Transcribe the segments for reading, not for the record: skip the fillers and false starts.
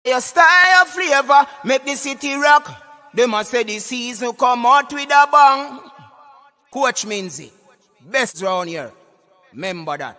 Your style, your flavor, make the city rock. They must say the season come out with a bang. Coach Minzy, best round here. Remember that.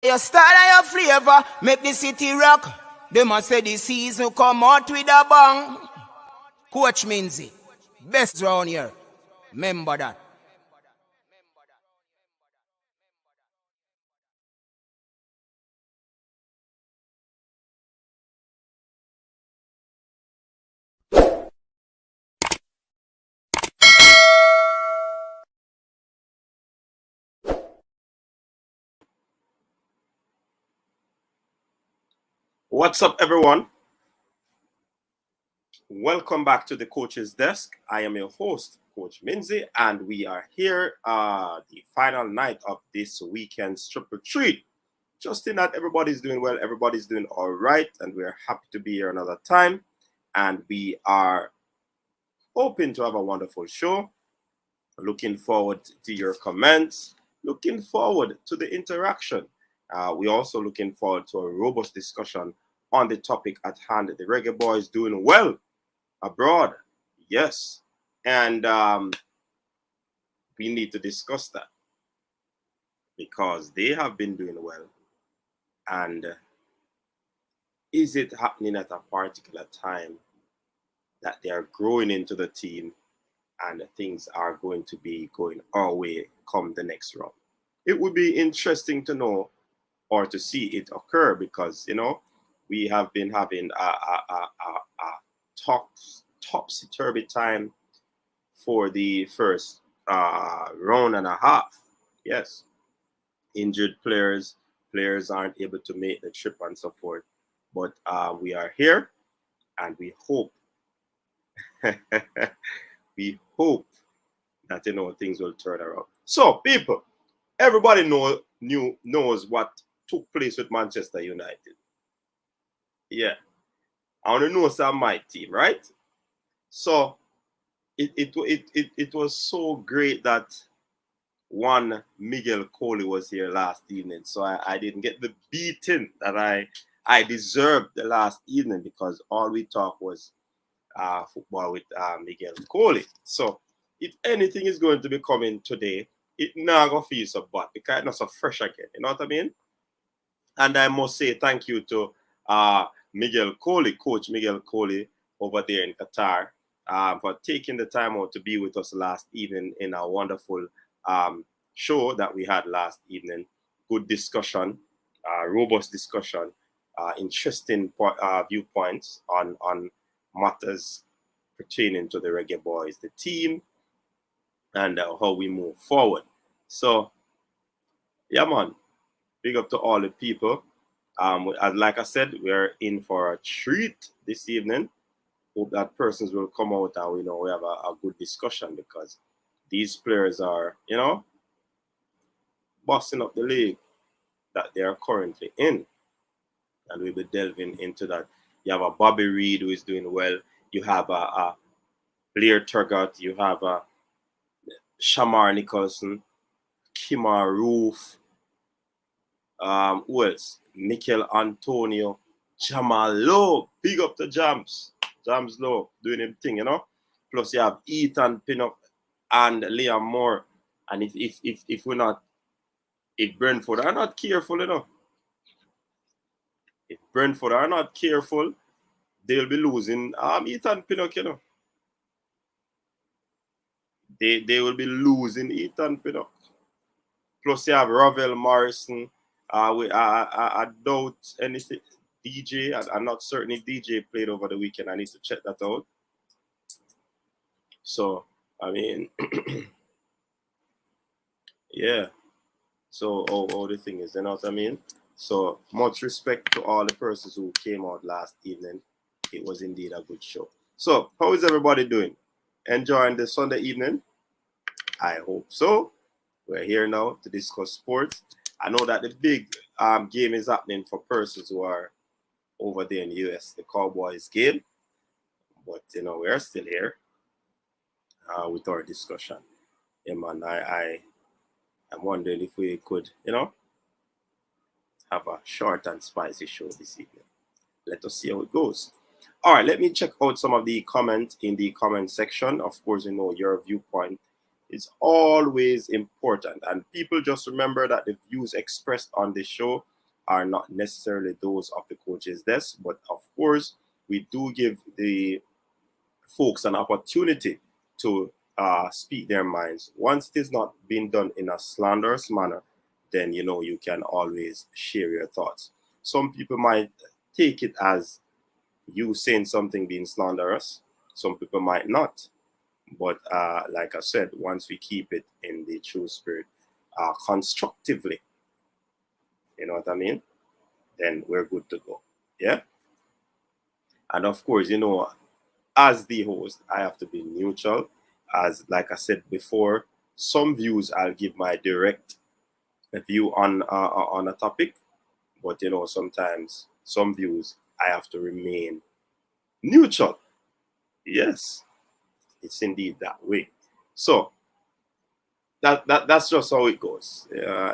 Your style, your flavor, make the city rock. They must say the season come out with a bang. Coach Minzy, best round here. Remember that. What's up, everyone? Welcome back to the Coach's Desk. I am your host, Coach Minzy, and we are here the final night of this weekend's TripleTreat. Just in that everybody's doing well, everybody's doing all right, and we're happy to be here another time. And we are hoping to have a wonderful show. Looking forward to your comments. Looking forward to the interaction. We're also looking forward to a robust discussion on the topic at hand. The Reggae Boyz doing well abroad, yes, and we need to discuss that because they have been doing well. And is it happening at a particular time that they are growing into the team and things are going to be going our way come the next round? It would be interesting to know or to see it occur because, you know, we have been having a topsy-turvy time for the first round and a half. Yes, injured players aren't able to make the trip and so forth. But we are here, and we hope we hope that things will turn around. So, people, everybody knows what took place with Manchester United. Yeah, I want to know some my team, right? So it was so great that one Miguel Coley was here last evening, so I didn't get the beating that I deserved the last evening because all we talked was football with Miguel Coley. So if anything is going to be coming today, it not gonna feel so bad because it's not so fresh again. You know what I mean? And I must say thank you to Miguel Coley, Coach Miguel Coley over there in Qatar, for taking the time out to be with us last evening in a wonderful show that we had last evening. Good discussion, robust discussion, interesting viewpoints on matters pertaining to the Reggae Boyz, the team, and how we move forward. So, yeah, man, big up to all the people. As like I said, we're in for a treat this evening. Hope that persons will come out and we have a good discussion because these players are, bossing up the league that they are currently in. And we'll be delving into that. You have a Bobby Reid who is doing well. You have a Blair Turgott. You have a Shamar Nicholson, Kemar Roof. Who else? Mikel Antonio, Jamal Lowe. Big up to Jams Lowe doing him thing, Plus you have Ethan Pinnock and Liam Moore. And if we're not, if Brentford are not careful, If Brentford are not careful, they'll be losing Ethan Pinnock, you know. They will be losing Ethan Pinnock. Plus, you have Ravel Morrison. I doubt anything. DJ, I'm not certain if DJ played over the weekend. I need to check that out. So, I mean, yeah. So, all the thing is, you know what I mean? So, much respect to all the persons who came out last evening. It was indeed a good show. So, how is everybody doing? Enjoying the Sunday evening? I hope so. We're here now to discuss sports. I know that the big game is happening for persons who are over there in the US, the Cowboys game. But, you know, we're still here with our discussion. Yeah, man, I'm wondering if we could, you know, have a short and spicy show this evening. Let us see how it goes. All right, let me check out some of the comments in the comment section. Of course, you know, your viewpoint is always important. And people just remember that the views expressed on this show are not necessarily those of the coach's desk. But of course, we do give the folks an opportunity to speak their minds. Once it is not being done in a slanderous manner, then, you know, you can always share your thoughts. Some people might take it as you saying something being slanderous. Some people might not. But like I said, once we keep it in the true spirit, constructively, you know what I mean? Then we're good to go. Yeah? And of course, you know, as the host, I have to be neutral. As like I said before, some views I'll give my direct view on a topic, but you know, sometimes some views I have to remain neutral. Yes, it's indeed that way. So that's just how it goes.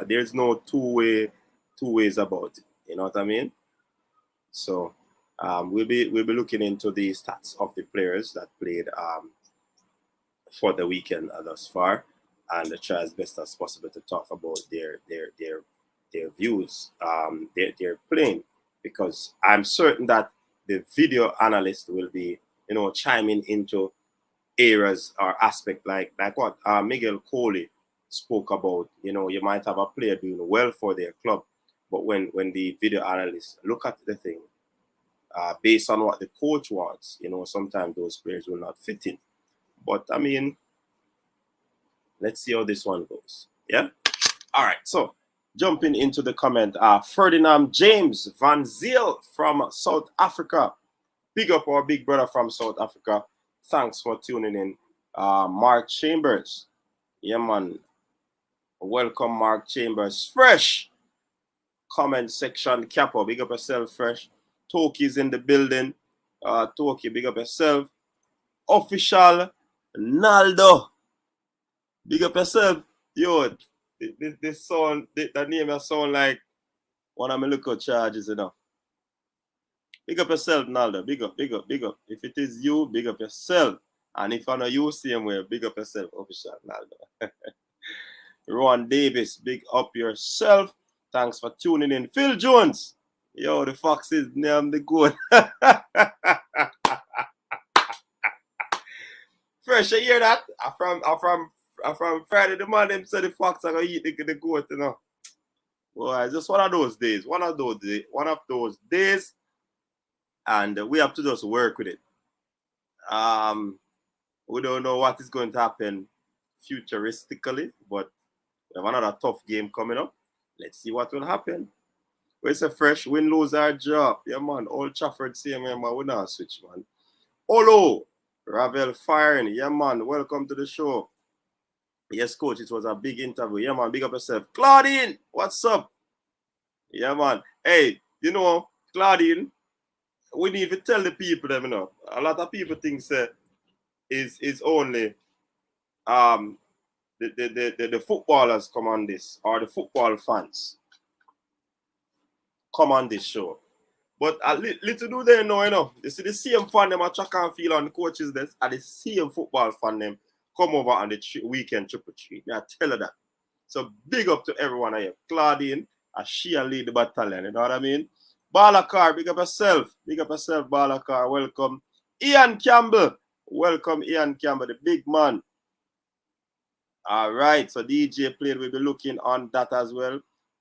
There's no two ways about it. You know what I mean? So we'll be looking into the stats of the players that played for the weekend thus far, and try as best as possible to talk about their views, their playing, because I'm certain that the video analyst will be, you know, chiming into areas or aspect like what Miguel Coley spoke about. You know, you might have a player doing well for their club, but when the video analysts look at the thing based on what the coach wants, you know, sometimes those players will not fit in. But I mean, let's see how this one goes. Yeah. All right. So jumping into the comment, Ferdinand James Van Zyl from South Africa. Big up our big brother from South Africa. Thanks for tuning in. Mark Chambers. Yeah, man. Welcome, Mark Chambers. Fresh comment section. Capo, big up yourself, Fresh. Toki's in the building. Toki, big up yourself. Official Naldo. Big up yourself. Yo, this song, that name will sound like one of my lookout charges, you know. Big up yourself, Naldo. Big up, big up, big up. If it is you, big up yourself. And if I know you same way, big up yourself, official Naldo. Ron Davis, big up yourself. Thanks for tuning in. Phil Jones. Yo, the fox is name the good. Fresh, you hear that? I'm from Friday the man, them say the fox are gonna eat the goat, you know. Boy, it's just one of those days. One of those days. And we have to just work with it. We don't know what is going to happen futuristically, but we have another tough game coming up. Let's see what will happen. Where's a fresh win, lose, or drop? Yeah, man. Old Trafford, same, man. We not switch, man. Olo, Ravel firing. Yeah, man. Welcome to the show. Yes, coach. It was a big interview. Yeah, man. Big up yourself. Claudine, what's up? Yeah, man. Hey, you know, Claudine, we need to tell the people them, you know. A lot of people think is only the footballers come on this, or the football fans come on this show. But a little do they know, you know. You see the same fan them at track and field on the coaches desk, and the same football fan them come over on the weekend TripleTreat. I tell her that. So big up to everyone here. Claudine, she lead the battalion, you know what I mean? Balakar, big up yourself. Big up yourself, Balakar. Welcome. Ian Campbell. Welcome, Ian Campbell, the big man. All right, so DJ played. We'll be looking on that as well.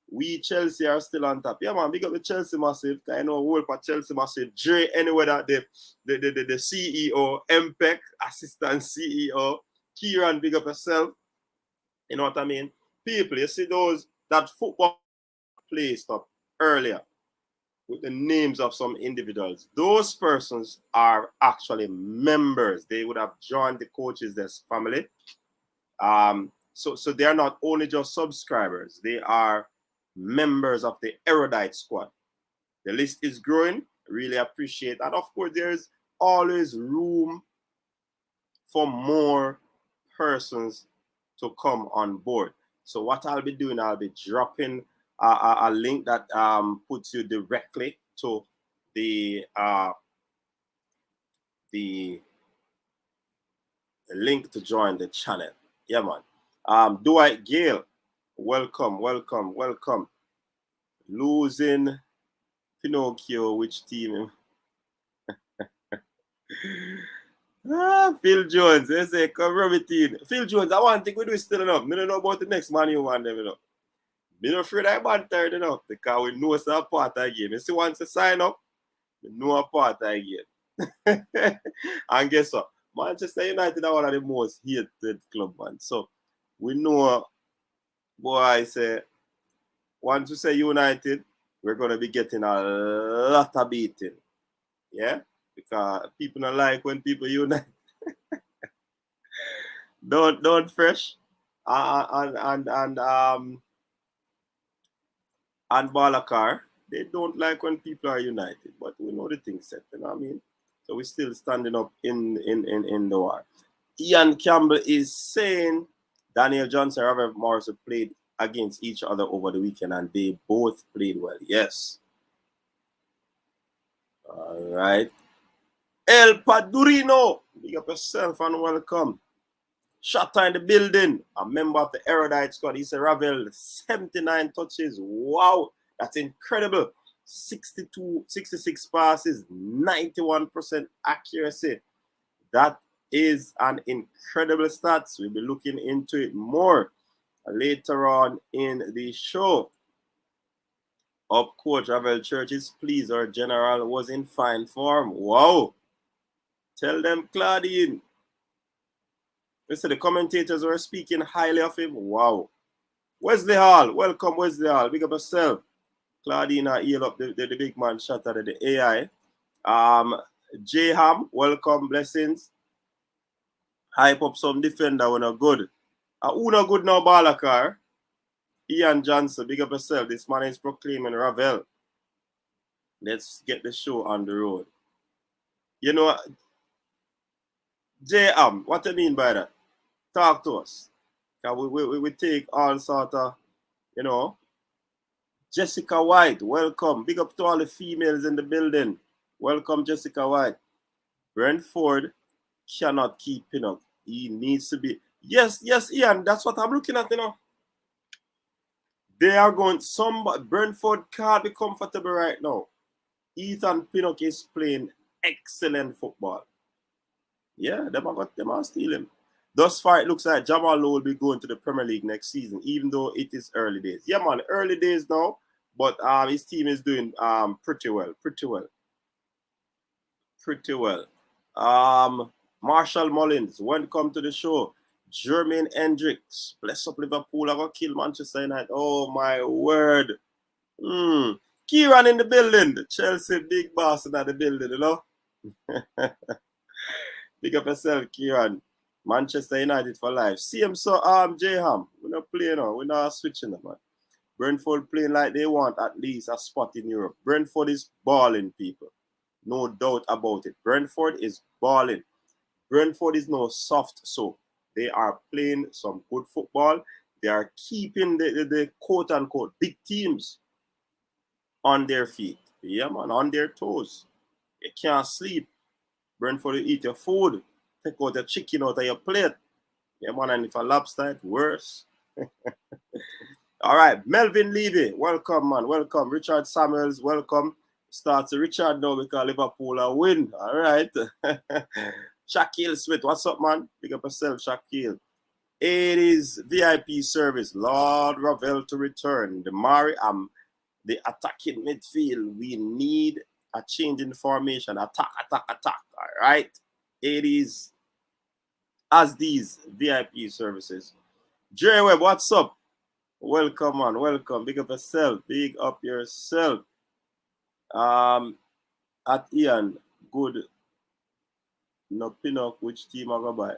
We Chelsea are still on top. Yeah, man, big up the Chelsea massive. I know whole for Chelsea massive. Dre, anyway, that the CEO, MPEC, assistant CEO. Kieran, big up yourself. You know what I mean? People, you see those that football placed up earlier with the names of some individuals. Those persons are actually members. They would have joined the coaches' desk family. So they are not only just subscribers, they are members of the Erudite squad. The list is growing. Really appreciate that. Of course, there's always room for more persons to come on board. So what I'll be doing, I'll be dropping a link that puts you directly to the link to join the channel. Yeah, man. Dwight Gale, welcome. Losing Pinocchio, which team? Phil Jones, they say, come Robitin. Phil Jones, I want to think we do still enough. I don't know about the next man you want them, you know. I'm not afraid I'm on third enough because we know it's a part of the game. You see, once you sign up, you know a part of the game. And guess what? Manchester United are one of the most hated club, man. So we know, boy, I say, once you say United, we're going to be getting a lot of beating. Yeah? Because people don't like when people unite. don't fresh. And Balakar, they don't like when people are united. But we know the thing set, you know what I mean? So we're still standing up in the war. Ian Campbell is saying Daniel Johnson and Ravel Morrison played against each other over the weekend and they both played well. Yes. All right. El Padurino, big up yourself and welcome. Shatta in the building, a member of the Erudite squad. He said Ravel 79 touches. Wow, that's incredible. 66 passes, 91% accuracy. That is an incredible stats. We'll be looking into it more later on in the show. Up coach Ravel Church is pleased our general was in fine form. Wow. Tell them Claudine. Listen, the commentators were speaking highly of him. Wow. Wesley Hall. Welcome, Wesley Hall. Big up yourself. Claudina, heal up the big man shot at the AI. J Ham, welcome, blessings. Hype up some defender when are good. Who not good now, Balakar? Ian Johnson, big up yourself. This man is proclaiming Ravel. Let's get the show on the road. You know, J Ham, what do you mean by that? Talk to us. We take all sort of, you know. Jessica White, welcome. Big up to all the females in the building. Welcome, Jessica White. Brentford cannot keep Pinnock. He needs to be. Yes, Ian, that's what I'm looking at, you know. They are going, Brentford can't be comfortable right now. Ethan Pinnock is playing excellent football. Yeah, them are steal him. Thus far, it looks like Jamal Lowe will be going to the Premier League next season, even though it is early days. Yeah, man, early days now, but his team is doing pretty well. Marshall Mullins, welcome to the show. Jermaine Hendricks, bless up Liverpool, I got kill Manchester United. Oh my word. Kieran in the building, the Chelsea big boss in the building, you know. Big up yourself, Kieran. Manchester United for life. See him so J-Ham. We're not playing now. We're not switching them, man. Brentford playing like they want at least a spot in Europe. Brentford is balling, people. No doubt about it. Brentford is balling. Brentford is no soft soap. They are playing some good football. They are keeping the quote-unquote big teams on their feet. Yeah, man, on their toes. You can't sleep. Brentford, you eat your food. Take out the chicken out of your plate. Yeah, man, and if a lobster, it's worse. All right, Melvin Levy, welcome, man. Welcome. Richard Samuels, welcome. Starts Richard now because Liverpool are win. All right. Shaquille Smith, what's up, man? Pick up yourself, Shaquille. It is VIP service. Lord Ravel to return. The attacking midfield. We need a change in formation. Attack. All right. It is as these VIP services. Jerry Webb, what's up? Welcome, man. Welcome. Big up yourself. Big up yourself. At Ian, good. No Pinnock, which team I go by?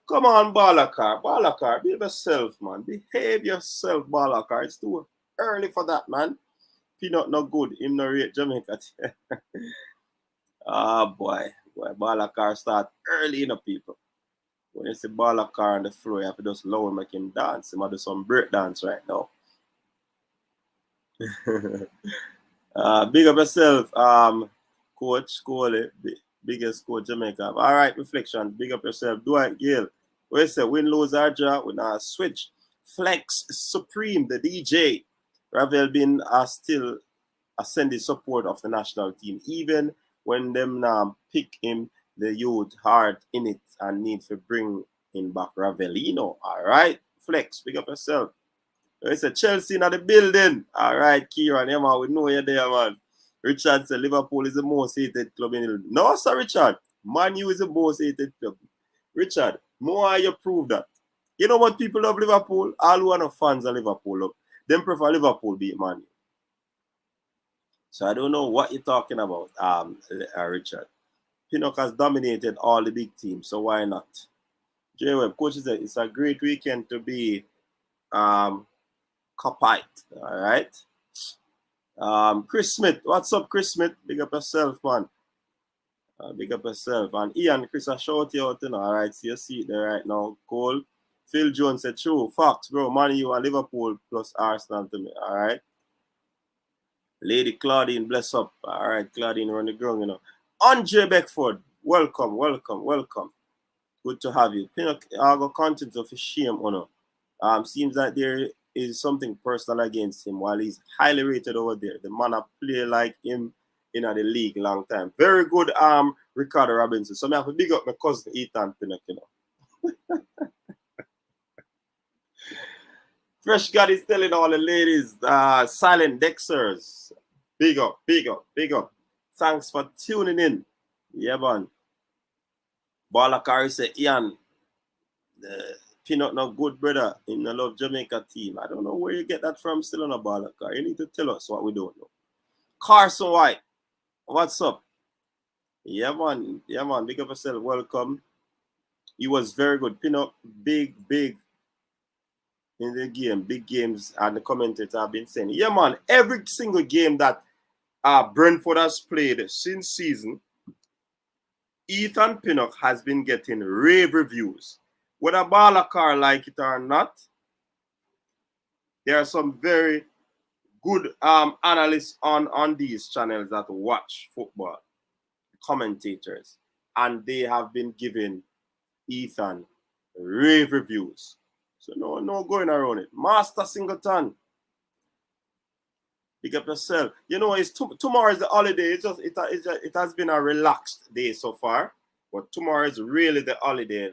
Come on, Balakar. Balakar, behave yourself, man. Behave yourself, Balakar. It's too early for that, man. Pinnock not good. Him no rate Jamaica. Boy. Balakar start early, people. When you see Balakar on the floor, you have to just lower make him dance. He might do some break dance right now. Big up yourself, Coach Coley, biggest coach Jamaica. All right, reflection. Big up yourself. Dwight Gill. We say win, lose, or draw. We now switch. Flex Supreme, the DJ. Ravel been still sending support of the national team, even when them now pick him, the youth hard in it and need to bring in back Ravelino. All right, Flex. Big up yourself. It's a Chelsea in the building. All right, Kieran, yeah, man, we know you're there, man. Richard said Liverpool is the most hated club in the... No, sir, Richard. Man U is the most hated club. Richard, more you prove that. You know what people love Liverpool? All who are not fans of Liverpool love. Them prefer Liverpool beat Man U. So I don't know what you're talking about, Richard. Pinnock has dominated all the big teams, so why not? J Webb, coach said it's a great weekend to be Copite. All right. Chris Smith, what's up, Chris Smith? Big up yourself, man. Big up yourself. And Ian, Chris, I shout you out, all right. So you see it there right now. Cole. Phil Jones said, true. Facts, bro. Man U and Liverpool plus Arsenal to me. All right. Lady Claudine, bless up. All right, Claudine, run the ground, Andre Beckford, welcome. Good to have you. Pinnock, I got content of his shame, seems like there is something personal against him while he's highly rated over there. The man a play like him in the league long time. Very good Ricardo Robinson. So I have to big up my cousin Ethan Pinnock, Fresh God is telling all the ladies, silent Dexters, big up. Thanks for tuning in. Yeah, man. Balakari said, Ian, the Pinnock not good, brother. In the Love Jamaica team. I don't know where you get that from still on a Balakari. You need to tell us what we don't know. Carson White, what's up? Yeah, man. Big up yourself. Welcome. He was very good. Pinnock, big in the game. Big games, and the commentators have been saying, yeah, man, every single game that Brentford has played since season, Ethan Pinnock has been getting rave reviews. Whether Balakar like it or not, there are some very good analysts on these channels that watch football, commentators, and they have been giving Ethan rave reviews. So no going around it. Master Singleton, pick up yourself. Tomorrow is the holiday. It has been a relaxed day so far, but tomorrow is really the holiday.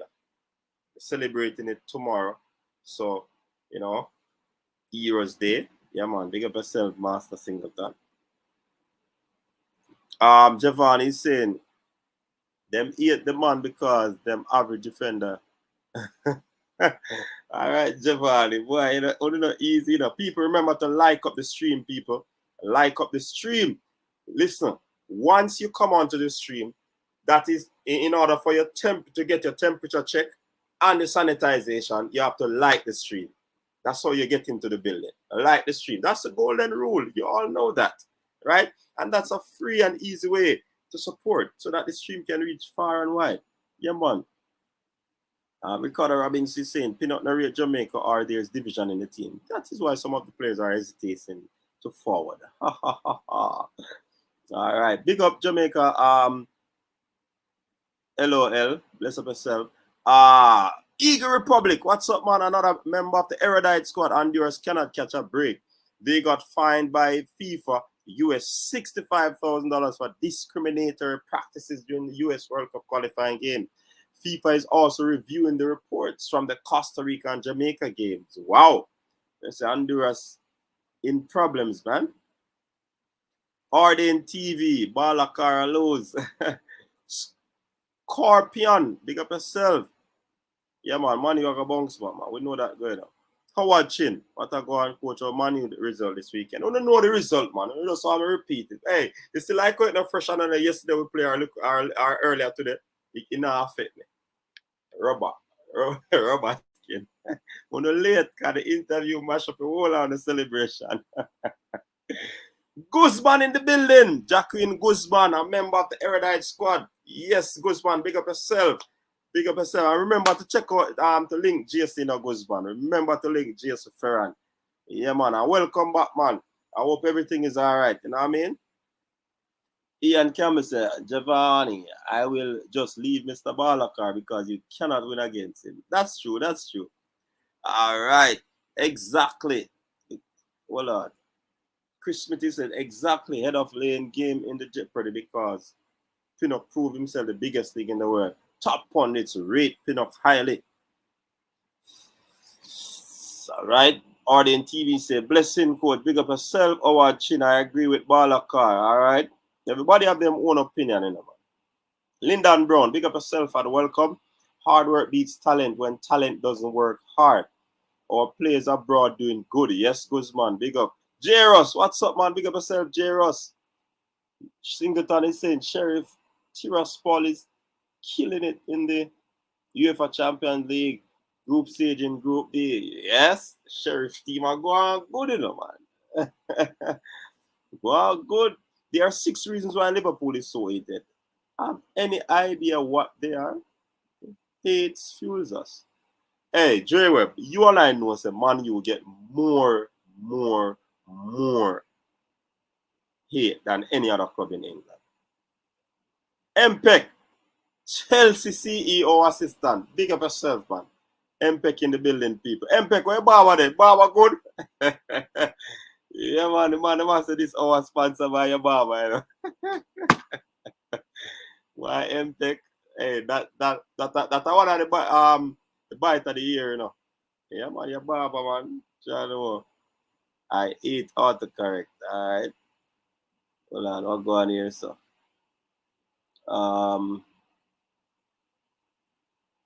Celebrating it tomorrow. So, Heroes Day. Yeah, man. Big up yourself, Master Singleton. Javon is saying, them hate the man because them average defender. All right, Javon. Boy, only not easy. People remember to like up the stream, people. Like up the stream. Listen, once you come onto the stream, that is in order for your to get your temperature check and the sanitization, you have to like the stream. That's how you get into the building. Like the stream. That's the golden rule. You all know that, right? And that's a free and easy way to support so that the stream can reach far and wide. Yeah, man. Ricardo Robinson is saying, Pinnock narrate Jamaica or there's division in the team. That is why some of the players are hesitating to forward. All right. Big up Jamaica. LOL. Bless up yourself. Eagle Republic. What's up, man? Another member of the Erudite squad. Honduras cannot catch a break. They got fined by FIFA US $65,000 for discriminatory practices during the US World Cup qualifying game. FIFA is also reviewing the reports from the Costa Rica and Jamaica games. Wow. That's Honduras in problems, man. Arden TV, Balakara Lowe's. Scorpion, big up yourself. Yeah, man, money you got bounce, man. We know that going on. Howard Chin, what I go and coach our money result this weekend. I don't know the result, man. You just want me repeat it. Hey, you still like it fresh on yesterday we play our earlier today. It not affect me. Rubber skin. When you late, because the interview mash up the whole on the celebration. Guzman in the building. Jacqueline Guzman, a member of the Erudite squad. Yes, Guzman, big up yourself. Big up yourself. And remember to check out to link JC in Guzman. Remember to link JC Ferran. Yeah, man. And welcome back, man. I hope everything is all right. You know what I mean? Ian Campbell said, Giovanni, I will just leave Mr. Balakar because you cannot win against him. That's true. That's true. All right. Exactly. Hold on. Chris Smith said, exactly. Head of lane game in the Jeopardy because Pinnock proved himself the biggest league in the world. Top pundits rate Pinnock highly. All right. Arden TV said, blessing code, big up yourself. Howard Chin, I agree with Balakar. All right. Everybody have their own opinion, you know, man. Lyndon Brown, big up yourself and welcome. Hard work beats talent when talent doesn't work hard. Our players abroad doing good. Yes, Guzman, big up. J-Ross, what's up, man? Big up yourself, J-Ross. Singleton is saying Sheriff Tiraspol is killing it in the UEFA Champions League group stage in Group D. Yes, Sheriff team are going good, you know, man. Well, good. There are 6 reasons why Liverpool is so hated. Have any idea what they are? Hate fuels us. Hey, Dre Webb, you and I know, say, man, you will get more hate than any other club in England. MPEC, Chelsea CEO assistant. Big up yourself, man. MPEC in the building, people. MPEC, where Baba there? Baba good? Yeah, man, the man said this our sponsor by your Baba, you know. Why MPEC? Hey, that one of the bite of the year, you know. Yeah, man, your Baba, man. I eat autocorrect, alright. Hold on, I'll go on here, so. Hold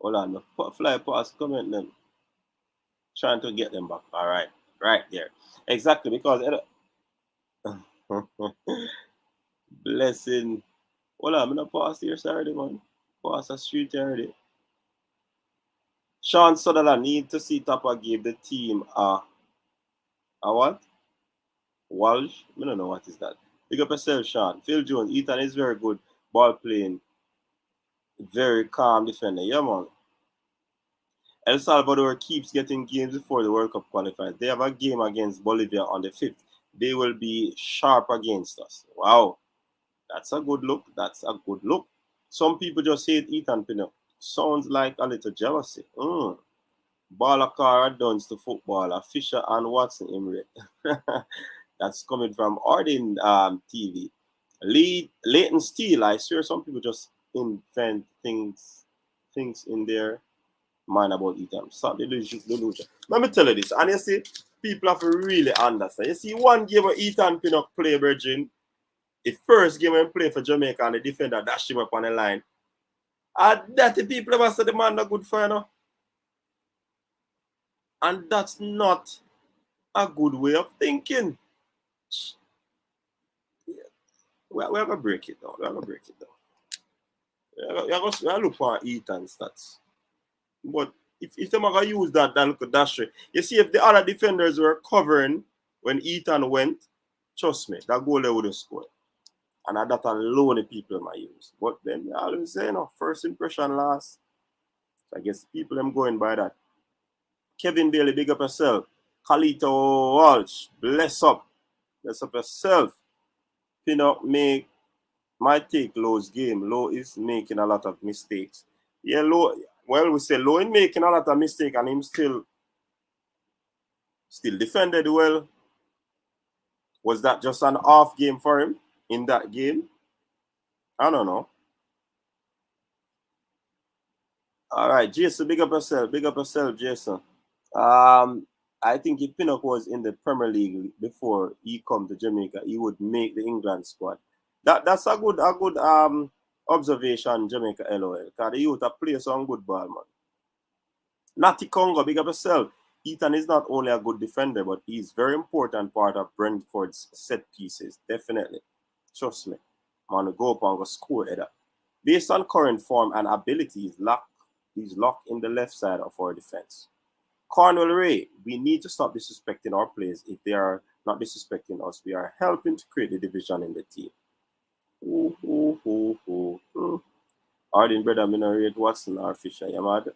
on, fly past comment them. Trying to get them back. Alright, right there. Exactly, because blessing. Hold on, I'm gonna pass here already, man. Pass the street already. Sean Sutherland need to see Tappa give the team a what? Walsh? I don't know what is that. Big up yourself, Sean. Phil Jones, Ethan is very good ball playing. Very calm defender. Yeah, man. El Salvador keeps getting games before the World Cup qualifiers. They have a game against Bolivia on the 5th. They will be sharp against us. Wow. That's a good look. That's a good look. Some people just hate Ethan Pinnock. Sounds like a little jealousy. Balakara Duns to footballer. Fisher and Watson Emirates. That's coming from Arden TV. Leighton Steele. I swear some people just invent things in their mind about Ethan. So delusion. Let me tell you this. And you see, people have to really understand. You see, one game where Ethan Pinnock play, Virgin, the first game when he played for Jamaica and the defender dashed him up on the line. And that the people ever said the man not good for, you know. And that's not a good way of thinking. We're going to break it down. We're going to look for Ethan stats. But if they're going to use that look at dash, you see, if the other defenders were covering when Ethan went, trust me, that goal they would have scored. And that alone the people might use. But then I always say, first impression last. So I guess people them going by that. Kevin Bailey, big up yourself. Khalito Walsh, bless up. Bless up yourself. Pinnock might take Lowe's game. Lowe is making a lot of mistakes. Yeah, Lowe, well, we say Lowe is making a lot of mistakes and him still defended well. Was that just an off game for him in that game? I don't know. All right, Jason, big up yourself. Big up yourself, Jason. I think if Pinnock was in the Premier League before he come to Jamaica, he would make the England squad. That's a good observation, Jamaica LOL. Because the youth are play some good ball, man. Natty Congo, big up yourself. Ethan is not only a good defender, but he's very important part of Brentford's set pieces. Definitely. Trust me. Man, go up and go score either. Based on current form and ability, he's locked in the left side of our defense. Cornwall Ray, we need to stop disrespecting our players. If they are not disrespecting us, we are helping to create the division in the team. Arden brother, I'm gonna rate Watson or Fisher. You mad?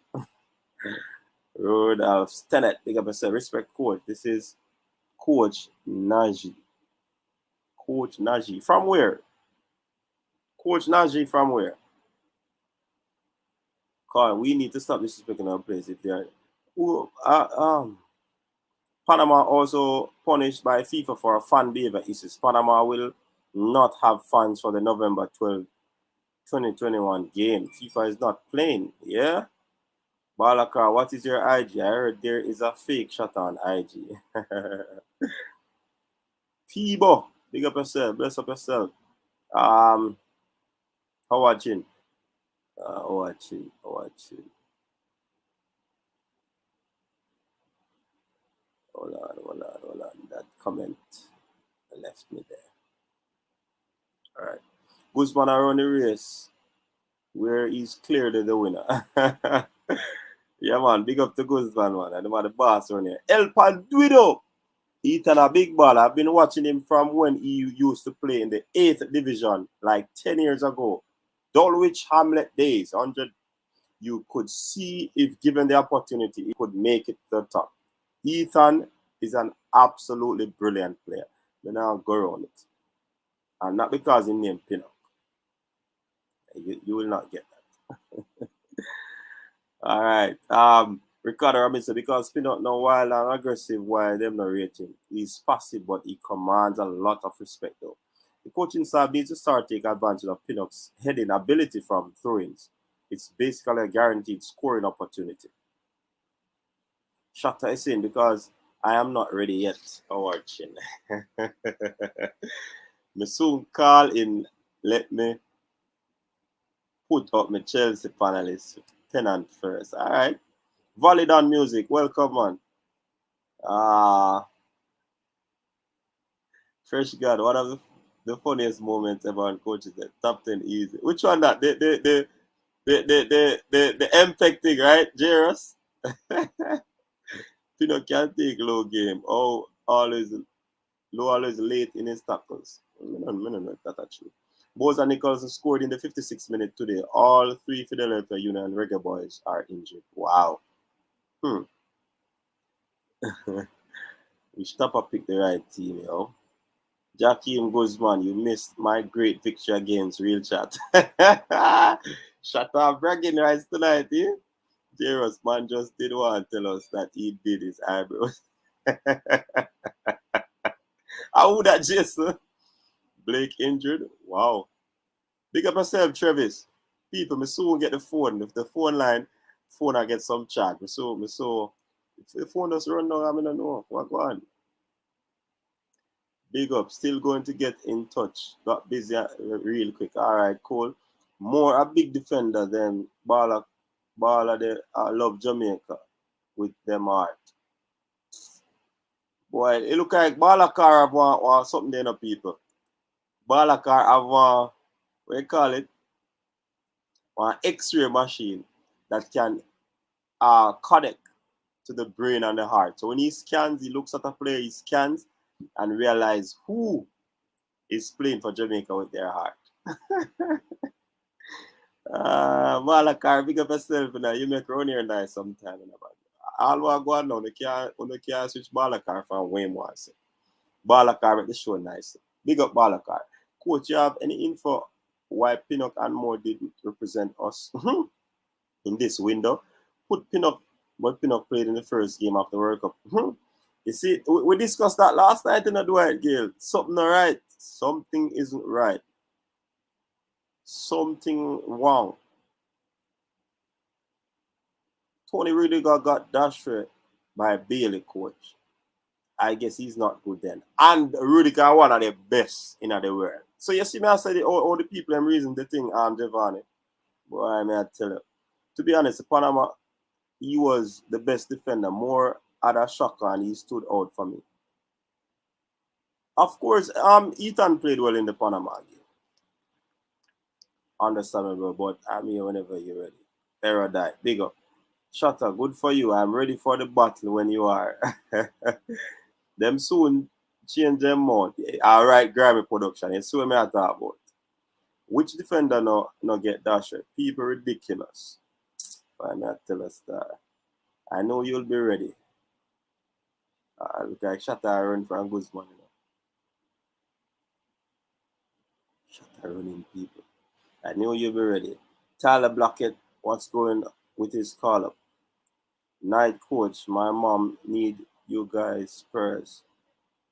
Rodolph Austin, big up yourself. Respect coach. This is Coach Naji. Coach Naji. From where? Coach Naji from where? Carl, we need to stop disrespecting our players if they are. Panama also punished by FIFA for a fan behavior issues. Panama will not have fans for the November 12, 2021 game. FIFA is not playing. Yeah? Balakar, what is your IG? I heard there is a fake shot on IG. Peebo, big up yourself, bless up yourself. How watching? Watching. Hold on. That comment left me there. All right. Guzman around the race where he's clearly the winner. Yeah, man. Big up to Guzman, man. And the boss around here. El Panduido. He's a big ball. I've been watching him from when he used to play in the 8th division, like 10 years ago. Dulwich Hamlet days. 100. You could see if given the opportunity, he could make it to the top. Ethan is an absolutely brilliant player. But now go around it. And not because he named Pinnock. You will not get that. All right. Ricardo Robinson, because Pinnock no wild and aggressive while them not rating. He's passive, but he commands a lot of respect though. The coaching staff needs to start taking advantage of Pinnock's heading ability from throw-ins. It's basically a guaranteed scoring opportunity. Shatta is in because I am not ready yet. Watching. Me soon call in. Let me put up my Chelsea panelists. Tenant first. All right. Valid on music. Welcome, man. Fresh God. One of the funniest moments ever on coaches. The top 10 easy. Which one that? The MPEG thing, right? Jairus? Pinnock can't take low game. Oh, always late in his tackles. I don't know that actually. Boza Nicholson scored in the 56th minute today. All three Philadelphia Union and Reggae Boyz are injured. Wow. We stop and pick the right team, yo. Jakeem Guzman, you missed my great victory against Real Chat. Shut up, bragging rights tonight, eh? Jairus man just did want to tell us that he did his eyebrows. How would that, Jason? Blake injured? Wow. Big up yourself, Travis. People, me soon get the phone. If the phone I get some chat. Me so. If the phone does run now, I don't know. What go on? Big up. Still going to get in touch. Got busy real quick. All right, cool. More a big defender than Baller they love Jamaica with them heart. Boy, it look like Balakar have something there, no people. Balakar have what you call it? An X-ray machine that can connect to the brain and the heart. So when he scans, he looks at a player, he scans and realize who is playing for Jamaica with their heart. Balakar, big up yourself now. You make run here nice sometime. All what go on now, they can't switch Balakar from Wayne once. Balakar make the show nice. Big up Balakar. Coach, you have any info why Pinnock and Moore didn't represent us in this window? Put Pinnock, but Pinnock played in the first game of the World Cup. You see, we discussed that last night in the Dwight Gale. Something not right. Something isn't right. Something wrong. Tony Rudiger got dashed by a Bailey coach. I guess he's not good then. And Rudiger one of the best in the world. So you see me, I said all the people I'm reason the thing, Giovanni. Boy, I may tell you. To be honest, Panama, he was the best defender. More at a shocker and he stood out for me. Of course, Ethan played well in the Panama game. Understandable, but I'm here whenever you're ready. Erudite, big up. Shutter, good for you. I'm ready for the battle when you are. Them soon change them out. All right, Grammy production. You see what I talk about. Which defender no get dashed? People ridiculous. Why not tell us that? I know you'll be ready. Look like Shutter run from Guzman. You know. Shutter running people. I know you'll be ready. Tyler Blackett, what's going with his call up? Night coach, my mom need you guys Spurs.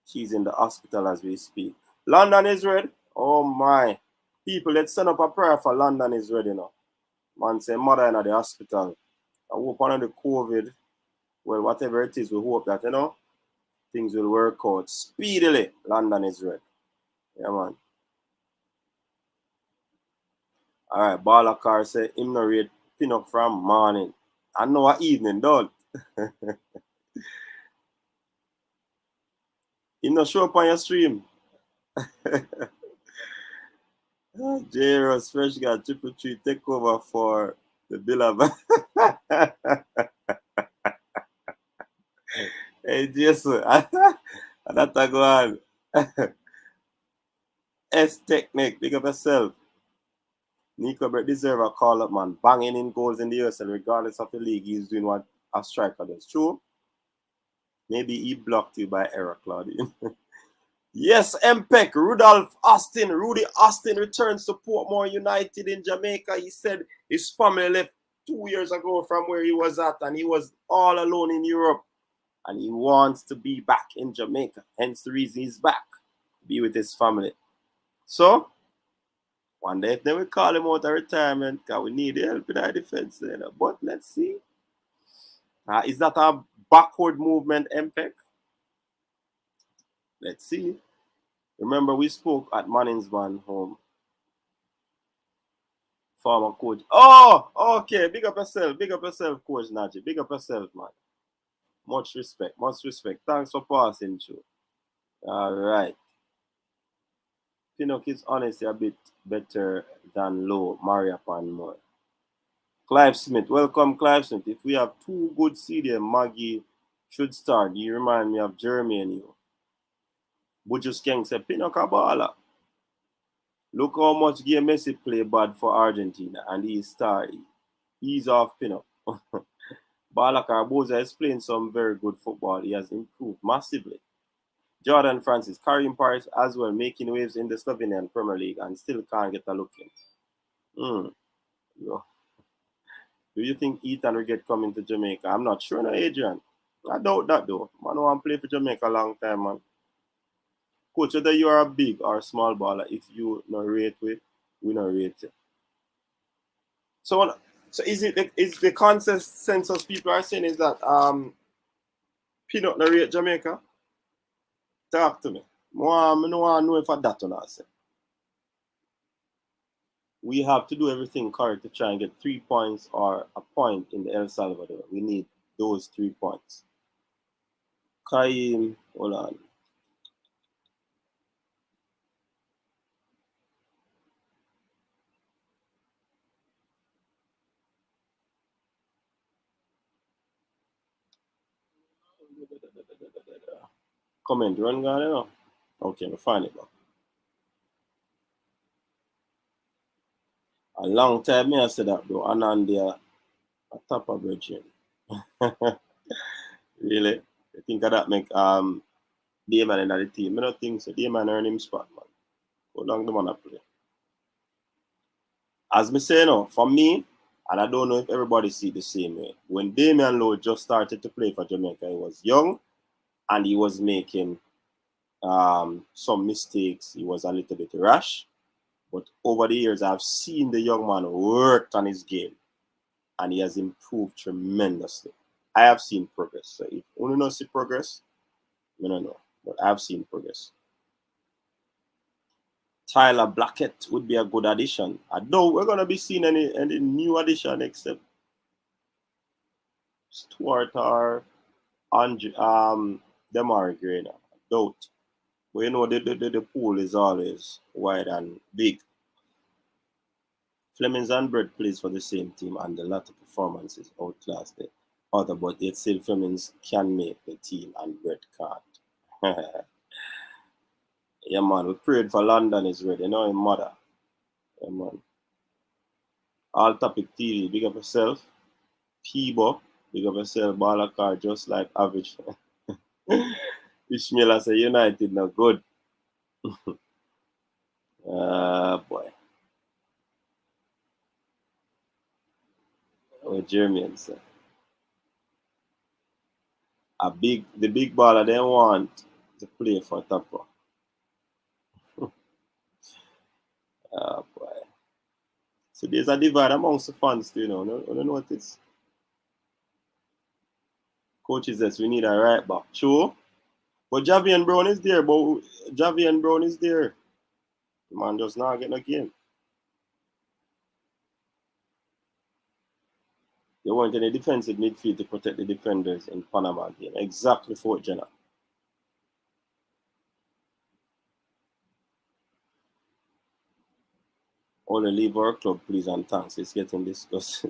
She's in the hospital as we speak. London is ready. Oh my. People, let's send up a prayer for London is ready now. Man say mother in the hospital. I hope on the COVID, well, whatever it is, we hope that, things will work out speedily. London is ready. Yeah, man. All right, Balakar say, him no rate Pinnock from morning. I know what evening, don't. Him no show up on your stream. J-Ross, fresh guy, TripleTreat, take over for the Billa. Hey, Jason, that's a go on. S-Technic, big up yourself. Nico Brett deserve a call up, man. Banging in goals in the USL, regardless of the league, he's doing what a striker does. True? Maybe he blocked you by error, Claudia. Yes, MPEC, Rodolph Austin. Rudy Austin returns to Portmore United in Jamaica. He said his family left 2 years ago from where he was at, and he was all alone in Europe. And he wants to be back in Jamaica. Hence the reason he's back, to be with his family. So, one day if they will call him out of retirement, because we need help in our defense. But let's see. Is that a backward movement, MPEC? Let's see. Remember, we spoke at Manningsman home. Former coach. Oh, okay. Big up yourself. Big up yourself, Coach Najee. Big up yourself, man. Much respect. Much respect. Thanks for passing through. All right. Pinnock is honestly a bit better than Lowe, Maria and more. Clive Smith. Welcome, Clive Smith. If we have two good CDM, Maggie should start. You remind me of Jeremy and you. Bujus King said, Pinnock a baller. Look how much game Messi play bad for Argentina, and he's starry. He's off Pinnock. Balakar Boza is playing some very good football. He has improved massively. Jordan Francis, Karim Paris as well, making waves in the Slovenian Premier League and still can't get a look in. Do you think Ethan will get coming to Jamaica? I'm not sure, no, Adrian. I doubt that, though. Man, I want to play for Jamaica a long time, man. Coach, whether you are a big or a small baller, if you not rate with, we not rate it. So is the consensus people are saying is that Pinnock not rate Jamaica? Talk to me. I don't know if that or not. We have to do everything correct to try and get 3 points or a point in the El Salvador. We need those 3 points. Kaim, hold on. Comment, run gone now. Okay, we'll find it now. A long time I said that, bro. And on there, a Tappa bridging. Really? I think of that make Dayman in the team. I don't think so. Dayman earn him spot, man. Go down the man a play. As me say now, for me, and I don't know if everybody see the same way, when Damian Lowe just started to play for Jamaica, he was young and he was making some mistakes. He was a little bit rash. But over the years, I've seen the young man work on his game, and he has improved tremendously. I have seen progress. So if you don't see progress, I don't know. But I've seen progress. Tyler Blackett would be a good addition. I doubt we're going to be seeing any new addition except Stewart or Amari Bell. I doubt. But you know, the pool is always wide and big. Flemings and Brett plays for the same team, and the latter performances outclass the other, but yet still Flemings can make the team and Brett can't. Yeah, man, we prayed for London is ready. You know him mother. Yeah, man. All Topic TV, big up yourself. Peebo, big up yourself. Balakar, just like average. Ishmael say United not good. Boy. What Jeremy say? The big baller they want to play for Tappa. Boy. So there's a divide amongst the fans, you know. I don't notice. Coaches says we need a right back. True. But Javian Brown is there. The man just not getting a game. They want any defensive midfield to protect the defenders in Panama game. Exactly, Fort Jenna. Only leave our club, please, and thanks. It's getting discussed.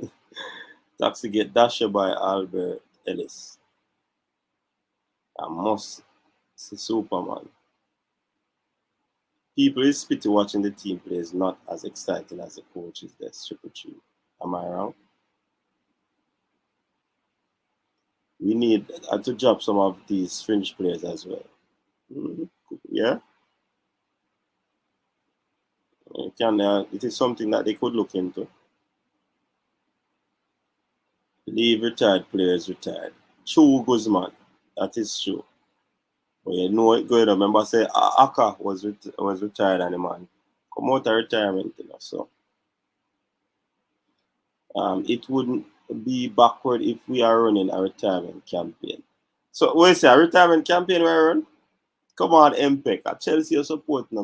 Taxi get dashed by Albert Ellis. I must see Superman. People is pity watching the team play is not as exciting as the coaches. That's TripleTreat. Am I wrong? We need to drop some of these fringe players as well. Yeah. It is something that they could look into. Leave retired players retired. True Guzman. That is true. But you know it good. Remember I say Aka was retired and the man come out of retirement, you know. So it wouldn't be backward if we are running a retirement campaign. So we say a retirement campaign we run? Come on, MPEC. At Chelsea you support now.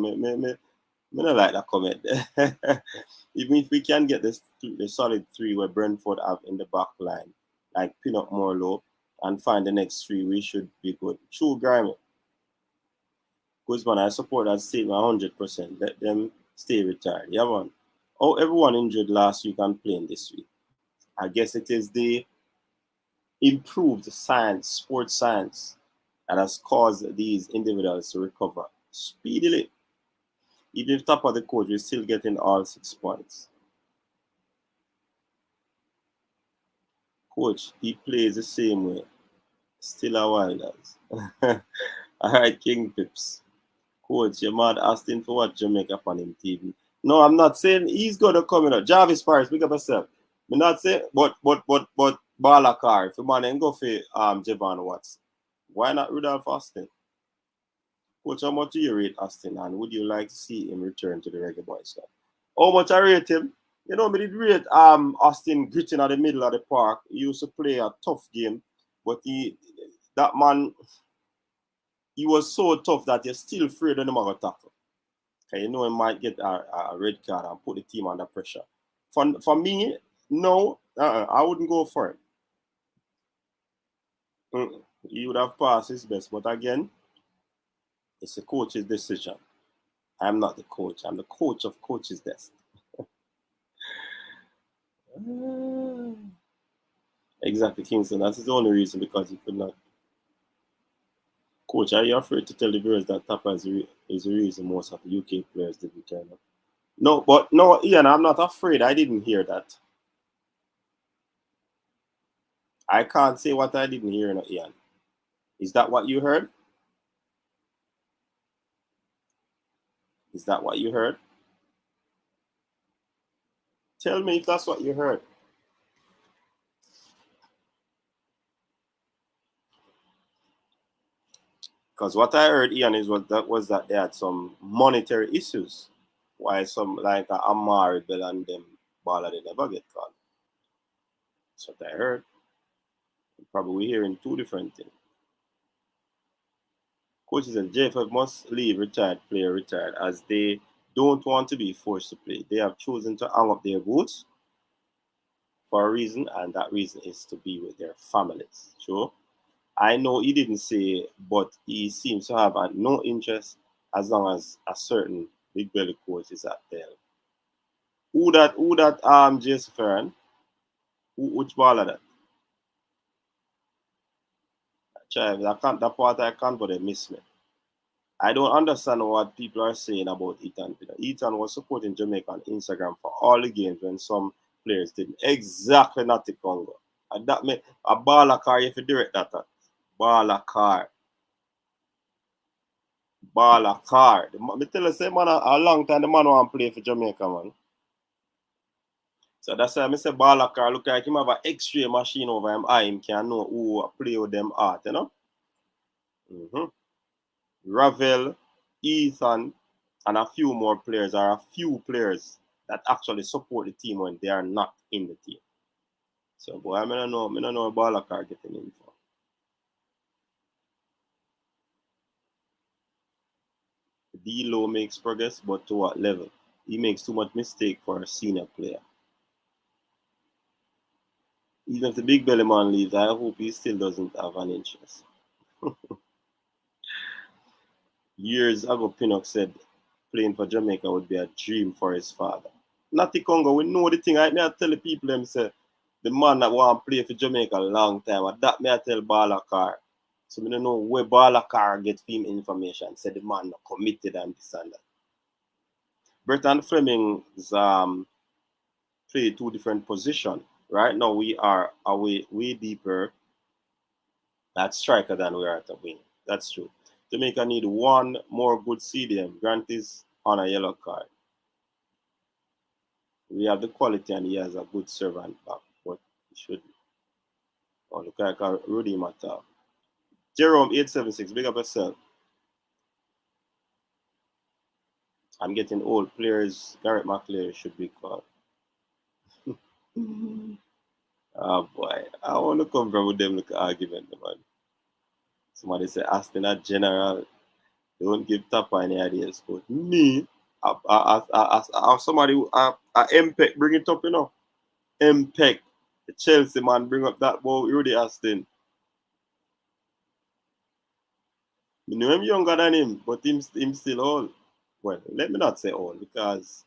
Me don't like that comment. Even if we can get the solid three where Brentford have in the back line, like Pinnock more low, and find the next three, we should be good. True Grimy. Guzman, I support that statement 100%. Let them stay retired. Yeah, man. Oh, everyone injured last week and playing this week. I guess it is the improved science, sports science, that has caused these individuals to recover speedily. Even if top of the coach, we're still getting all 6 points. Coach, he plays the same way. Still a Wilders. All right, King Pips. Coach, you're mad asking for what Jamaica upon him TV. No, I'm not saying he's gonna come in. Jarvis Paris, pick up yourself. I'm not saying, but Balakar, if you man ain't go for Javon Watts, why not Rodolph Austin? Coach, how much do you rate Austin, and would you like to see him return to the Reggae Boyz club? How much I rate him? You know, me did rate Austin gritting at the middle of the park. He used to play a tough game, but that man, he was so tough that you're still afraid of him to tackle. Okay, you know he might get a red card and put the team under pressure. For me, no, I wouldn't go for him. He would have passed his best, but again, it's the coach's decision. I'm not the coach. I'm the coach of coach's desk. Exactly, Kingston. That's the only reason, because he could not. Coach, are you afraid to tell the viewers that Tappa is the reason most of the UK players didn't turn up? No, Ian, I'm not afraid. I didn't hear that. I can't say what I didn't hear, no, Ian. Is that what you heard? Is that what you heard? Tell me if that's what you heard. Because what I heard, Ian, is that they had some monetary issues. Why some like Amari Bell and them baller they never get called. That's what I heard. Probably we're hearing two different things. Coach said JFF must leave retired player retired as they don't want to be forced to play. They have chosen to hang up their boots for a reason, and that reason is to be with their families. Sure. I know he didn't say, but he seems to have no interest as long as a certain big belly coach is at there. Who that Jason Ferran? Which ball of that? That part I can't, but they miss me. I don't understand what people are saying about Ethan. Ethan was supporting Jamaica on Instagram for all the games when some players didn't. Exactly, not the Congo. And that meant a ball of car if you direct that. Ball of car. Ball of car. Me tell you, say, man, a long time the man want to play for Jamaica, man. So that's why I say ball of car look like him have an X-ray machine over him eye. Him can know who play with them art, you know? Ravel, Ethan, and a few more players are a few players that actually support the team when they are not in the team. So, boy, I don't know a ball of car getting in for. D-Low makes progress, but to what level? He makes too much mistake for a senior player. Even if the big belly man leaves, I hope he still doesn't have an interest. Years ago, Pinnock said playing for Jamaica would be a dream for his father. Not the Congo, we know the thing. I tell the people them say the man that want to play for Jamaica a long time. And that me I tell Bala Car. So we don't know where Bala Car get him information. Say the man not committed and this and that. Bertrand Fleming's play two different positions. Right now we are way deeper at striker than we are at a wing. That's true. Jamaica need one more good CDM. Grant is on a yellow card. We have the quality and he has a good servant back, but he should. Oh, look like a Rudy Mata. Jerome 876, big up yourself. I'm getting old. Players, Garrett McClary should be called. Oh boy, I want to come from with them like argument, man. Somebody say Austin a general. Don't give Tappa any ideas, but me, somebody, MPEC bring it up, you know. MPEC, the Chelsea man, bring up that ball, Rudy Austin. You know him younger than him, but him still old. Well, let me not say old, because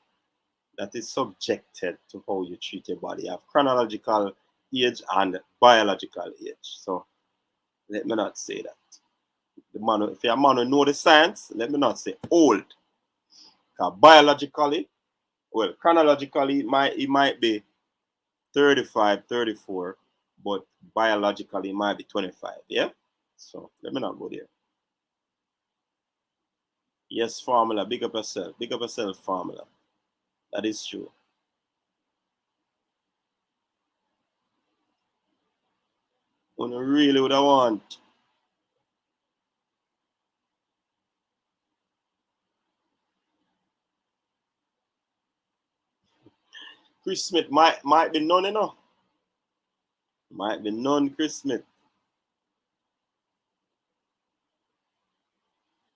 that is subjected to how you treat your body. You have chronological age and biological age. So let me not say that. If you're a man who know the science, let me not say old. Because biologically, well, chronologically, it might be 35, 34, but biologically, it might be 25, yeah? So let me not go there. Yes, Formula, big up yourself. Big up yourself, Formula. That is true. When you really would have want. Chris Smith might be none, you know. Might be none, Chris Smith.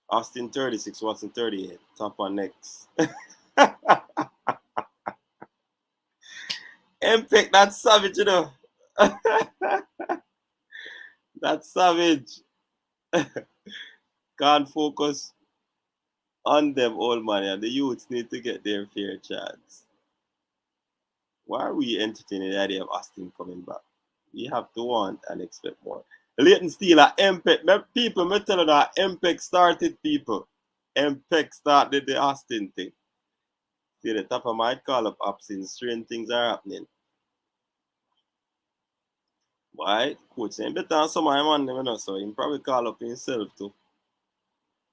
Austin 36, Watson 38. Tappa next. MPEC, that's savage, you know. That's savage. Can't focus on them, old man. And the youths need to get their fair chance. Why are we entertaining the idea of Austin coming back? We have to want and expect more. Leighton Steele at MPEC. People, me tell you that MPEC started people. MPEC started the Austin thing. See, the Tappa might call up absence. Strange things are happening. Why? Coach saying better than some of my man, you know, so he probably call up himself too.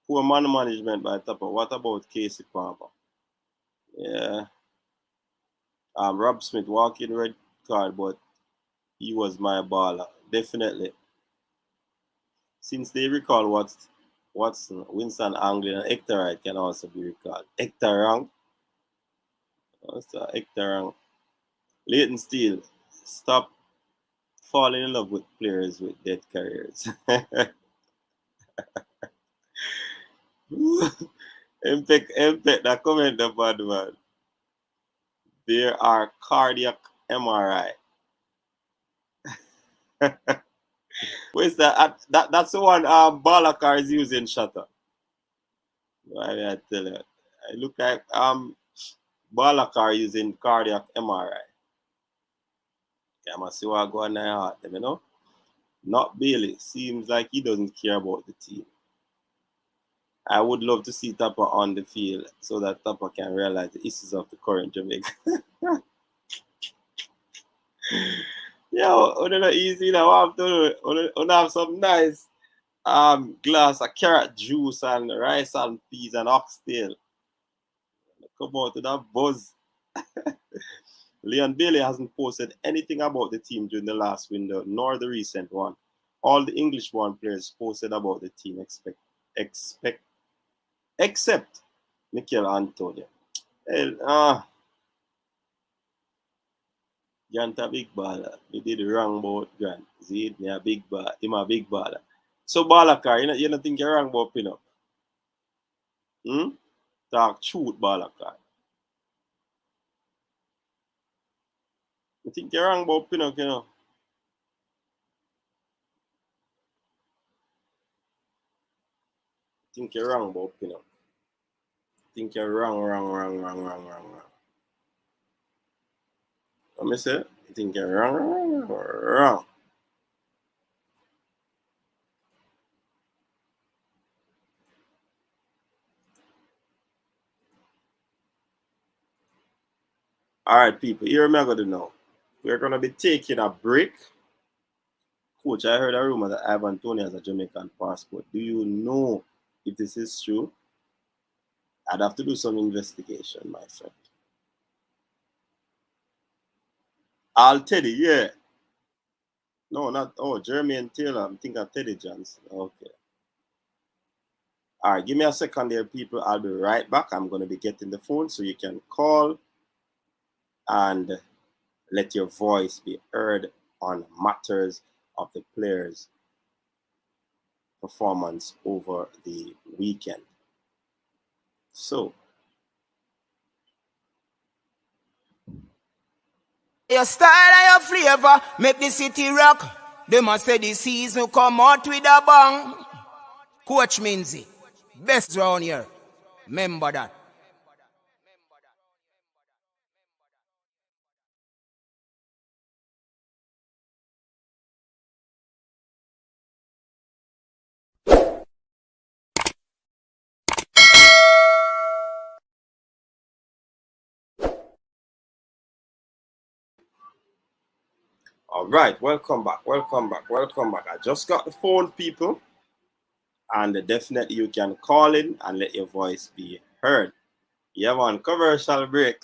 Poor man management by Tappa. What about Casey Palmer? Yeah. Rob Smith walking red card, but he was my baller. Definitely. Since they recall what Watson, Winston Anglin, and Hector Wright can also be recalled. Hector Wrong. Also Hector Wrong. Leighton Steele, stop falling in love with players with dead careers. Impact that comment about man. There are cardiac MRI. Where's that? That's the one Balakar is using, Shutter. I tell you. I look like Balakar using cardiac MRI. Yeah, I must see what going on at them, you know? Not Bailey. Seems like he doesn't care about the team. I would love to see Tappa on the field so that Tappa can realize the issues of the current Jamaica. Yeah, not easy now. I have to have some nice glass of carrot juice and rice and peas and oxtail. Come out to that buzz. Leon Bailey hasn't posted anything about the team during the last window, nor the recent one. All the English-born players posted about the team except Mikel Antonio. Grant a big baller. We did wrong about Grant. See, me a big baller. Him a big baller. So Balakar, you don't think you're wrong about Pinnock? Talk truth, Balakar. You think you're wrong about Pinnock, you know? Think you're wrong about Pinnock. Think you're wrong. What me say? You think you're wrong. All right, people, here I'm going to know. We're going to be taking a break. Coach, I heard a rumor that Ivan Toney has a Jamaican passport. Do you know if this is true? I'd have to do some investigation, my friend. Al Teddy, yeah. No, not, Jeremy and Taylor. I'm thinking of Teddy Johnson. Okay. All right, give me a second there, people. I'll be right back. I'm going to be getting the phone so you can call and let your voice be heard on matters of the players' performance over the weekend. So, your style and your flavor make the city rock. They must say the season come out with a bang. Coach Minzy, best round here. Remember that. all right, welcome back. I just got the phone, people. And definitely you can call in and let your voice be heard. Yeah, man, commercial break.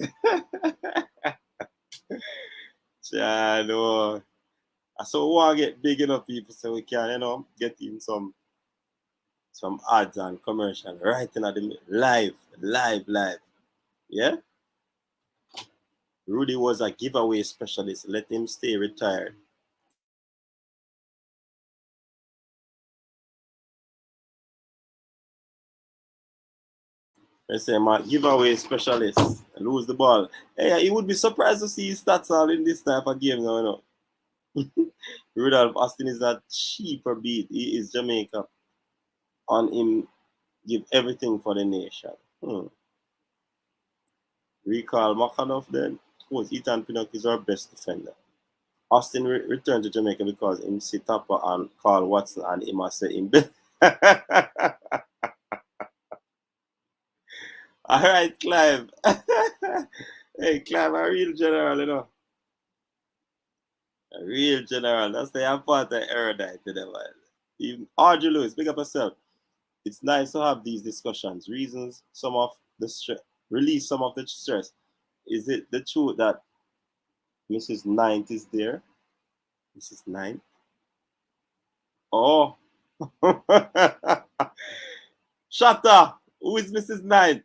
Chano. So we want to get big enough, people, so we can, get in some ads and commercial right in the live. Yeah? Rudy was a giveaway specialist. Let him stay retired. They say, man, giveaway specialist. Lose the ball. Hey, he would be surprised to see his stats all in this type of game now, Rodolph Austin is a cheaper beat. He is Jamaica. On him, give everything for the nation. Recall McAnuff then. Of course, Ethan Pinnock is our best defender. Austin returned to Jamaica because him see Tappa and Carl Watson and him say him. All right, Clive. Hey, Clive, a real general, A real general. That's the important erudite to them. Even Audrey Lewis, pick up yourself. It's nice to have these discussions. Reasons some of the stress, release some of the stress. Is it the truth that Mrs. Ninth is there? Mrs. Ninth? Oh. Shatta, who is Mrs. Knight?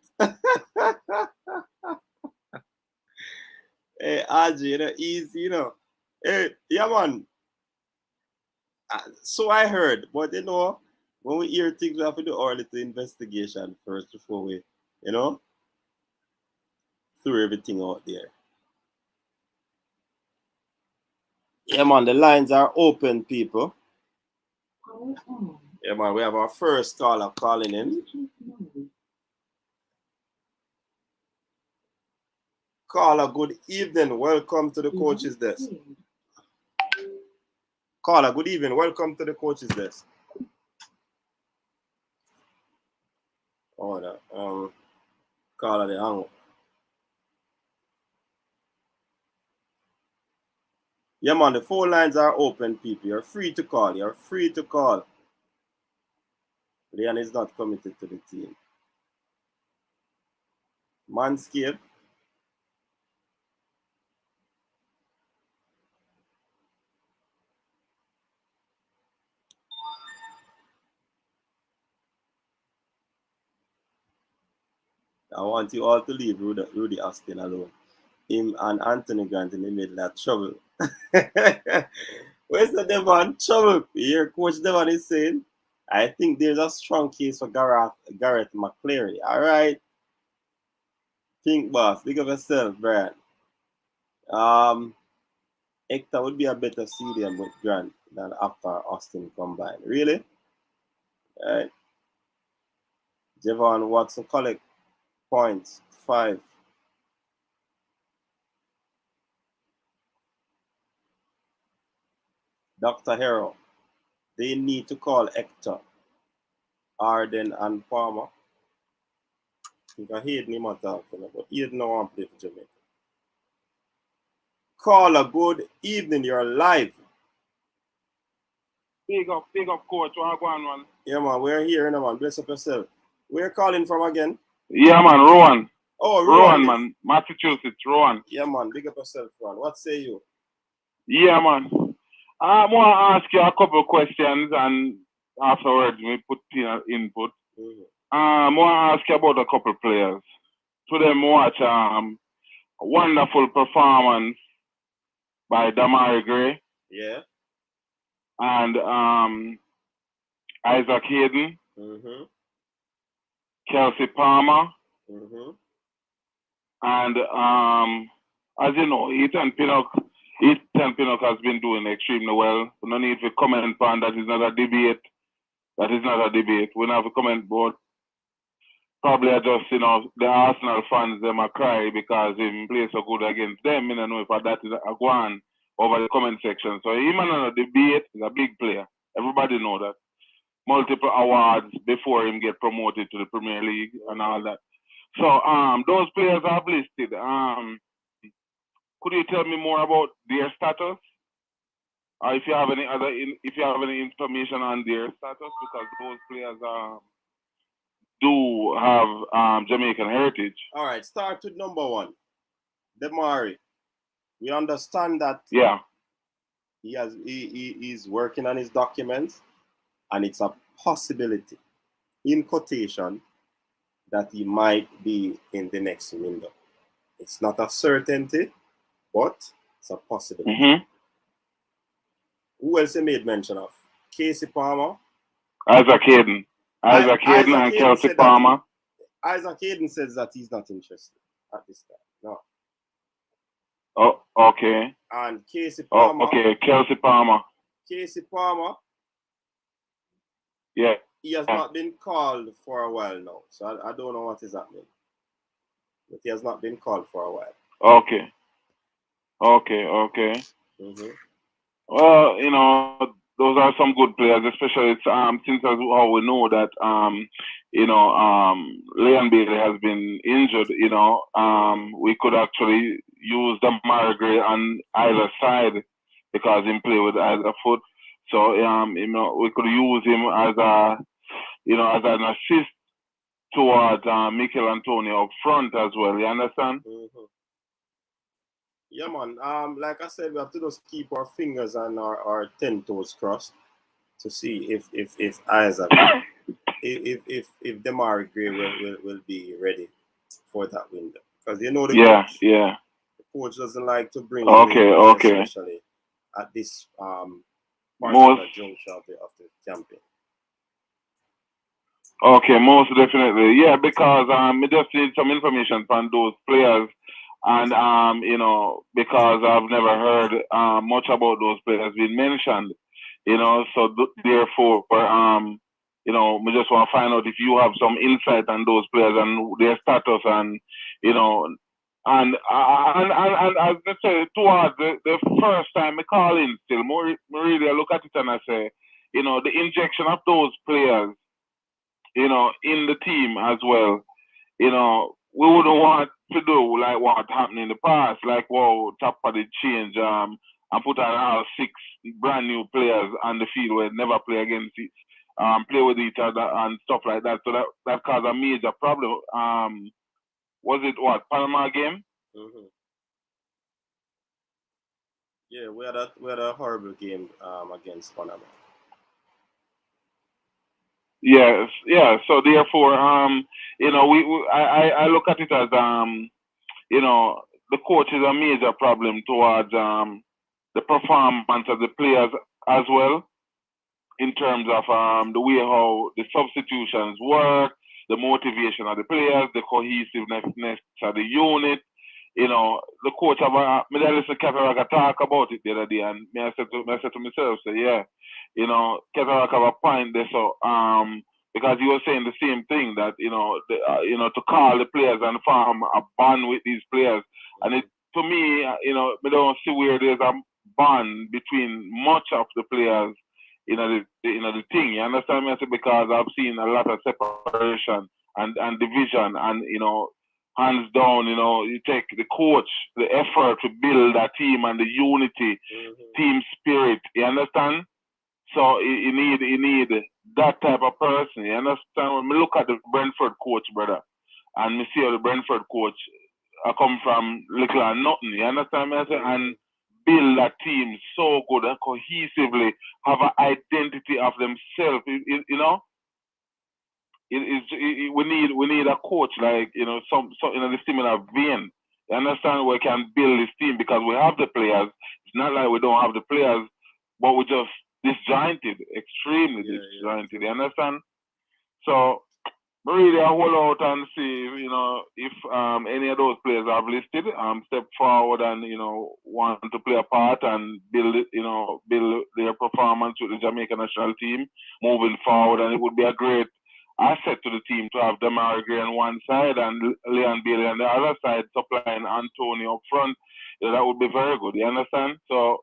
Hey, Aji, you know, easy, you know. Hey, yeah, man. So I heard, but you know, when we hear things, we have to do our little investigation first before we, you know, throw everything out there. Yeah, man, the lines are open, people. Yeah, man, we have our first caller calling in. Caller, good evening. Welcome to the coach's desk. Caller, good evening. Welcome to the coach's desk. Oh, no. Caller, the hang up. Yeah, man, the phone lines are open, people. You're free to call. You're free to call. Leon is not committed to the team. Manscaped. I want you all to leave Rudy Austin alone. Him and Anthony Grant in the middle of trouble. Where's the Devon? Trouble. You hear Coach Devon is saying, I think there's a strong case for Gareth McCleary. All right. Pink boss, big of yourself, Brian. Hector would be a better CDM with Grant than after Austin combined. Really? All right. Javon Watson collect points 5. Dr. Hero, they need to call Hector, Arden, and Palmer. I think I heard him talking, but he didn't want to play for Jamaica. Caller, good evening. You're live. Big up, coach. One go on, man. Yeah, man. We're here, man. Bless up yourself. Where calling from again? Yeah, man. Rowan. Oh, Rowan, man. Massachusetts, Rowan. Yeah, man. Big up yourself, Rowan. What say you? Yeah, man. I want to ask you a couple of questions, and afterwards we put input. I want to ask you about a couple of players. Today, I watch a wonderful performance by Damari Gray. Yeah. And Isaac Hayden. Kelsey Palmer. And as you know, Ethan Pinnock has been doing extremely well. We don't need to comment on that. Is not a debate. That is not a debate. We don't have to comment about. Probably just, you know, the Arsenal fans, them a cry because he plays so good against them. I don't know if that is a go on over the comment section. So him and a debate is a big player. Everybody know that. Multiple awards before him get promoted to the Premier League and all that. So those players I've listed. Could you tell me more about their status? Or if you have any information on their status, because those players do have Jamaican heritage. All right, start with number 1. Damari. We understand that he's working on his documents, and it's a possibility, in quotation, that he might be in the next window. It's not a certainty, but it's a possibility. Who else he made mention of? Casey Palmer. Isaac Hayden. Isaac Hayden and Kelsey Palmer. Isaac Hayden says that he's not interested at this time. No. Oh, okay. And Casey Palmer. Oh, okay, Kelsey Palmer. Casey Palmer. Yeah. He has not been called for a while now, so I don't know what is happening. But he has not been called for a while. Okay. Well, you know, those are some good players, especially since how we know that Leon Bailey has been injured. You know, we could actually use the Margaret on either side because he play with either foot. So we could use him as as an assist towards Mikel Antonio up front as well. You understand? Yeah, man. Like I said, we have to just keep our fingers and our 10 toes crossed to see if Isaac if Amari Gray will be ready for that window, because you know the coach. The coach doesn't like to bring him in, especially at this particular juncture of the campaign. Okay, most definitely. Yeah, because we just need some information from those players, and you know, because I've never heard much about those players being mentioned, you know, so therefore you know, we just want to find out if you have some insight on those players and their status, and you know, and as I say, towards the first time I call in, still more really I look at it and I say, you know, the injection of those players, you know, in the team as well, you know, we wouldn't want to do like what happened in the past, like wow, Tappa did change and put out 6 brand new players on the field where never play against it, play with each other and stuff like that. So that caused a major problem. Was it what, Panama game? Mm-hmm. Yeah, we had a horrible game against Panama. Yes, yeah. So therefore, you know, I look at it as you know, the coach is a major problem towards the performance of the players as well, in terms of the way how the substitutions work, the motivation of the players, the cohesiveness of the unit. You know, the coach have me listen Cataraca talk about it the other day, and I said to myself, say, yeah, you know, Cataraca have a point there, so because he was saying the same thing, that you know, you know, to call the players and form a bond with these players, and it, to me, you know, we don't see where there's a bond between much of the players. You know, the thing, you understand me? I say, because I've seen a lot of separation and division, and you know, hands down, you know, you take the coach, the effort to build a team and the unity, team spirit, you understand? So you need that type of person, you understand? When we look at the Brentford coach, brother, and we see how the Brentford coach come from little and nothing, you understand me? And build a team so good and cohesively, have an identity of themselves, you know? We need a coach like, you know, some in a similar vein. You understand? We can build this team because we have the players. It's not like we don't have the players, but we're just disjointed, extremely disjointed. You understand? So really, I hold out and see, you know, if any of those players I've listed step forward and, you know, want to play a part and build it, you know, build their performance with the Jamaican national team moving forward, and it would be a great asset to the team to have Amari Gray on one side and Leon Bailey on the other side, supplying Antonio up front. You know, that would be very good. You understand? So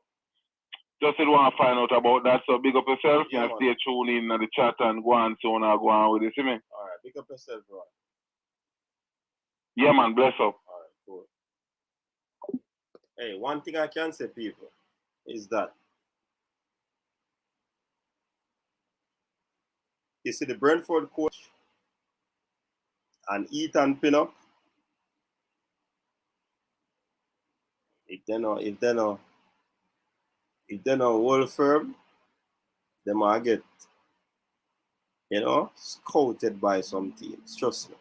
just want to find out about that. So big up yourself. Yeah, stay tuned in the chat and go on soon. I'll go on with it. See me? All right. Big up yourself, bro. Yeah, man. Bless up. All right. Cool. Hey, one thing I can say, people, is that you see the Brentford coach and Ethan Pinnock, if they're not well firm, they might get, you know, scouted by some teams. Trust me.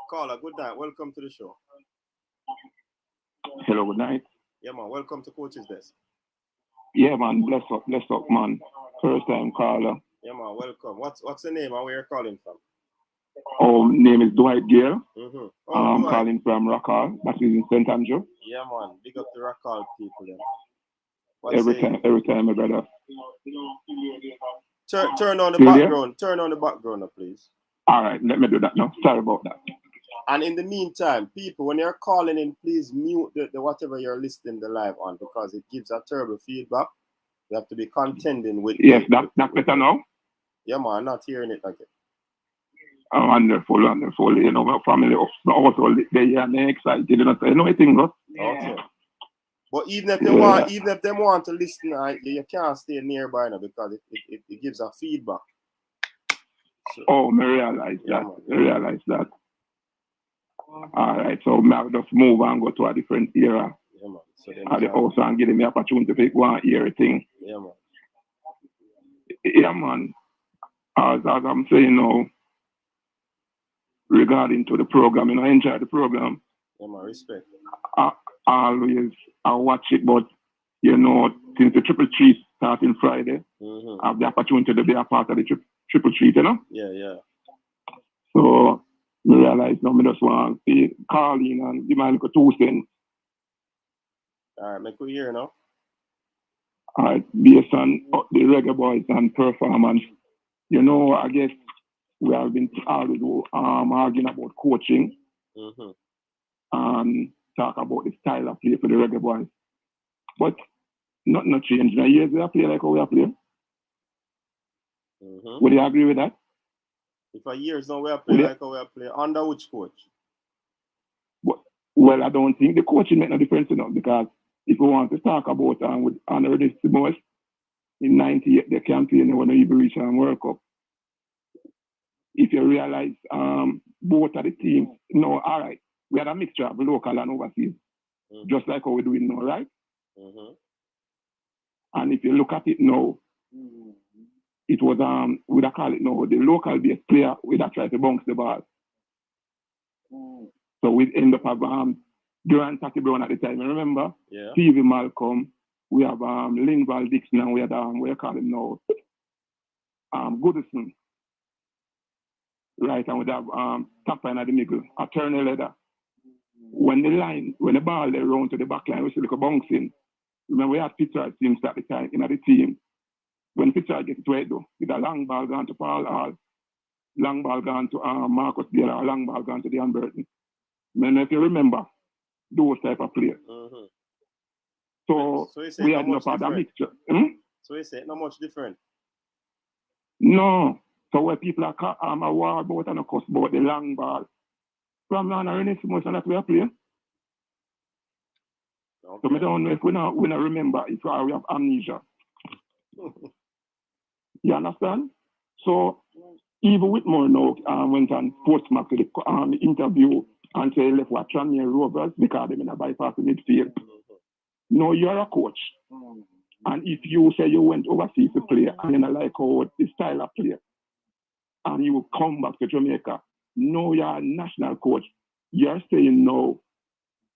Caller, good night. Welcome to the show. Hello, good night. Yeah, man. Welcome to Coach's Desk. Yeah, man. Bless up, man. First time caller. Yeah, man. Welcome. What's the name and where you're calling from? Oh, name is Dwight Gale. Mm-hmm. I'm calling from Rockall. That is in St. Andrew. Yeah, man. Big up the Rockall people then. Every time, my brother. Turn on the background. Turn on the background, please. All right, let me do that now. Sorry about that. And in the meantime, people, when you're calling in, please mute the whatever you're listening the live on, because it gives a terrible feedback. You have to be contending with. Yes, that's better now. Yeah, man. I'm not hearing it again. Oh, wonderful. You know, my family also they are excited. You know, say anything, bro. Okay. But even if they want to listen, you can't stay nearby now because it gives a feedback. So, I realize that. All right, so I'll just move and go to a different era. Yeah, man. So at the house and giving me opportunity to go and hear a thing. Yeah, man. Yeah, man. As I'm saying now, regarding to the program, I enjoy the program. Yeah, man, respect. I watch it, but since the TripleTreat starting Friday, I have the opportunity to be a part of the TripleTreat, Yeah. So I realize now I just want to call in and give my little 2 cents. All right, make we hear now. All right, based on the Reggae Boyz and performance, I guess we have been always arguing about coaching and talk about the style of play for the Reggae Boyz. But nothing changed. Now, years we play like how we play. Would you agree with that? If for years now we play like how we play, under which coach? Well, I don't think the coaching make no difference enough, because if we want to talk about with Honorable Boys, in 98 they campaign when they even reach World Cup. If you realize both of the teams, all right, we had a mixture of local and overseas, just like how we're doing now, right? And if you look at it now, it was we'd call it now the local based player we'd try to bounce the ball. So we'd end up having Durant Taki Brown at the time. You remember? Yeah. Stevie Malcolm. We have Linval Dixon, and we had what you call him now? Goodison. Right, and we have Tappa in the middle, a turn leather. When the ball they round to the back line, we see like a bouncing. Remember we had Fitzgerald teams at the time in the team. When Fitzgerald gets to it though, with a long ball gone to Paul Hall, long ball gone to Marcus Taylor, a long ball gone to Dean Burton. And if you remember, those type of players. So we had no part of that mixture. So you say not much different? No. So where people are a war about and a cuss about the long ball. From now on, Renaissance and that we are playing. Okay. So I don't know if we not remember if we have amnesia. You understand? So even Whitmore now went on Portsmouth to the interview and say left what Tranmere Rovers because they're in a bypass the midfield. No, you're a coach. And if you say you went overseas to play and you don't like how the style of play, and you will come back to Jamaica, no, you're a national coach. You're saying no.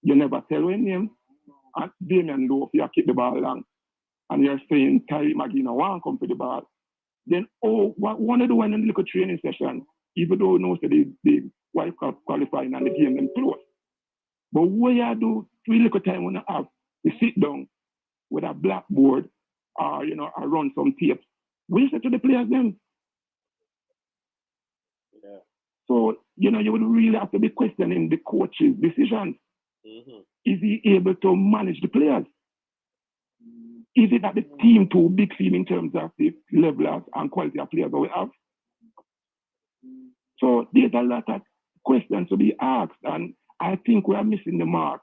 You never tell your name. And Damien Lowe, you kick the ball long. And you're saying Terry Magina won't come for the ball. Then, what one of the one in the little training session, even though no say the World Cup qualifying and the game them close. But what you do 3 little time when you have to sit down with a blackboard or I run some tapes. We say to the players then. Yeah. So, you would really have to be questioning the coach's decisions. Is he able to manage the players? Is it that the team too big for him in terms of the level and quality of players that we have? So there's a lot of questions to be asked, and I think we are missing the mark.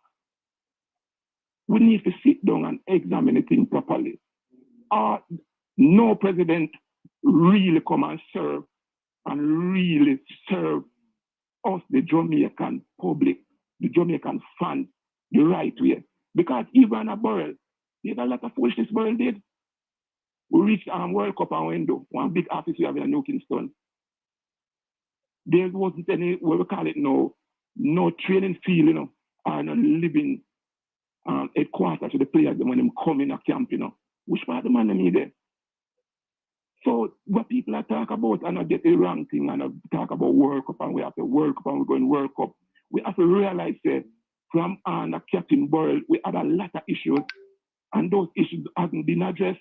We need to sit down and examine the thing properly. No president really come and serve us, the Jamaican public, the Jamaican fans, the right way. Because even a Burrell, there's a lot of foolishness Burrell did. We reached World Cup and window, one big office we have in New Kingston. There wasn't any, what we call it now, no training field, or no living headquarters to the players when they come in a camp, Which part of the man need there? So what people are talking about and not get the wrong thing and talk about World Cup and we have to World Cup and we're going World Cup. We have to realize that from Captain Burrell, we had a lot of issues and those issues haven't been addressed.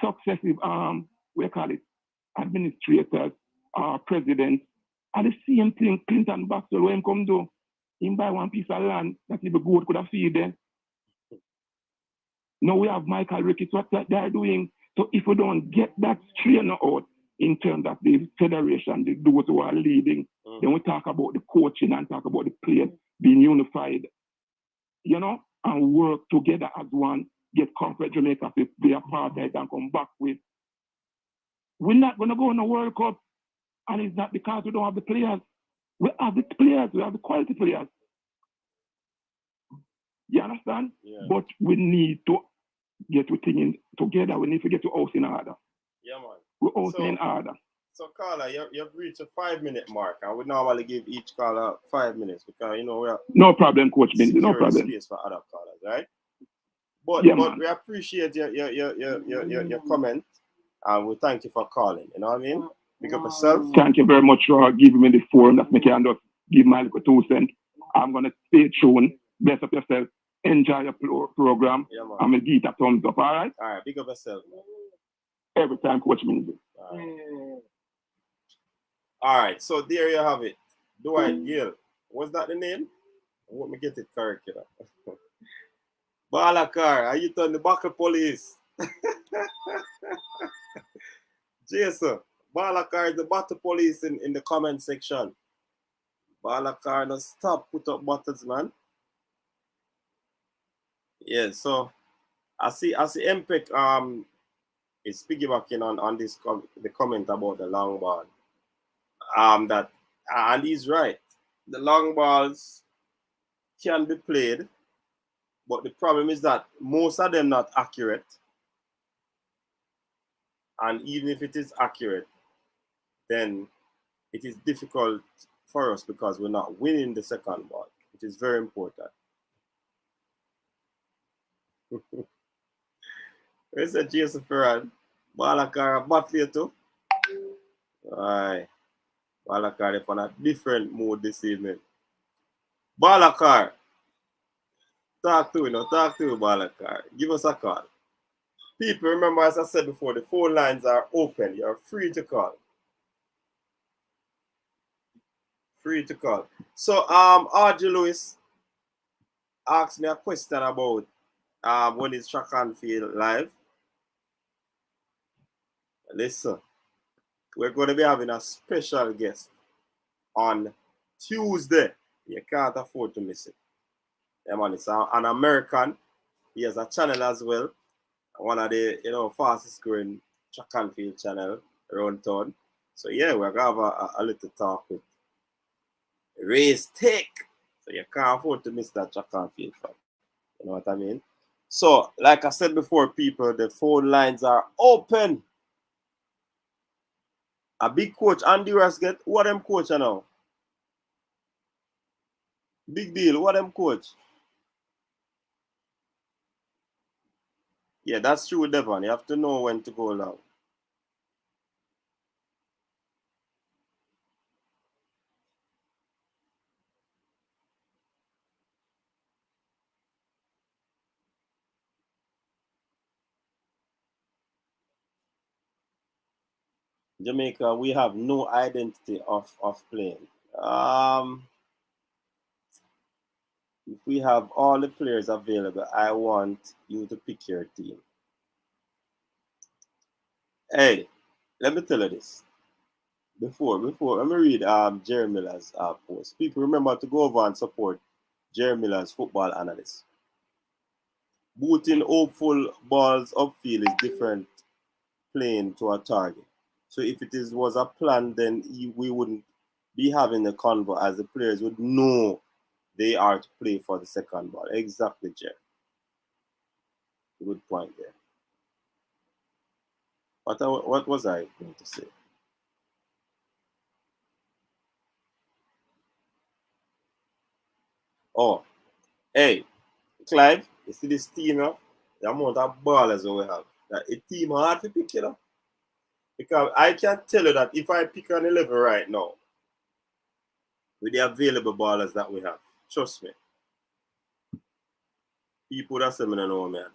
Successive, we call it, administrators, presidents, and the same thing Clinton Baxter, when come do, him buy one piece of land that even goat could have feed there. Now we have Michael Ricketts, what they're doing. So if we don't get that straightened out in terms of the federation, those who are leading, then we talk about the coaching and talk about the players being unified, and work together as one, get corporate Jamaica to be apartheid and come back with. We're not going to go on a World Cup, and it's not because we don't have the players. We have the players, we have the quality players. You understand? Yeah. But we need to get we things together. We need to get to house in order. Yeah, man. We house in order. So, caller, you've reached a 5-minute mark, and we normally give each caller 5 minutes because, you know, we are no problem, Coach Benji. No problem. Space for other callers, right? But, yeah, but we appreciate your comment, and we thank you for calling. You know what I mean? Pick up yourself. Thank you very much for giving me the forum that me can just give my little 2 cents. I'm gonna stay tuned. Bless up yourself. Enjoy your program. Yeah, man. I'm gonna give it a thumbs up. All right. All right. Pick up yourself, man. Every time, Coach Benji. All right. So there you have it. Dwight Gill. Was that the name? Let me get it correct. You know? Balakar, are you turn the buckle police? Jason, Balakar is the battle police in the comment section. Balakar, no stop, put up buttons, man. Yeah, so I see MPEC is piggybacking on this the comment about the long ball. That and he's right. The long balls can be played, but the problem is that most of them not accurate. And even if it is accurate, then it is difficult for us because we're not winning the second ball, which is very important. Where's that Jason Ferran? Balakar battle too. Alright. Balakar is on a different mood this evening. Balakar. Talk to you, Balakar. Give us a call. People, remember, as I said before, the phone lines are open. You're free to call. Free to call. So, RJ Lewis asked me a question about when is track and field live. Listen, we're going to be having a special guest on Tuesday. You can't afford to miss it. Yeah, man, it's an American. He has a channel as well. One of the fastest growing track and field channel around town. So yeah, we're gonna have a little talk with Race Tech. So you can't afford to miss that track and field fan. You know what I mean? So, like I said before, people, the phone lines are open. A big coach, Andy Rasket, what them coach now? Big deal, what them coach? Yeah, that's true, Devon. You have to know when to go now. Jamaica, we have no identity of playing. If we have all the players available, I want you to pick your team. Hey, let me tell you this. Before, let me read Jerry Miller's post. People, remember to go over and support Jerry Miller's football analyst. Booting hopeful balls upfield is different playing to a target. So if it was a plan, then we wouldn't be having a convo as the players would know they are to play for the second ball. Exactly, Jerry. Good point there. What was I going to say? Oh, hey, Clive, you see this team now? The amount of ballers we have. That a team hard to pick, Because I can tell you that if I pick an 11 right now, with the available ballers that we have, trust me, people that say me don't know, man.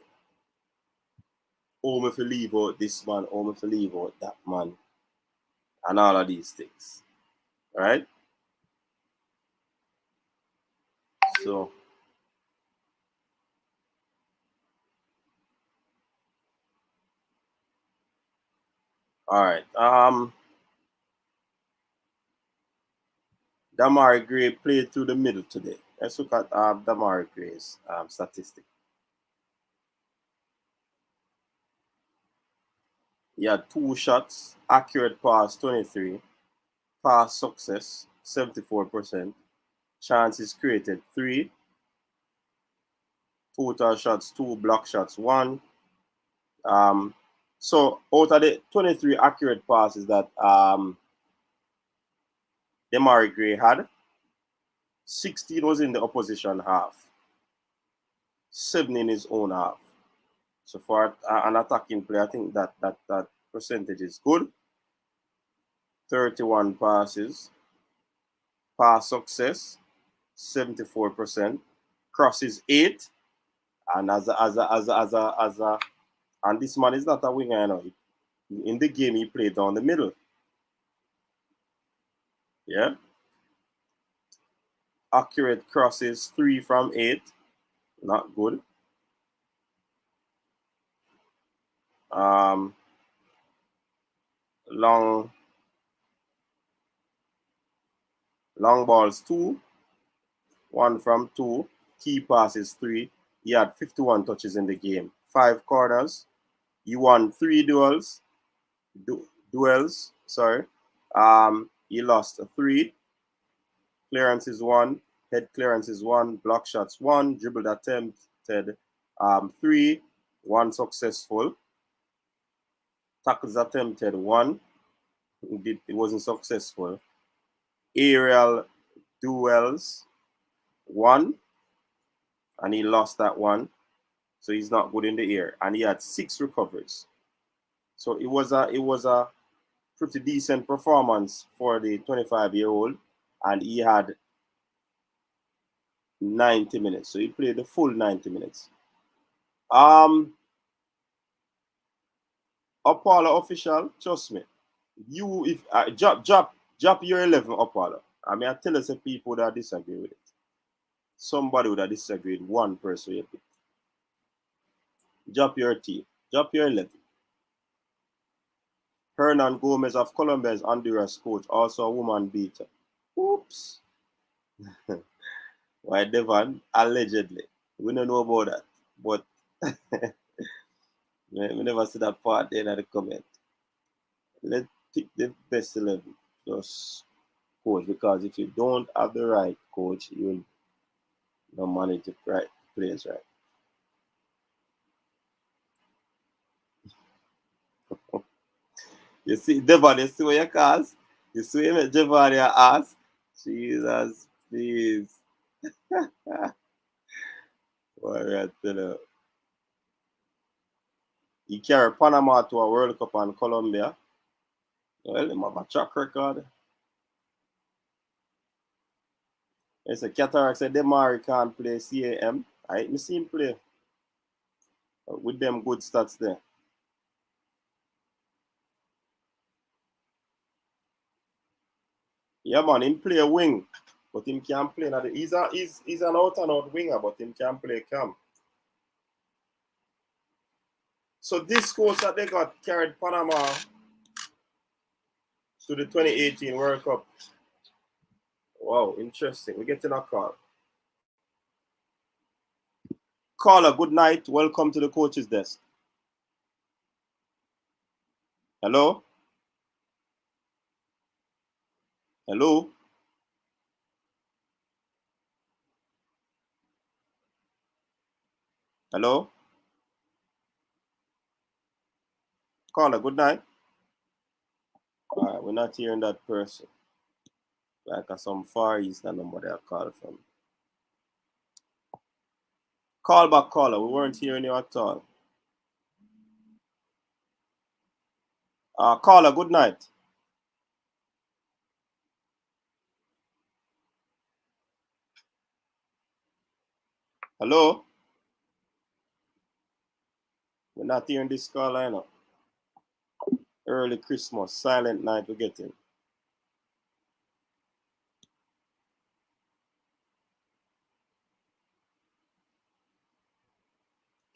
Oh, me for leave out this man, oh, me for leave out that man, and all of these things, right? So, all right. Damari Gray played through the middle today. Let's look at Damari Gray's statistic. He had 2 shots, accurate pass 23, pass success 74%, chances created 3, Total shots 2, block shots 1. So out of the 23 accurate passes that Amari Gray had, 16 was in the opposition half, 7 in his own half. So for an attacking player, I think that percentage is good. 31 passes, pass success 74%, crosses 8, and and this man is not a winger, you know. In the game, he played down the middle. Yeah. Accurate crosses 3 from 8, not good. Long balls 2, 1 from 2. Key passes 3. He had 51 touches in the game. 5 corners. He won 3 duels. Sorry. He lost 3. Clearances 1. Head clearances 1. Block shots 1. Dribbled attempted 3. 1 successful. Tackles attempted 1. It wasn't successful. Aerial duels 1, and he lost that 1, so he's not good in the air. And he had 6 recoveries, so it was a pretty decent performance for the 25-year-old, and he had 90 minutes, so he played the full 90 minutes. Apollo official, trust me, you if drop your 11 Apollo. I mean, I tell us some people that disagree with it. Somebody would have disagreed. One person you pick. Drop your team. Drop your 11. Hernan Gomez of Colombia is Honduras coach, also a woman beater. Oops. Why, Devon? Allegedly. We don't know about that. But we never see that part there in the comment. Let's pick the best 11 plus coach, because if you don't have the right coach, you will not manage the right players right. You see, Devon, you see what you cause? You see him, Devon, your ass? Jesus, please. What I tell you? He carried Panama to a World Cup and Colombia. Well, he have a track record. They say Cataract said Amari can't play CAM. I ain't see him play. With them good stats there. Yeah, man, him play a wing, but him can't play. He's an out-and-out winger, but him can't play cam. So this coach that they got carried Panama to the 2018 World Cup. Wow, interesting. We're getting a call. Caller, good night. Welcome to the coach's desk. Hello? Hello? Hello? Caller, good night. All right, we're not hearing that person. Like some Far Eastern number they are called from. Call back, caller. We weren't hearing you at all. Caller, good night. Hello? We're not hearing this call line up. Early Christmas, silent night we're getting.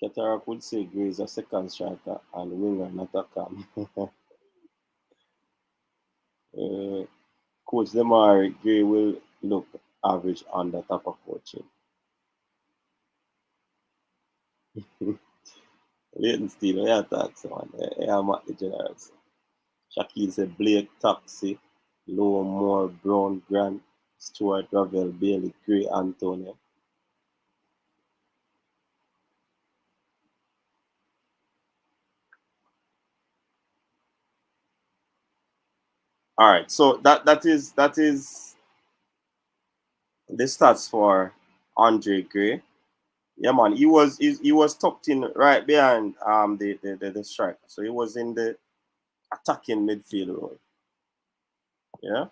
Cataract would say Gray is a second striker and winger, not a cam. Coach Amari Gray will look average under Tappa coaching. Leighton Steele, what you talk, man? I'm at the generals. Shaquille said Blake, Taxi, Lowe, Moore, Brown, Grant, Stewart, Ravel, Bailey, Gray, Antonio. All right, so that is the stats for Andre Gray. Yeah, man, he was tucked in right behind the striker, so he was in the attacking midfield role. Yeah,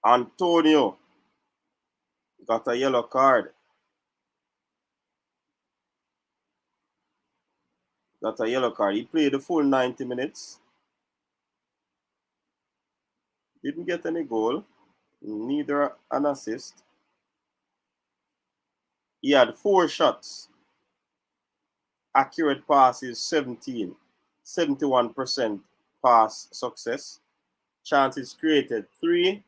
Antonio got a yellow card. Got a yellow card. He played the full 90 minutes. Didn't get any goal, neither an assist. He had 4 shots. Accurate passes 17. 71% pass success. Chances created 3.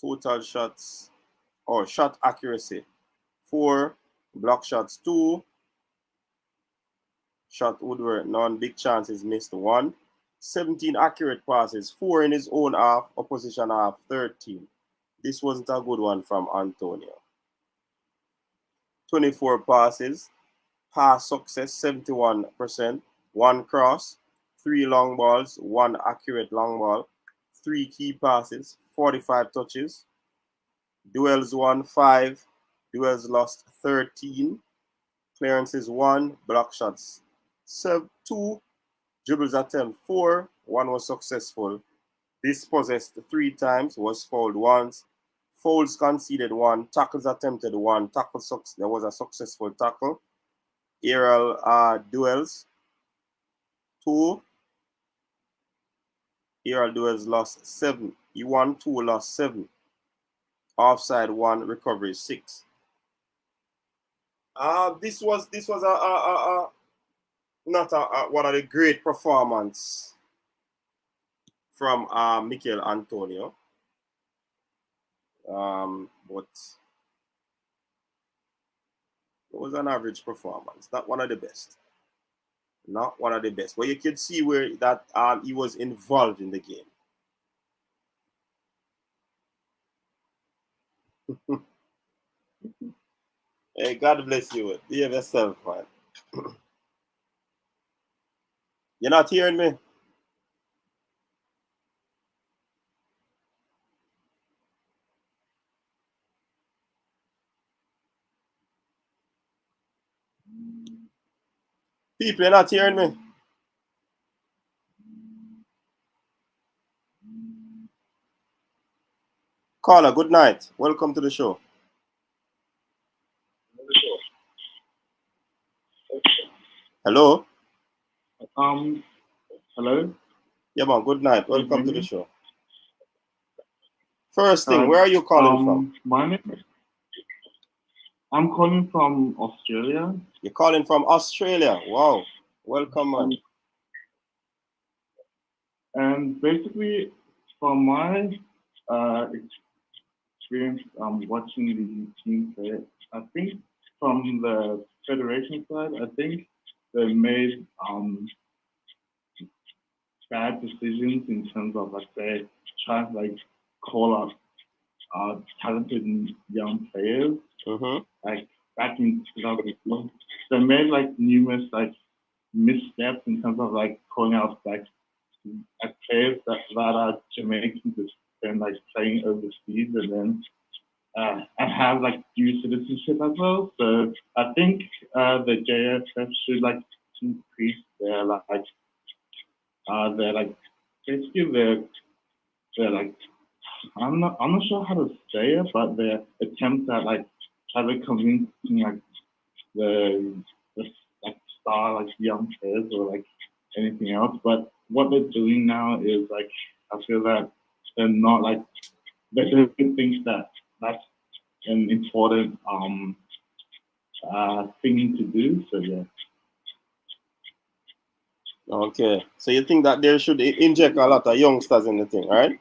Total shots or shot accuracy 4. Block shots 2. Shot Woodward, none. Big chances missed 1. 17 accurate passes, 4 in his own half, opposition half 13. This wasn't a good one from Antonio. 24 passes, pass success 71%, 1 cross, 3 long balls, 1 accurate long ball, 3 key passes, 45 touches. Duels won 5, duels lost 13, clearances 1, block shots 2, dribbles attempt 4, 1 was successful. Dispossessed 3 times, was fouled once. Fouls conceded 1, tackles attempted 1, there was a successful tackle. Aerial duels 2. Aerial duels lost 7. He won 2, lost 7. Offside 1, recovery 6. This was not one of the great performance from Mikel Antonio, but it was an average performance. Not one of the best. Not one of the best. But you could see where that he was involved in the game. Hey, God bless you. Behave yourself, man. You're not hearing me? People, you're not hearing me? Caller, good night. Welcome to the show. Hello? Hello? Yeah, man, good night. Welcome to the show. First thing, where are you calling from? My name is... I'm calling from Australia. You're calling from Australia? Wow. Welcome, man. And basically, from my experience watching the team play, I think from the federation side, I think they made bad decisions in terms of, like, they try to, like, call out talented young players. Like, back in 2004, they made, like, numerous, like, missteps in terms of, like, calling out, like players that are Jamaican and, like, playing overseas, and then and have, like, dual citizenship as well. So I think the JFF should, like, increase their basically their like, I'm not sure how to say it, but their attempt at, like, try to convince, like, the like star, like, young players or, like, anything else. But what they're doing now is, like, I feel that they're not, like, they don't think that that's an important thing to do. So yeah. Okay, so you think that they should inject a lot of youngsters in the thing, right?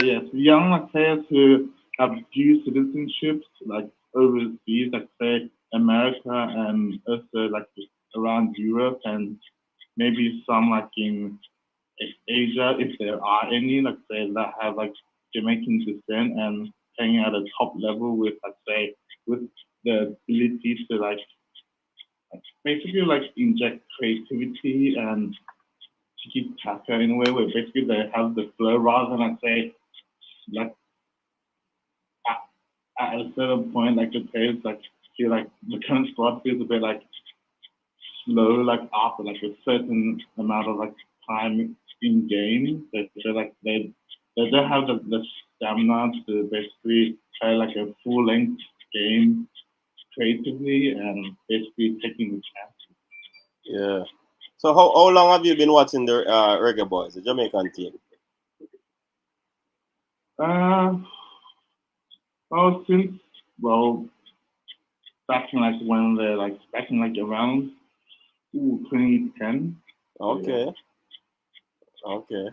Yes, young, like, players who have dual citizenships, like, overseas, like, say America, and also, like, around Europe, and maybe some, like, in Asia, if there are any, like, say, that have, like, Jamaican descent and playing at a top level with, let's say, with the ability to like basically like inject creativity and to keep Tappa in a way where basically they have the flow rather than, let's say, like at a certain point, like the players like feel like the current squad feels a bit like slow, like after like a certain amount of like time in game. They feel like they don't have the stamina to basically play like a full length game creatively and basically taking the chance. Yeah. So how long have you been watching the Reggae Boyz, the Jamaican team? Back in like when they're like back in like around 2010. Okay. Yeah. Okay.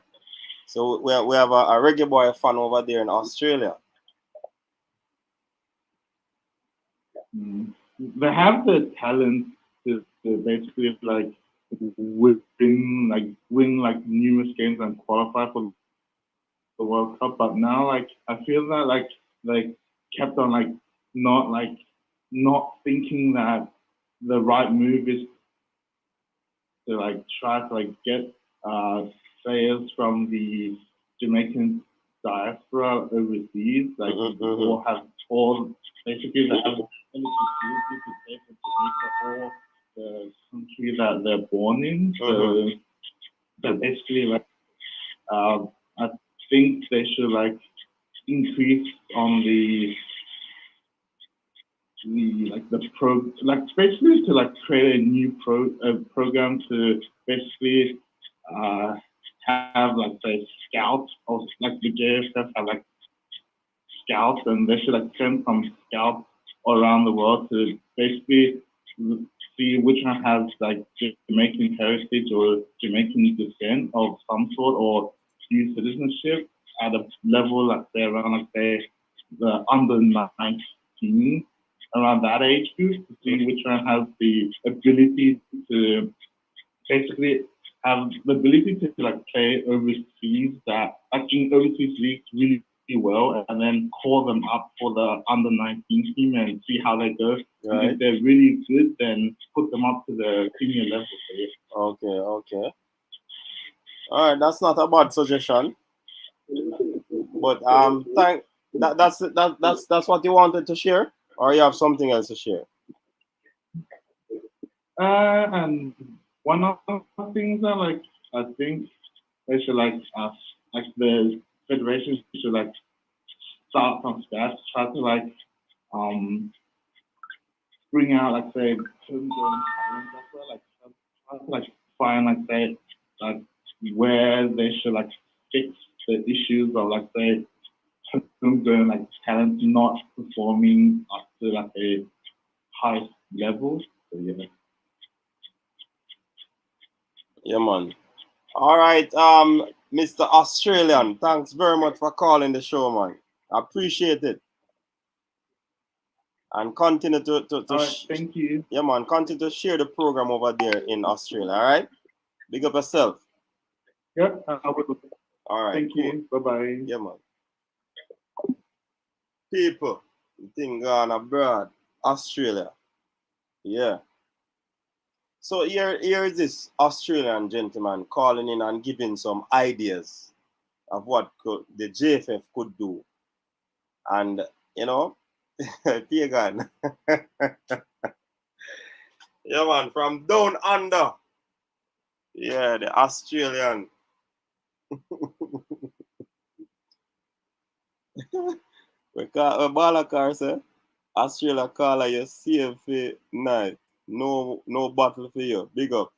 So we have a Reggae Boy fan over there in Australia. They have the talent to basically like win like numerous games and qualify for the World Cup, but now like I feel that like they kept on like not thinking that the right move is to like try to like get players from the Jamaican diaspora overseas, like or basically they have the ability to play for Jamaica or the country that they're born in. So basically like I think they should like increase on the basically to like create a new program to basically have like say scouts or like the JSF have like scouts and they should like send some scouts around the world to basically see which one has like Jamaican heritage or Jamaican descent of some sort or new citizenship at a level like say around like say the under 19 around that age group to see which one has the ability to basically have the ability to like play overseas that in overseas leagues really well and then call them up for the under 19 team and see how they go. Right. And if they're really good, then put them up to the senior level. Okay. All right, that's not a bad suggestion. But that's what you wanted to share, or you have something else to share? And one of the things that like I think they should like the federation should like start from scratch, try to like bring out like say homegrown talent as well, like try to like find like say like where they should like fix the issues of like say homegrown like talent not performing up to like a high level. So yeah. Yeah, man. All right, Mr. Australian, thanks very much for calling the show, man. I appreciate it. And continue to all right, thank you. Yeah, man, continue to share the program over there in Australia, all right? Big up yourself. Yep, I will. All right, thank you. Bye-bye. Yeah, man. People, thing gone abroad, Australia. Yeah. So here is this Australian gentleman calling in and giving some ideas of what the JFF could do. And, you know, Pagan. Yeah, man, from down under. Yeah, the Australian. We call Balakar, say, Australia call you save for night. No battle for you. Big up.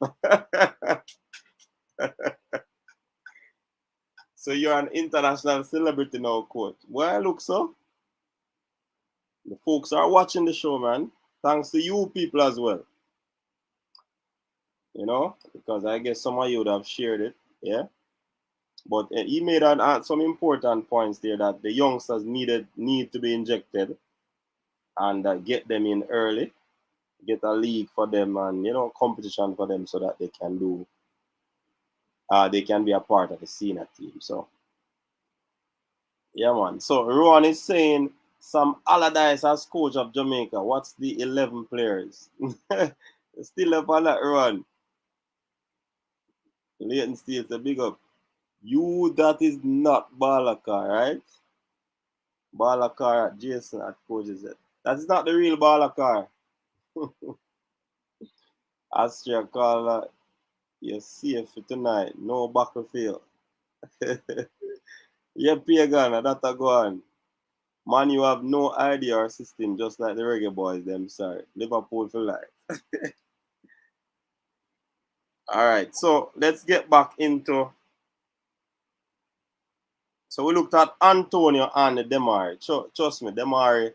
So you're an international celebrity now, coach. Well, look, so. The folks are watching the show, man. Thanks to you people as well. You know, because I guess some of you would have shared it, yeah. But he made some important points there that the youngsters need to be injected and get them in early, get a league for them and, you know, competition for them so that they can be a part of the senior team. So, yeah, man. So, Ron is saying Sam Allardyce as coach of Jamaica. What's the 11 players? Still up on that run. Leighton States, a big up. You, that is not Balakar, right? Balakar, Jason at coaches. That is not the real Balakar. Astria call you're safe for tonight. No battlefield. Yeah, Pagan, that a go on. Man, you have no idea or system, just like the Reggae Boyz, them, sorry. Liverpool for life. All right, so let's get back into. So we looked at Antonio and Demari. Trust me, Demari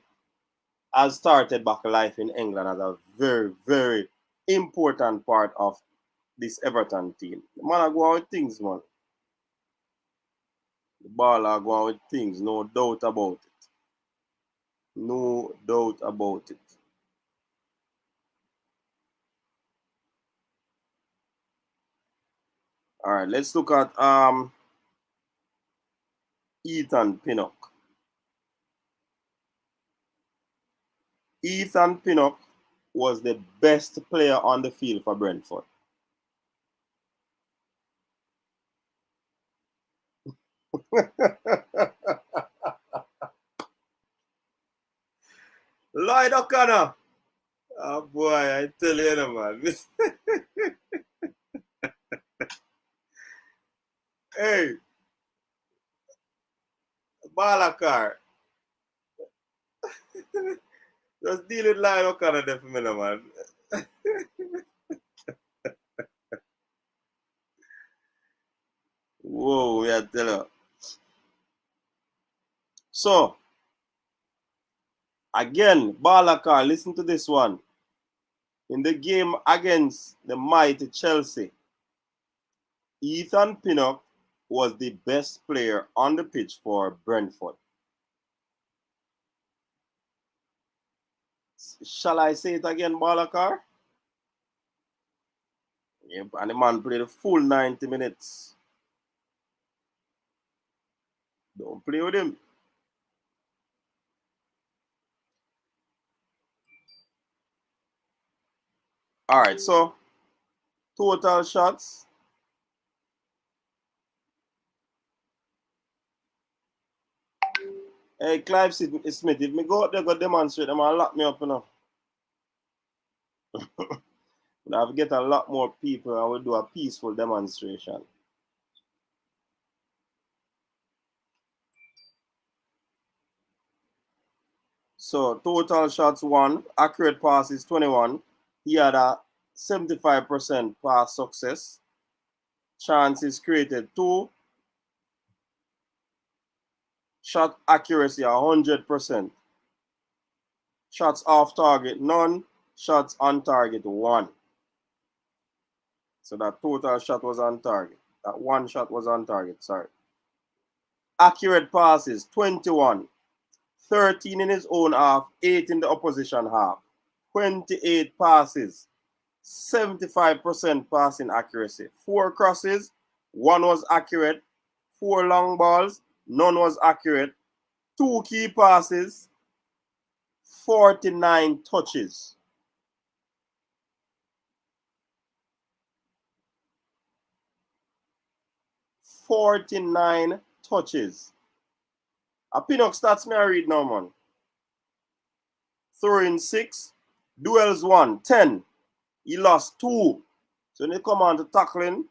has started back life in England as a very, very important part of this Everton team. The man are going with things, man. The ball are going with things, no doubt about it. No doubt about it. All right, let's look at Ethan Pinnock. Ethan Pinnock was the best player on the field for Brentford. Lloyd O'Connor. Oh boy, I tell you, man. Hey, Balakar. Just deal with Lloyd O'Connor there for me, man. Whoa, we are tell you. So, again, Balakar, listen to this one. In the game against the mighty Chelsea, Ethan Pinnock was the best player on the pitch for Brentford. Shall I say it again, Balakar? Yep, and the man played a full 90 minutes. Don't play with him. All right, so total shots. Hey, Clive Smith, if me go out there go demonstrate, them and lock me up, you know. But I'll get a lot more people. I will do a peaceful demonstration. So total shots 1, accurate passes 21. He had a 75% pass success. Chances created 2. Shot accuracy 100%. Shots off target none. Shots on target 1. So that total shot was on target. That one shot was on target, sorry. Accurate passes 21. 13 in his own half, 8 in the opposition half. 28 passes, 75% passing accuracy. 4 crosses, 1 was accurate. 4 long balls, none was accurate. 2 key passes, 49 touches. .49 touches. A Pinnock stats me I read now, man. Throwing 6, duels 1, 10. He lost 2. So when they come on to tackling,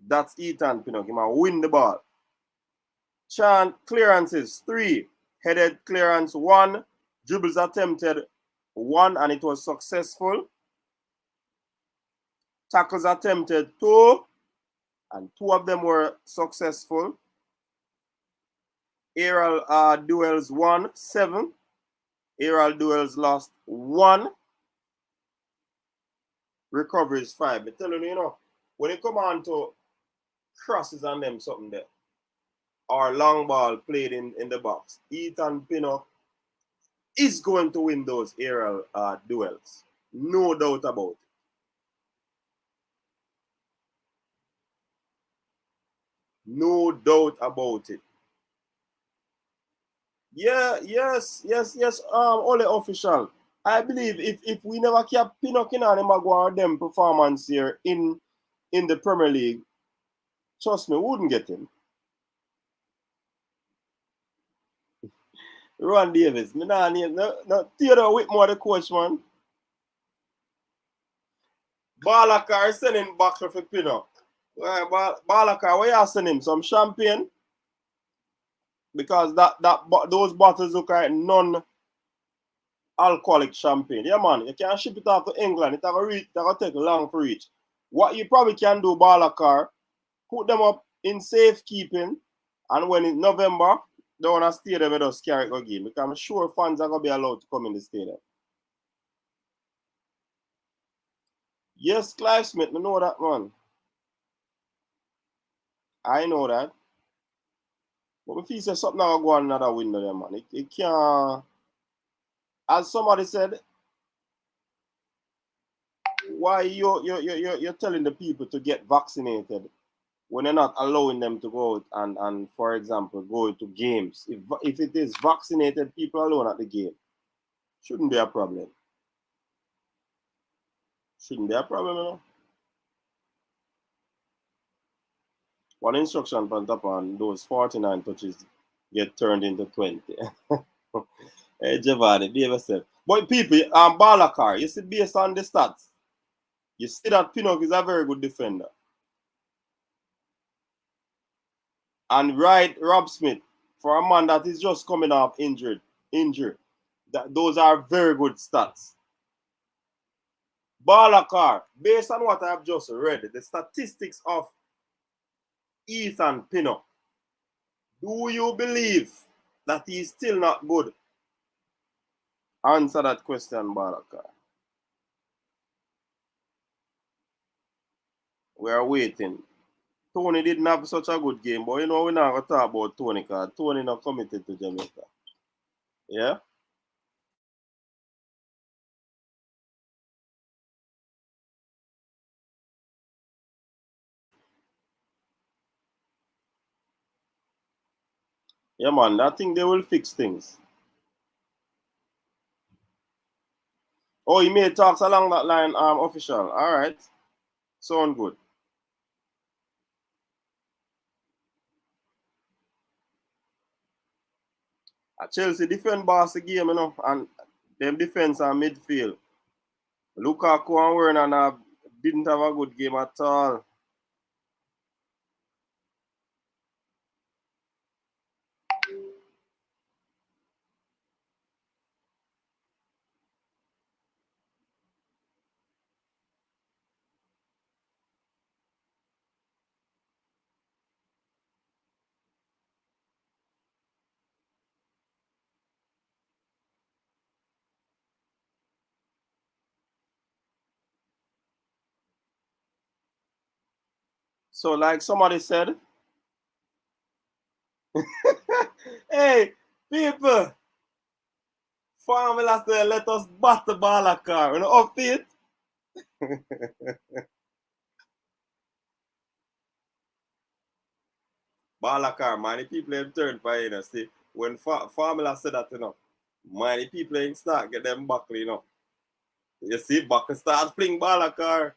that's Ethan Pinnock. He might win the ball. Clearances 3. Headed clearance 1. Dribbles attempted 1 and it was successful. Tackles attempted 2 and 2 of them were successful. Aerial duels 1, 7. Aerial duels lost 1. Recoveries 5. But telling you, you know, when it come on to crosses and them something there, or long ball played in the box, Ethan Pinnock is going to win those aerial duels. No doubt about it. No doubt about it. Yeah, yes. Only official. I believe if we never kept Pinnock in and them performance here in the Premier League, trust me, we wouldn't get him. Ron Davis, me nah name no Theodore Whitmore the coach, man. Balakar sending back for Pinnock. Balakar, where you send him? Some champagne? Because those bottles look like non-alcoholic champagne. Yeah, man. You can't ship it out to England. It'll take long for reach. What you probably can do, Balakar, put them up in safekeeping, and when it's November, they want to stadium with us carry it again. Because I'm sure fans are going to be allowed to come in the stadium. Yes, Clive Smith, I know that, man. I know that. But if he says something will go on another window there, man. It can't. As somebody said, why you're telling the people to get vaccinated when you're not allowing them to go out and for example, go to games? If it is vaccinated people alone at the game, shouldn't be a problem. Shouldn't be a problem, you know? One instruction from Tappa and those 49 touches get turned into 20. Hey, Javani, be yourself. But people, Balakar, you see, based on the stats, you see that Pinnock is a very good defender. And Rob Smith, for a man that is just coming off injured, those are very good stats. Balakar, based on what I've just read, the statistics of Ethan Pinnock, do you believe that he's still not good? Answer that question, Balakar. We are waiting. Tony didn't have such a good game, but you know, we're not going to talk about Tony because Tony not committed to Jamaica. Yeah? Yeah, man, I think they will fix things. Oh, you made talks along that line, official. All right. Sound good. Chelsea defend boss the game, you know, and them defense and midfield. Lukaku and Werner didn't have a good game at all. So, like somebody said, hey, people, Formula said, let us bat the ball a car. You know, up it. Balakar, many people have turned for you know. See, when Formula said that, you know, many people in start get them back, you know. You see, back start playing Balakar.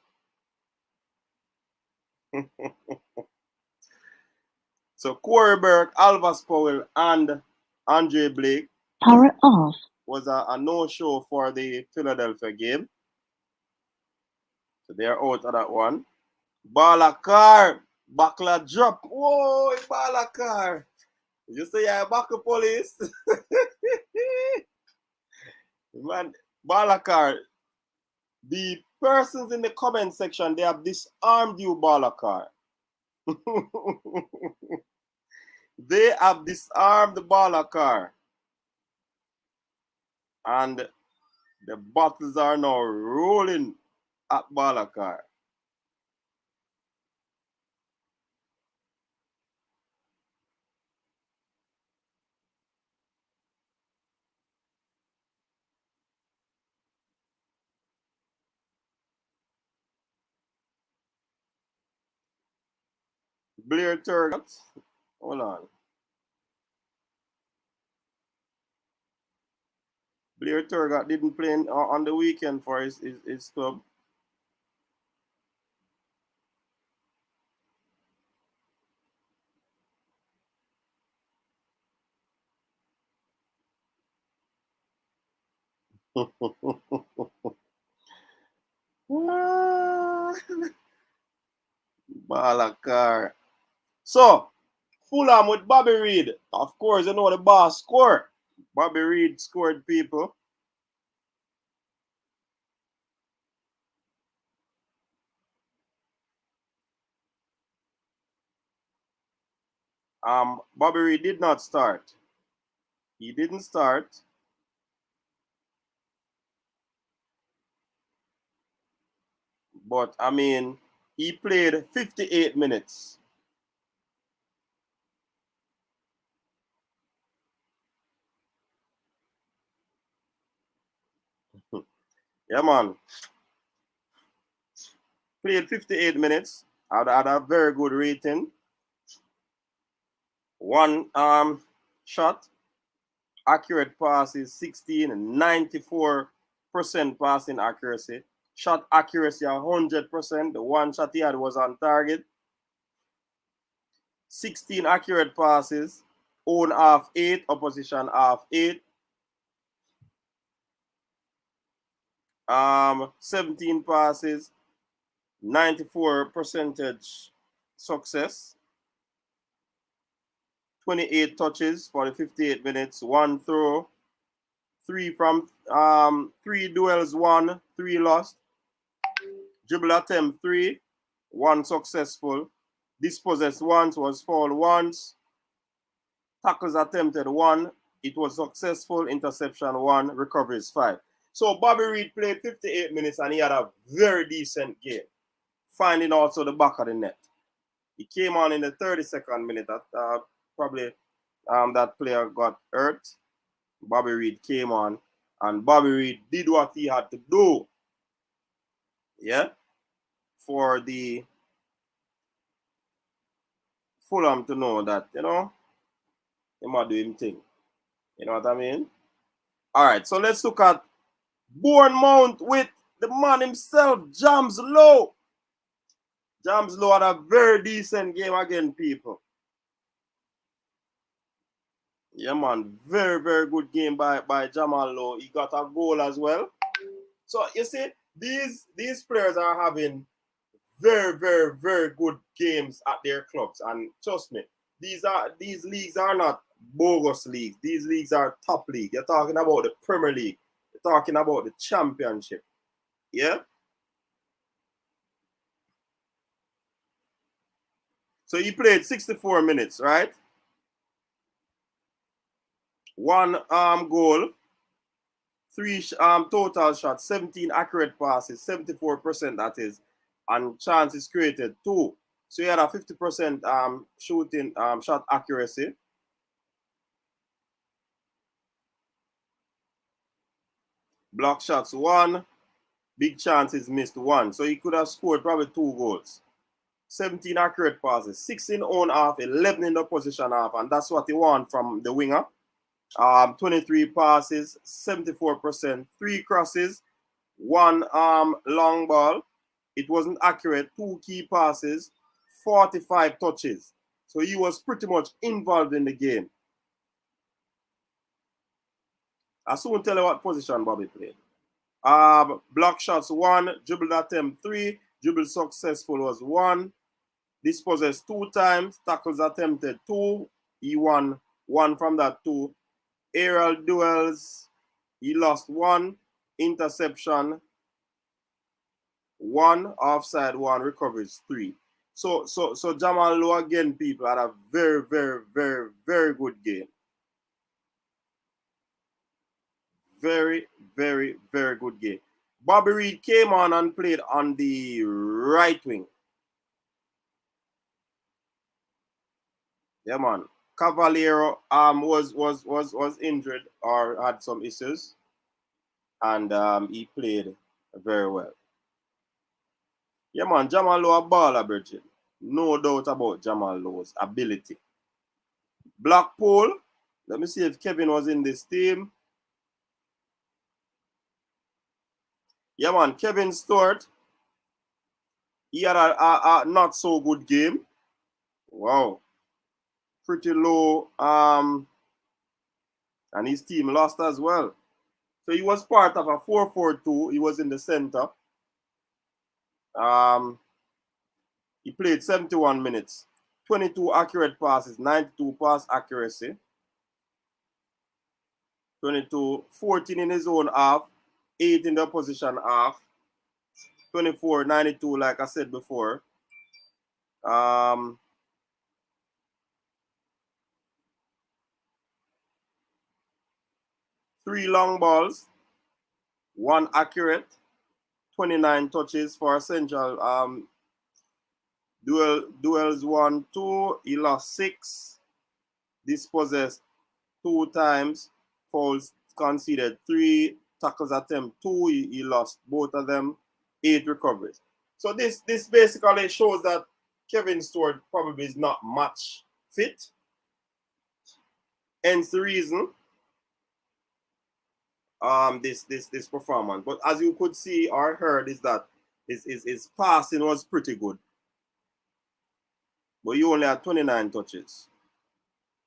So Corey Burke, Alvas Powell, and Andre Blake Power off. Was a no-show for the Philadelphia game. So they're out of that one. Balakar, Bakla drop. Whoa, Balakar. You say you're back to police. Man, Balakar, the persons in the comment section, they have disarmed you, Balakar. They have disarmed the Balakar. And the bottles are now rolling at Balakar. Blair Turgot. Hold on. Blair Turgot didn't play on the weekend for his club. Balakar. So, Fulham with Bobby Reid. Of course, you know the boss scored. Bobby Reid scored, people. Bobby Reid did not start. He didn't start. But, I mean, he played 58 minutes. Yeah, man. Played 58 minutes. Had a very good rating. One shot. Accurate passes 16 and 94% passing accuracy. Shot accuracy 100%. The one shot he had was on target. 16 accurate passes. Own half 8. Opposition half 8. 17 passes. 94% success. 28 touches for the 58 minutes. 1 throw. 3 duels, 1, 3 lost. Dribble attempt 3, 1 successful. Dispossessed once, was fouled once. Tackles attempted 1, it was successful. Interception 1, recoveries 5. So Bobby Reid played 58 minutes and he had a very decent game, finding also the back of the net. He came on in the 32nd minute. Probably that player got hurt. Bobby Reid came on and Bobby Reid did what he had to do. Yeah, for the Fulham to know that, he might do him thing. You know what I mean? All right, so let's look at Bournemouth with the man himself, Jamal Lowe. Jamal Lowe had a very decent game again, people. Yeah, man, very, very good game by Jamal Lowe. He got a goal as well. So, you see, these players are having very, very, very good games at their clubs. And trust me, these leagues are not bogus leagues. These leagues are top league. You're talking about the Premier League. You're talking about the Championship. Yeah? So he played 64 minutes, right? 1 goal, 3 total shots, 17 accurate passes, 74% that is, and chances created 2. So he had a 50% shooting shot accuracy. Block shots 1, big chances missed 1. So he could have scored probably 2 goals. 17 accurate passes, 6 in own half, 11 in the opposition half, and that's what he want from the winger. 23 passes, 74%, 3 crosses, 1 long ball. It wasn't accurate, 2 key passes, 45 touches. So he was pretty much involved in the game. I'll soon tell you what position Bobby played. Block shots 1, dribble attempt 3, dribble successful was 1, dispossessed 2 times, tackles attempted 2, he won 1 from that 2. Aerial duels, he lost 1, interception 1, offside 1, recoveries 3. So Jamal Lowe again, people, had a very, very, very, very good game. Very, very, very good game. Bobby Reid came on and played on the right wing. Yeah, man. Cavallero was injured or had some issues, and he played very well. Yeah, man. Jamal Lowe a baller, Bridget. No doubt about Jamal Lowe's ability. Blackpool. Let me see if Kevin was in this team. Yeah, man, Kevin Stewart. He had a not so good game. Wow. Pretty low. And his team lost as well. So he was part of a 4-4-2. He was in the center. He played 71 minutes. 22 accurate passes, 92 pass accuracy. 22, 14 in his own half, 8 in the opposition half. 24, 92, like I said before. 3 long balls, 1 accurate, 29 touches for essential. Duels 1, 2. He lost 6. Dispossessed 2 times. Fouls conceded 3. Tackles attempt 2. He lost both of them. 8 recoveries. So this basically shows that Kevin Stewart probably is not match fit. Hence the reason this performance. But as you could see or heard is that his passing was pretty good. But he only had 29 touches.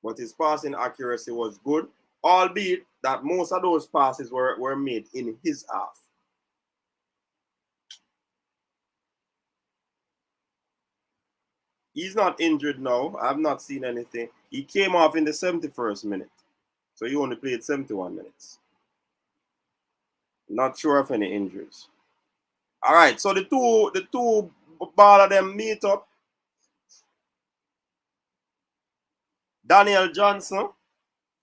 But his passing accuracy was good, albeit that most of those passes were made in his half. He's not injured now. I've not seen anything. He came off in the 71st minute. So he only played 71 minutes. Not sure of any injuries. All right, so the two ball of them meet up. Daniel Johnson.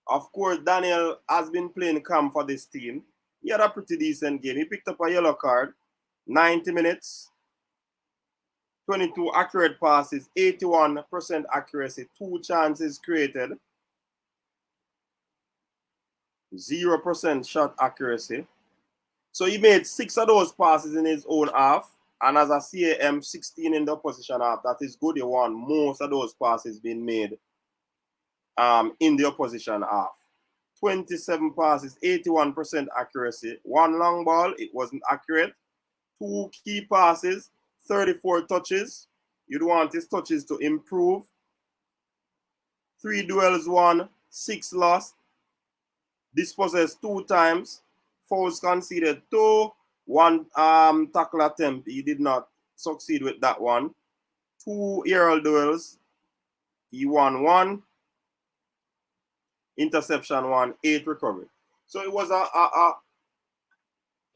Of course, Daniel has been playing camp for this team. He had a pretty decent game. He picked up a yellow card. 90 minutes. 22 accurate passes. 81% accuracy. 2 chances created. 0% shot accuracy. So he made 6 of those passes in his own half. And as a CAM, 16 in the opposition half. That is good. He won most of those passes being made in the opposition half. 27 passes, 81% accuracy. 1 long ball, it wasn't accurate. 2 key passes, 34 touches. You'd want his touches to improve. 3 duels won, 6 lost. Dispossessed 2 times. Fouls conceded 2. 1 tackle attempt. He did not succeed with that one. 2 aerial duels. He won 1. Interception 1. 8 recovery. So it was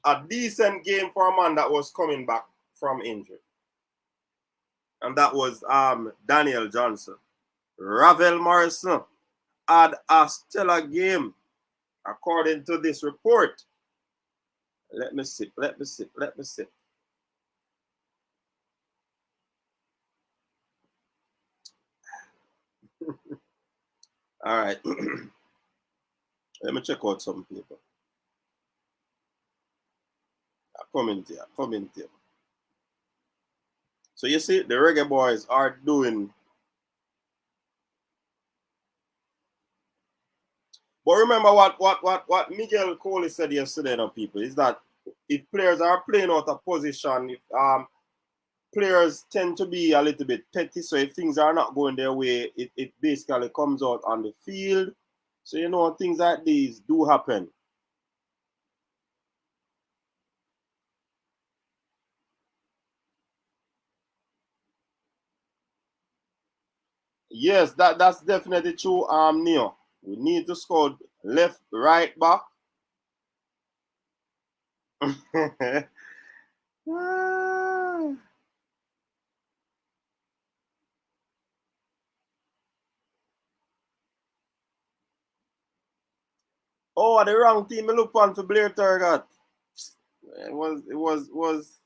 a decent game for a man that was coming back from injury. And that was Daniel Johnson. Ravel Morrison had a stellar game according to this report. Let me see. All right. Let me check out some people. Comment here. So you see, the Reggae Boyz are doing. But remember what Miguel Coley said yesterday, people, is that if players are playing out of position, if players tend to be a little bit petty, so if things are not going their way, it basically comes out on the field. So you know, things like these do happen. Yes, that's definitely true, Neo. We need to score left, right back. Oh, the wrong team I look on for Blair Turgot. It was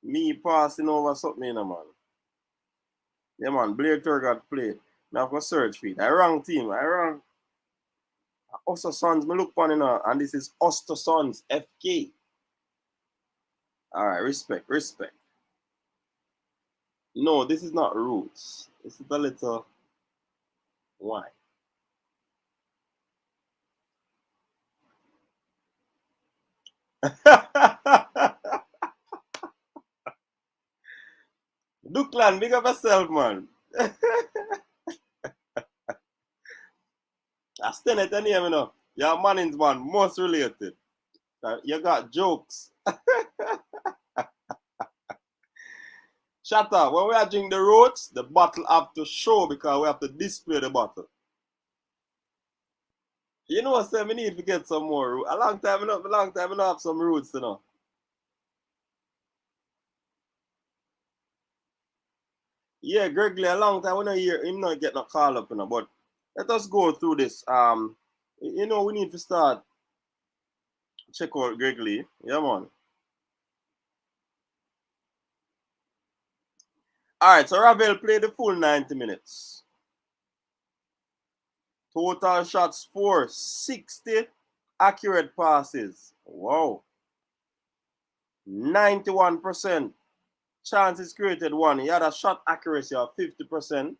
me passing over something, you know, man. Yeah, man, Blair Turgot played. Now I've got search for it. I wrong team. I wrong. Oster Sons, me look on, you know, and this is Oster Sons FK. All right, respect. No, this is not Roots. This is a little why. Duklan, big up yourself, man. That's 10 at any, you know. Your Mannings, man, most related. You got jokes. Shut up. When we are doing the roads, the bottle have to show because we have to display the bottle. You know what, sir? We need to get some more roots. A long time I have some roots, you know. Yeah, Gregory, a long time we don't hear him not get no call up, you know. But let us go through this. You know, we need to start check out Gregory. Yeah, man. Alright, so Ravel played the full 90 minutes. Total shots 460, accurate passes. Wow. 91%. Chances created 1. He had a shot accuracy of 50%.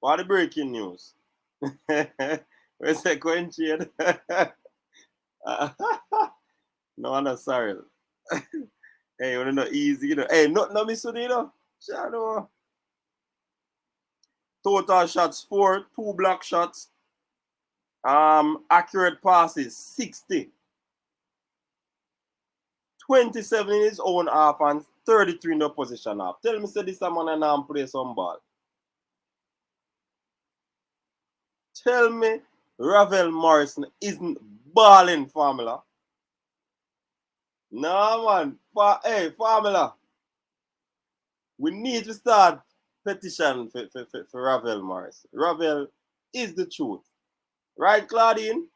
What are the breaking news? Where's the coin trade? No, I'm not sorry. Hey, you know, easy, you know. Hey, no, Miss you know. Shadow. Total shots 4, 2 block shots. Accurate passes 60. 27 in his own half and 33 in the opposition half. Tell me, say this man and play some ball. Tell me, Ravel Morrison isn't balling, Formula. No, man. Hey, Formula. We need to start petition for Ravel Morrison. Ravel is the truth. Right, Claudine?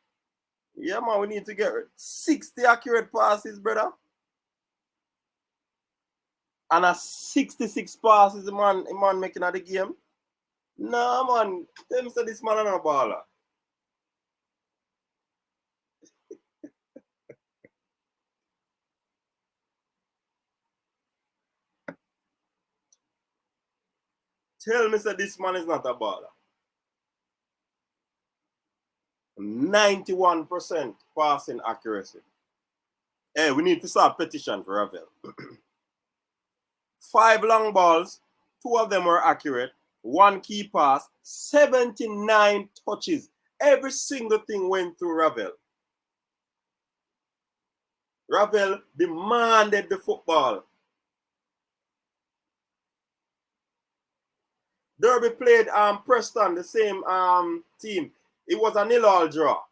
Yeah, man, we need to get 60 accurate passes, brother. And a 66 passes the man making at the game. No, man. Tell me say this man is a baller. Tell me say this man is not a baller. 91% passing accuracy. Hey, we need to start petition for Ravel. 5 long balls, 2 of them were accurate, 1 key pass, 79 touches. Every single thing went through Ravel. Ravel demanded the football. Derby played Preston, the same team. It was a 0-0 draw.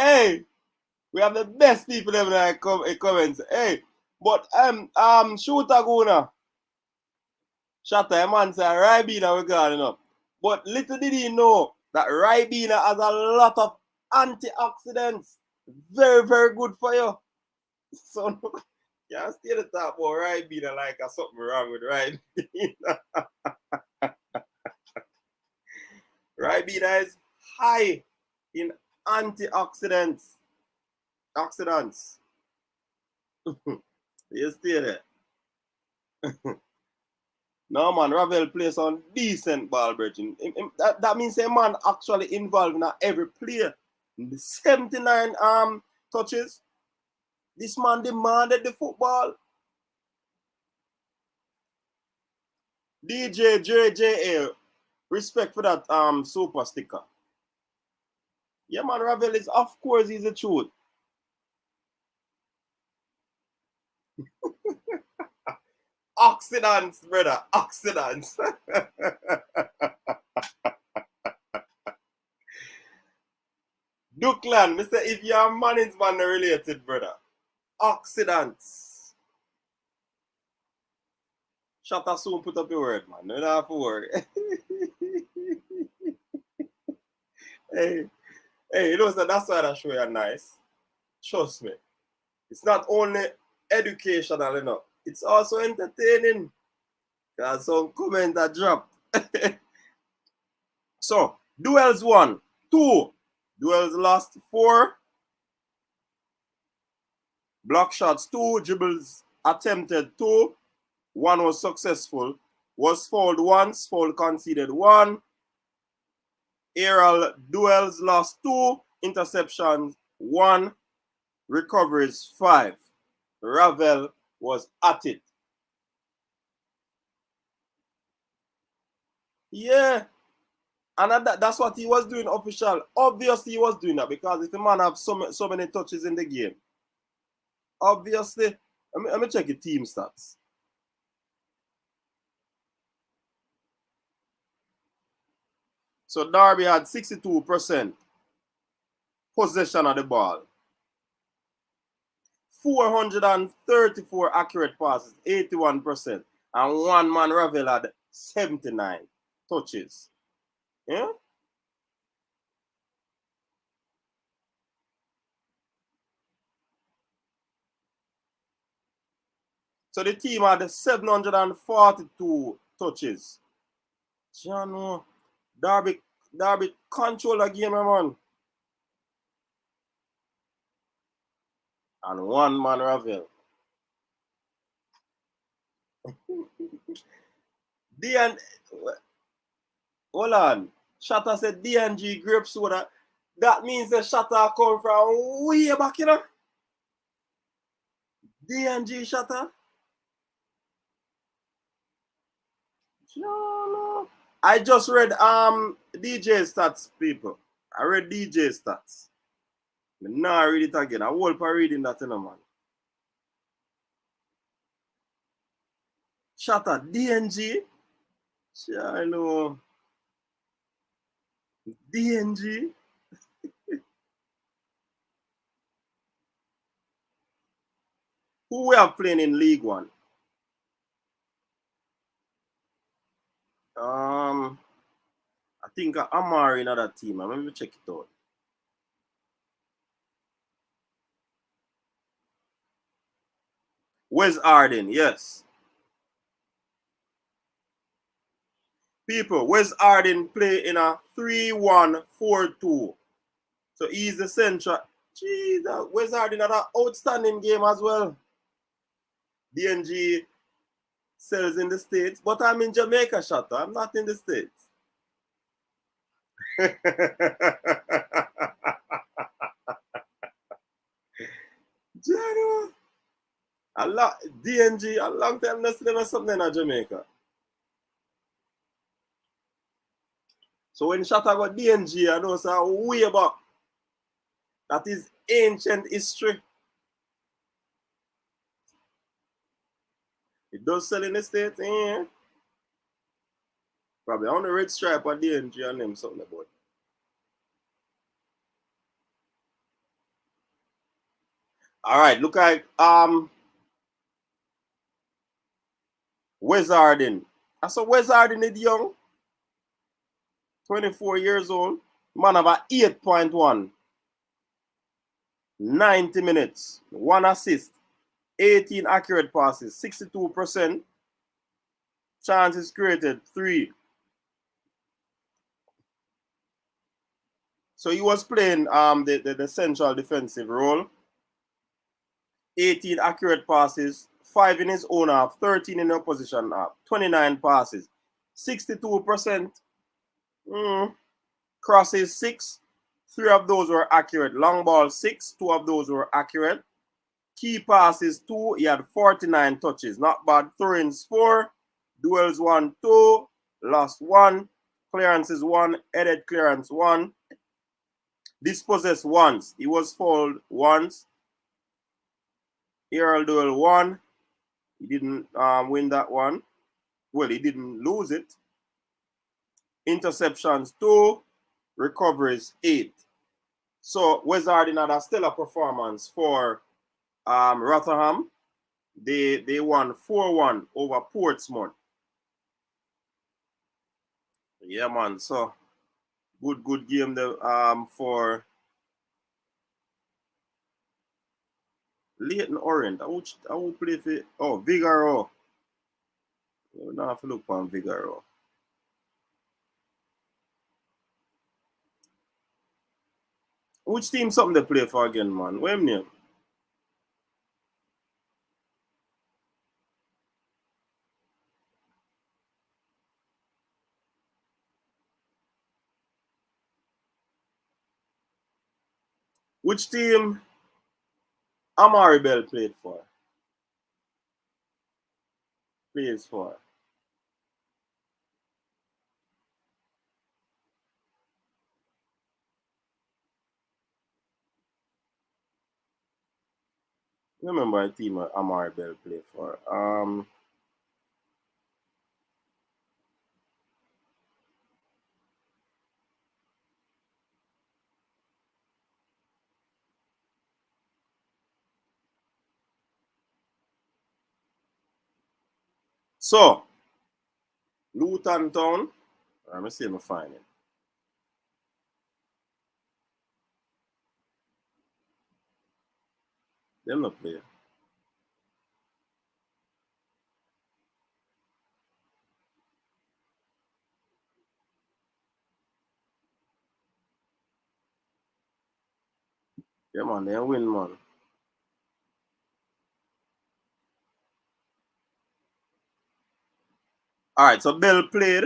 Hey, we have the best people ever in comments. Hey, but Shooter Guna. Shatta, man say Ribena we got enough. But little did he know that Ribena has a lot of antioxidants. Very, very good for you. So you can't stay the top about Ribena like something wrong with Ribena. Ribena is high in antioxidants. You stay there. No, man, Ravel plays on decent ball, Virgin. That means a man actually involved in every player. In the 79 touches, this man demanded the football. DJ JJA, respect for that super sticker. Yeah, man, Ravel is, of course, he's the truth. Oxidants, brother, oxidants. Duklan, Mr. If you're Mannings man related, brother. Oxidants. Shatta soon put up your word, man. No have to worry. Hey, you know, so that's why that show you nice. Trust me. It's not only educational enough. It's also entertaining. Because some comment that drop. So, duels 1, 2. Duels lost 4. Block shots 2. Dribbles attempted 2. 1 was successful. Was fouled once. Foul conceded 1. Aerial duels lost 2, interceptions 1, recoveries 5. Ravel was at it. Yeah. And that's what he was doing, official. Obviously, he was doing that because if the man have so many touches in the game, obviously, let me check the team stats. So Darby had 62% possession of the ball, 434 accurate passes, 81%, and one man Ravel had 79 touches. Yeah. So the team had 742 touches. John, Darby control the game, man. And one man Ravel. Hold on. Shatter said D&G grape soda. That means the Shatter come from way back, you know. D&G Shatter. I just read DJ stats, people. I read DJ stats. Now I read it again. I will for reading that, you know, man. Shatter D&G. Sure, I know. D&G. Who we are playing in League One? I think Amari in another team. Let me check it out. Wes Arden, yes. People, Wes Arden play in a 3-1-4-2. So he's the central. Jesus, Wes Arden had an outstanding game as well. D&G sells in the States, but I'm in Jamaica, Shatter. I'm not in the States. Jano, D&G, a long time not seen something in Jamaica. So when Shatter got D&G, I know it's way back. That is ancient history. It does sell in the States, eh? Probably on the red stripe or D&G and them something about it. All right, look like Wes Arden. I saw Wes Arden is young. 24 years old. Man have a 8.1. 90 minutes. 1 assist. 18 accurate passes. 62%. Chances created. 3. So he was playing the central defensive role. 18 accurate passes. 5 in his own half. 13 in the opposition half. 29 passes. 62%. Crosses 6. 3 of those were accurate. Long ball 6. 2 of those were accurate. Key passes 2. He had 49 touches. Not bad. Throw-ins 4. Duels 1, 2. Lost 1. Clearances 1. Headed clearance 1. Dispossessed once. He was fouled once. Aerial duel 1. He didn't win that one. Well, he didn't lose it. Interceptions 2. Recoveries 8. So Wes Arden had a stellar performance for Rotherham. They won 4-1 over Portsmouth. Yeah, man. So good game there for Leighton Orient. I will play for Vigaro. You don't have to look on Vigaro. Which team something they play for again, man? What's name? Which team Amari Bell plays for? Remember a team Amari Bell played for. So, Luton Town. Let me see if I find it. Them not play. Yeah, man, they win, man. All right, so Bell played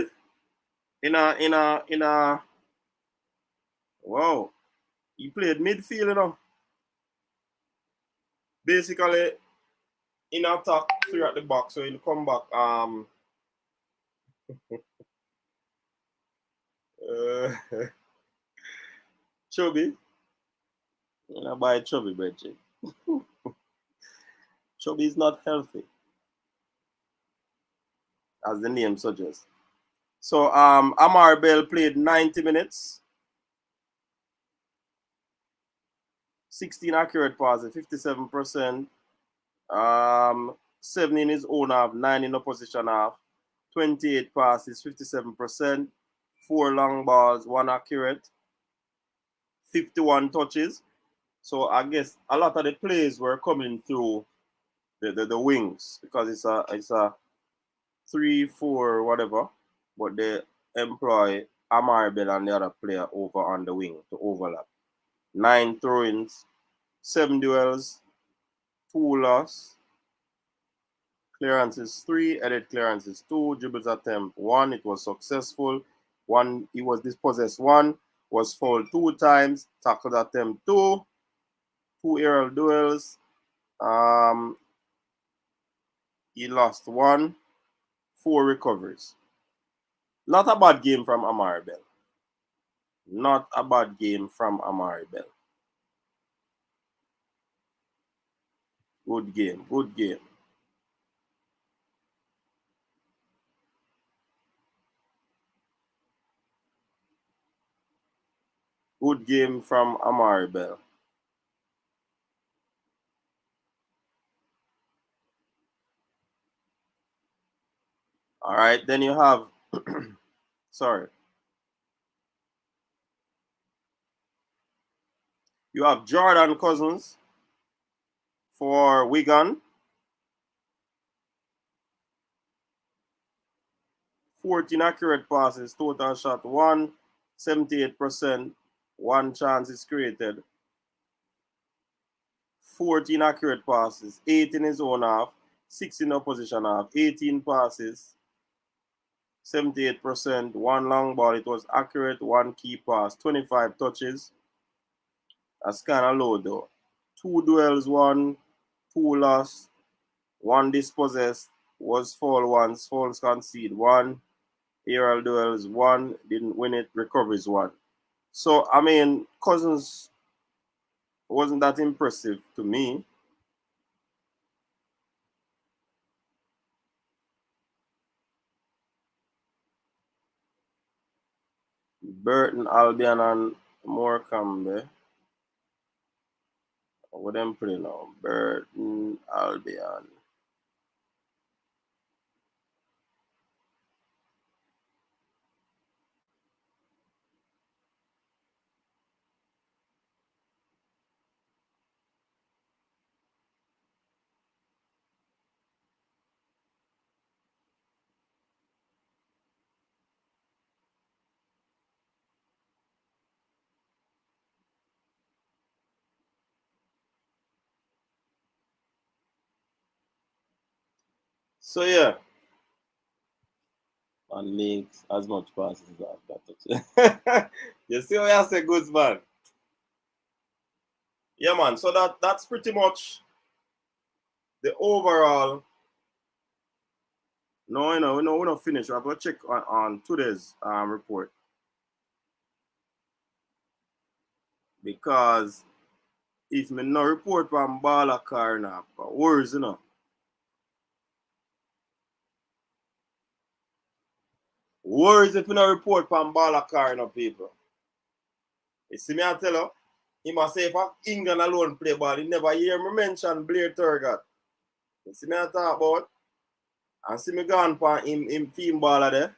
in a. Wow, he played midfield, you know. Basically, in attack, 3 at the back, so he'll come back. Chubby. You know, buy Chubby, Bridget. Chubby is not healthy, as the name suggests. So Amari Bell played 90 minutes, 16 accurate passes, 57%, 7 in his own half, 9 in opposition half, 28 passes, 57%, 4 long balls, 1 accurate, 51 touches. So I guess a lot of the plays were coming through the wings because it's a 3-4 whatever, but they employ Amari Bell and the other player over on the wing to overlap. 9 throw-ins, 7 duels, 2 loss, clearances 3, edit clearances 2, dribbles attempt 1. It was successful. 1, he was dispossessed 1, was fouled 2 times, tackled attempt 2, 2 aerial duels. He lost 1, 4 recoveries. Not a bad game from Amari Bell. Not a bad game from Amari Bell. Good game, good game. Good game from Amari Bell. All right, then you have, sorry. You have Jordan Cousins for Wigan. 14 accurate passes, total shot 1, 78%, 1 chance is created. 14 accurate passes, 8 in his own half, 6 in opposition half, 18 passes, 78%, 1 long ball, it was accurate, 1 key pass, 25 touches. That's kind of low though. 2 duels, 1, 2 loss, 1 dispossessed, was foul once, fouls concede 1, aerial duels 1, didn't win it, recoveries 1. So, I mean, Cousins wasn't that impressive to me. Burton, Albion, and Morecambe. What them play now? Burton, Albion. So yeah, and makes as much passes as I've got to. You see what I say, goods man? Yeah, man. So that's pretty much the overall. No, we're not finished. I'm gonna check on today's report because if me no report from Bala car now, worse, Worse if you no report from Bala car people. You see me I tell you, he must say if England alone play ball, he never hear me mention Blair Turgott. You see me I talk about? And see me gone for him team baller there.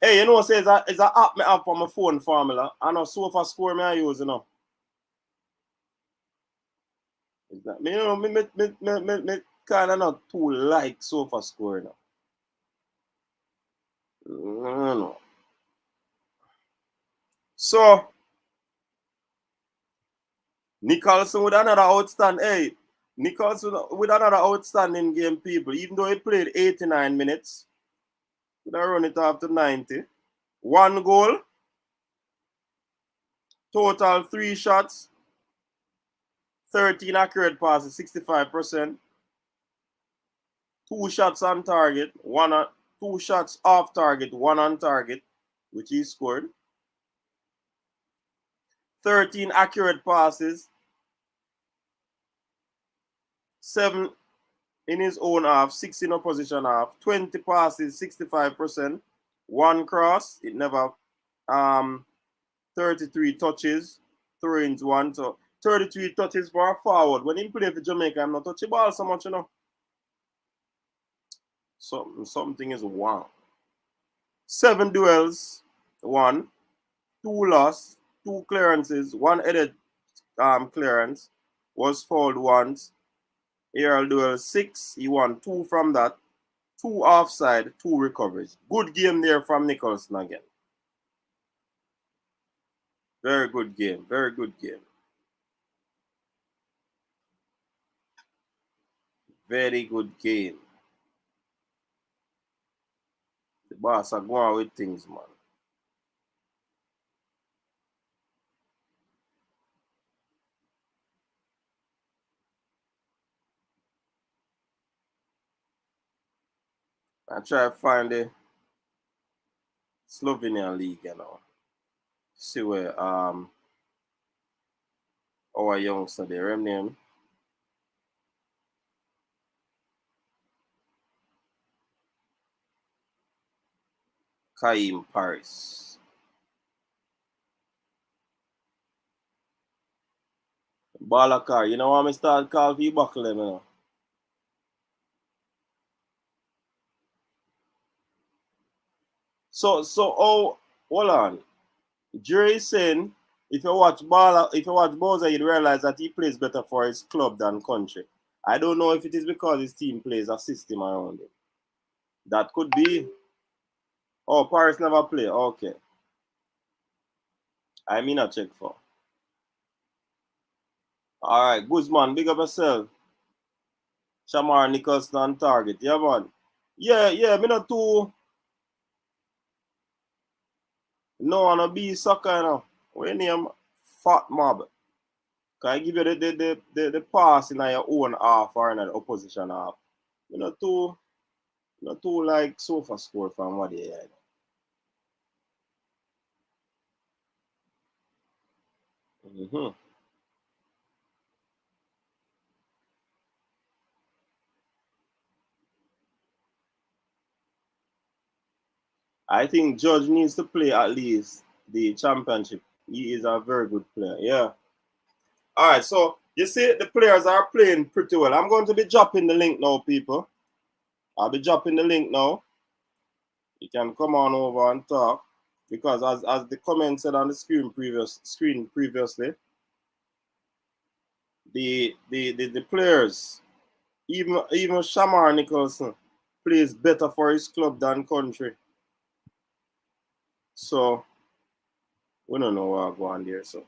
Hey, say it's a app me have for my phone formula. I know sofa score me I use, Is that me kind of not too like sofa score now. No. So Nicholson with another outstanding game, people. Even though he played 89 minutes, he run it after 90. 1 goal, total 3 shots, 13 accurate passes, 65%. 2 shots on target, 2 shots off target, 1 on target, which he scored. 13 accurate passes, 7 in his own half, 6 in opposition half, 20 passes, 65%, 1 cross, it never 33 touches, throw-ins 1, so 33 touches for a forward. When he play for Jamaica, I'm not touching ball so much, Something is wrong. 7 duels, 1, 2 loss, 2 clearances, 1 headed clearance, was fouled once. Aerial duel 6, he won 2 from that, 2 offside, 2 recoveries. Good game there from Nicholson again. Very good game, very good game. Very good game. The boss are going with things, man. I try to find the Slovenian League, See where our youngster there, name. Kaim Paris. Balakar, you know what I start call for you buckle them, So hold on. Jerry is saying if you watch Bowser, you'd realize that he plays better for his club than country. I don't know if it is because his team plays a system around him. That could be. Oh, Paris never play. Okay. I mean a check for. Alright, Guzman, big up yourself. Shamar Nicholson on target. Yeah, man. Yeah, me not too. No, I no be soccer, When name Fat Mob. Can I give you the pass in your own half or in the opposition half? You not too like sofa score from what they had. I think Judge needs to play at least the championship. He is a very good player. Yeah. All right. So you see, the players are playing pretty well. I'm going to be dropping the link now, people. I'll be dropping the link now. You can come on over and talk because as the comment said on the screen previously, the players, even Shamar Nicholson plays better for his club than country. So we don't know what going on there. So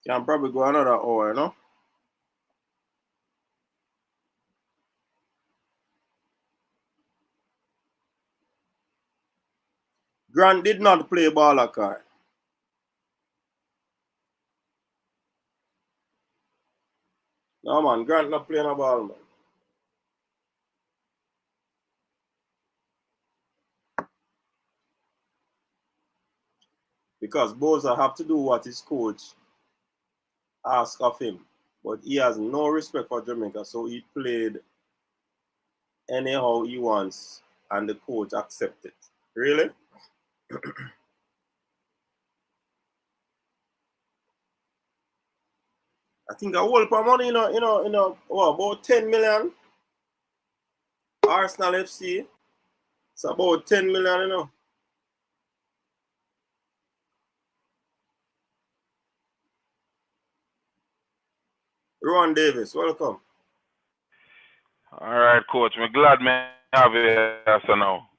Can probably go another hour, no? Grant did not play ball a car. No, man. Grant not playing a ball, man. Because Boza have to do what his coach asked of him. But he has no respect for Jamaica, so he played anyhow he wants, and the coach accepted. Really? I think a whole for money, about 10 million. Arsenal FC, it's about 10 million, Ron Davis, welcome. All right, coach. I'm glad me have you here so now.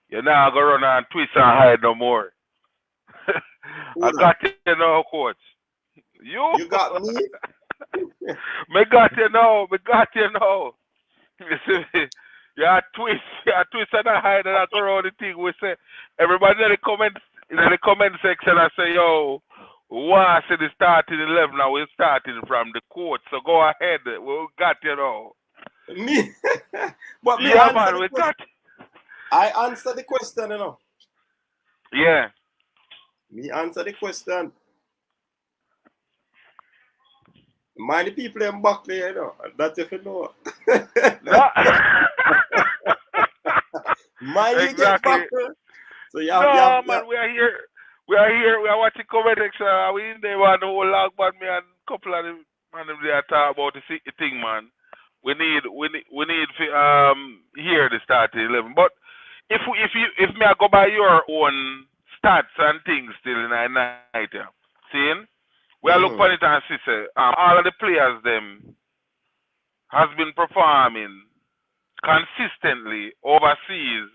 You're not going to run and twist and hide no more. I got you now, coach. You got me? Me got you now. You see, you twist and hide and that's around the thing. We say, everybody in the comment section, I say, yo, once it is starting 11 now, we're starting from the court. So go ahead. We got you now. Me? But me yeah, man, we got I answer the question, Yeah. Me answer the question. Mind the people in back there, That's if you know. Mind you get back there. So you have, man, we are here. We are watching comment section. We in there one the whole log man, me and a couple of them and them there talk about the thing, man. We need to hear the start at 11. But if me I go by your own stats and things still in the night, seeing we are looking at it and see all of the players them has been performing consistently overseas,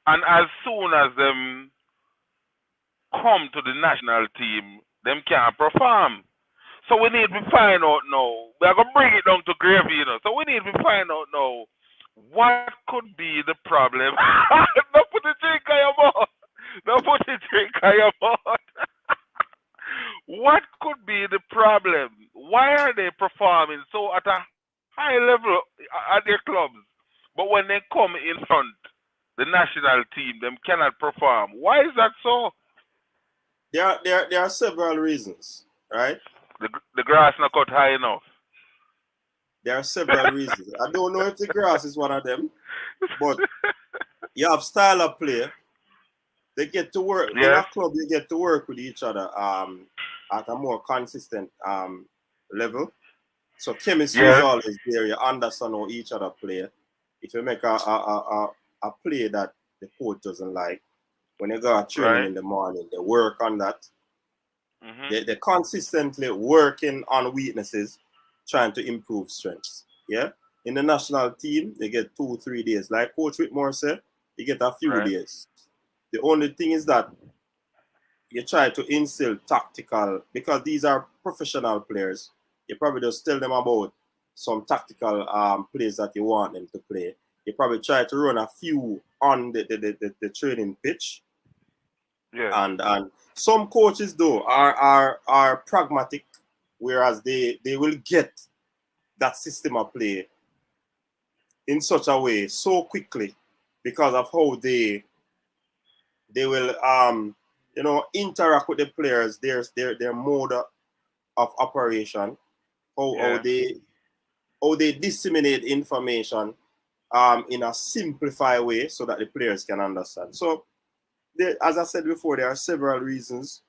and as soon as them come to the national team, them can't perform. So we need to find out now. We are going to bring it down to gravy, So we need to find out now what could be the problem. Don't put the drink on your mouth. Don't put the drink on your mouth. What could be the problem? Why are they performing so at a high level at their clubs, but when they come in front, the national team, them cannot perform? Why is that so? There are several reasons, right? The grass not cut high enough. There are several reasons. I don't know if the grass is one of them, but you have style of play. They get to work in a club. You get to work with each other at a more consistent level. So chemistry is always there. You understand how each other play. If you make a play that the coach doesn't like, when you go out training in the morning, they work on that. They're consistently working on weaknesses, trying to improve strengths. Yeah. In the national team, they get 2-3 days. Like Coach Whitmore said, you get a few days. The only thing is that you try to instill tactical, because these are professional players. You probably just tell them about some tactical plays that you want them to play. You probably try to run a few on the training pitch. Yeah. And some coaches though are pragmatic, whereas they will get that system of play in such a way so quickly because of how they will interact with the players, their mode of operation, how they disseminate information in a simplified way so that the players can understand. So as I said before, there are several reasons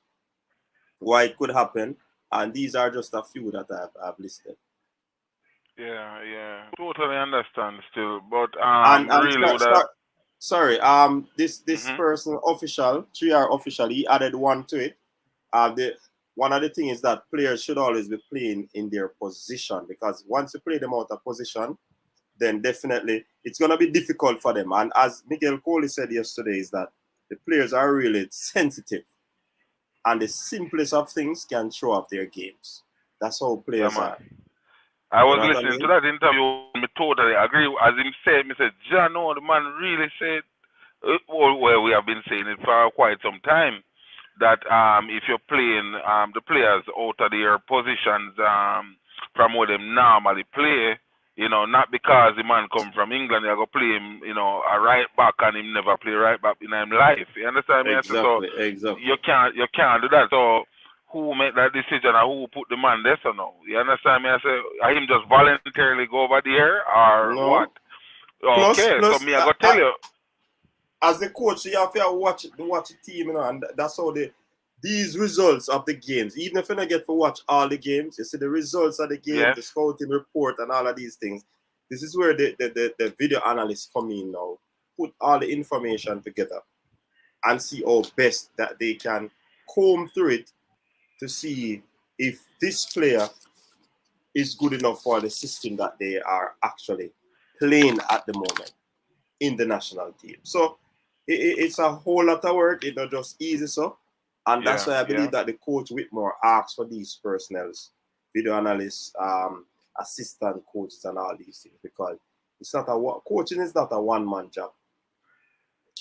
why it could happen, and these are just a few that I've listed. Yeah, totally understand still, but sorry, this person official, 3R official, he added one to it. One of the things is that players should always be playing in their position, because once you play them out of position, then definitely it's going to be difficult for them. And as Miguel Coley said yesterday, is that the players are really sensitive and the simplest of things can show up their games. That's how players are. I was listening to that interview and I totally agree. As him said, I said, John, no, the man really said, well, we have been saying it for quite some time, that if you're playing the players out of their positions from where they normally play, you know, not because the man come from England, you're going to play him, you know, a right back and him never play right back in his life. You understand me? Exactly, so exactly. You can't do that. So who make that decision and who put the man there? So no. You understand me? I say, are him just voluntarily go over there or what? Okay, plus, so me I go tell you. As the coach, you have to watch the team, you know, and that's how these results of the games, even if you don't get to watch all the games, you see the results of the game, the scouting report and all of these things. This is where the video analysts come in now, put all the information together and see how best that they can comb through it to see if this player is good enough for the system that they are actually playing at the moment in the national team. So it's a whole lot of work. It's not just easy, so. And that's why I believe that the coach Whitmore asks for these personnels, video analysts, assistant coaches, and all these things, because it's not coaching is not a one-man job.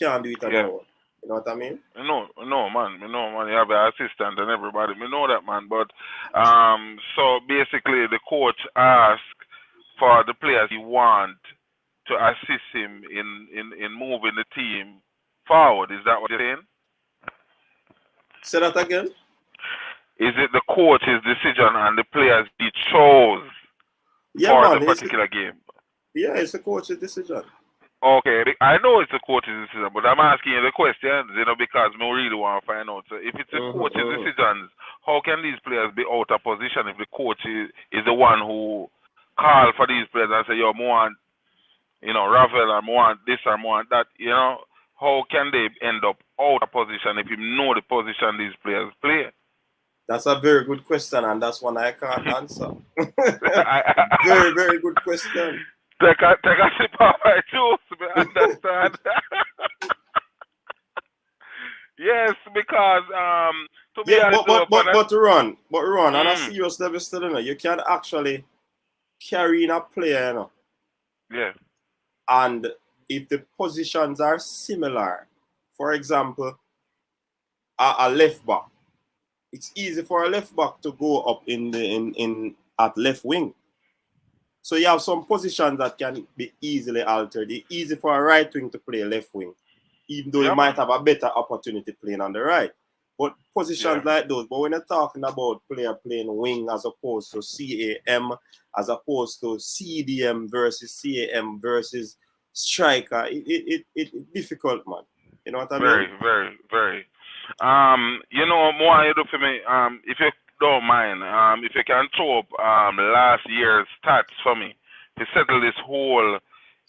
You can't do it alone. You know what I mean? No, man. You have an assistant and everybody. We know that, man. But so basically, the coach asks for the players he want to assist him in moving the team forward. Is that what you're saying? Say that again. Is it the coach's decision and the players he chose for the particular game? Yeah, it's the coach's decision. Okay, I know it's the coach's decision, but I'm asking you the questions, you know, because I really want to find out. So if it's the coach's decisions, how can these players be out of position if the coach is the one who called for these players and say, yo, I want, you know, Ravel, I want this, I want that, you know? How can they end up out of position if you know the position these players play? That's a very good question, and that's one I can't answer. Very, very good question. Take a sip of my juice, I understand. Yes, because to be honest, but Ron, on a serious level, still, you know, you can actually carry in a player, you know. Yeah. And if the positions are similar, for example, a left back, it's easy for a left back to go up at left wing. So you have some positions that can be easily altered. It's easy for a right wing to play left wing, even though you might have a better opportunity playing on the right. But positions like those, but when you're talking about player playing wing as opposed to CAM, as opposed to CDM versus CAM versus striker, it's difficult, man. You know what I mean? Very, very. You know, more you do for me, if you don't mind, if you can throw up last year's stats for me to settle this whole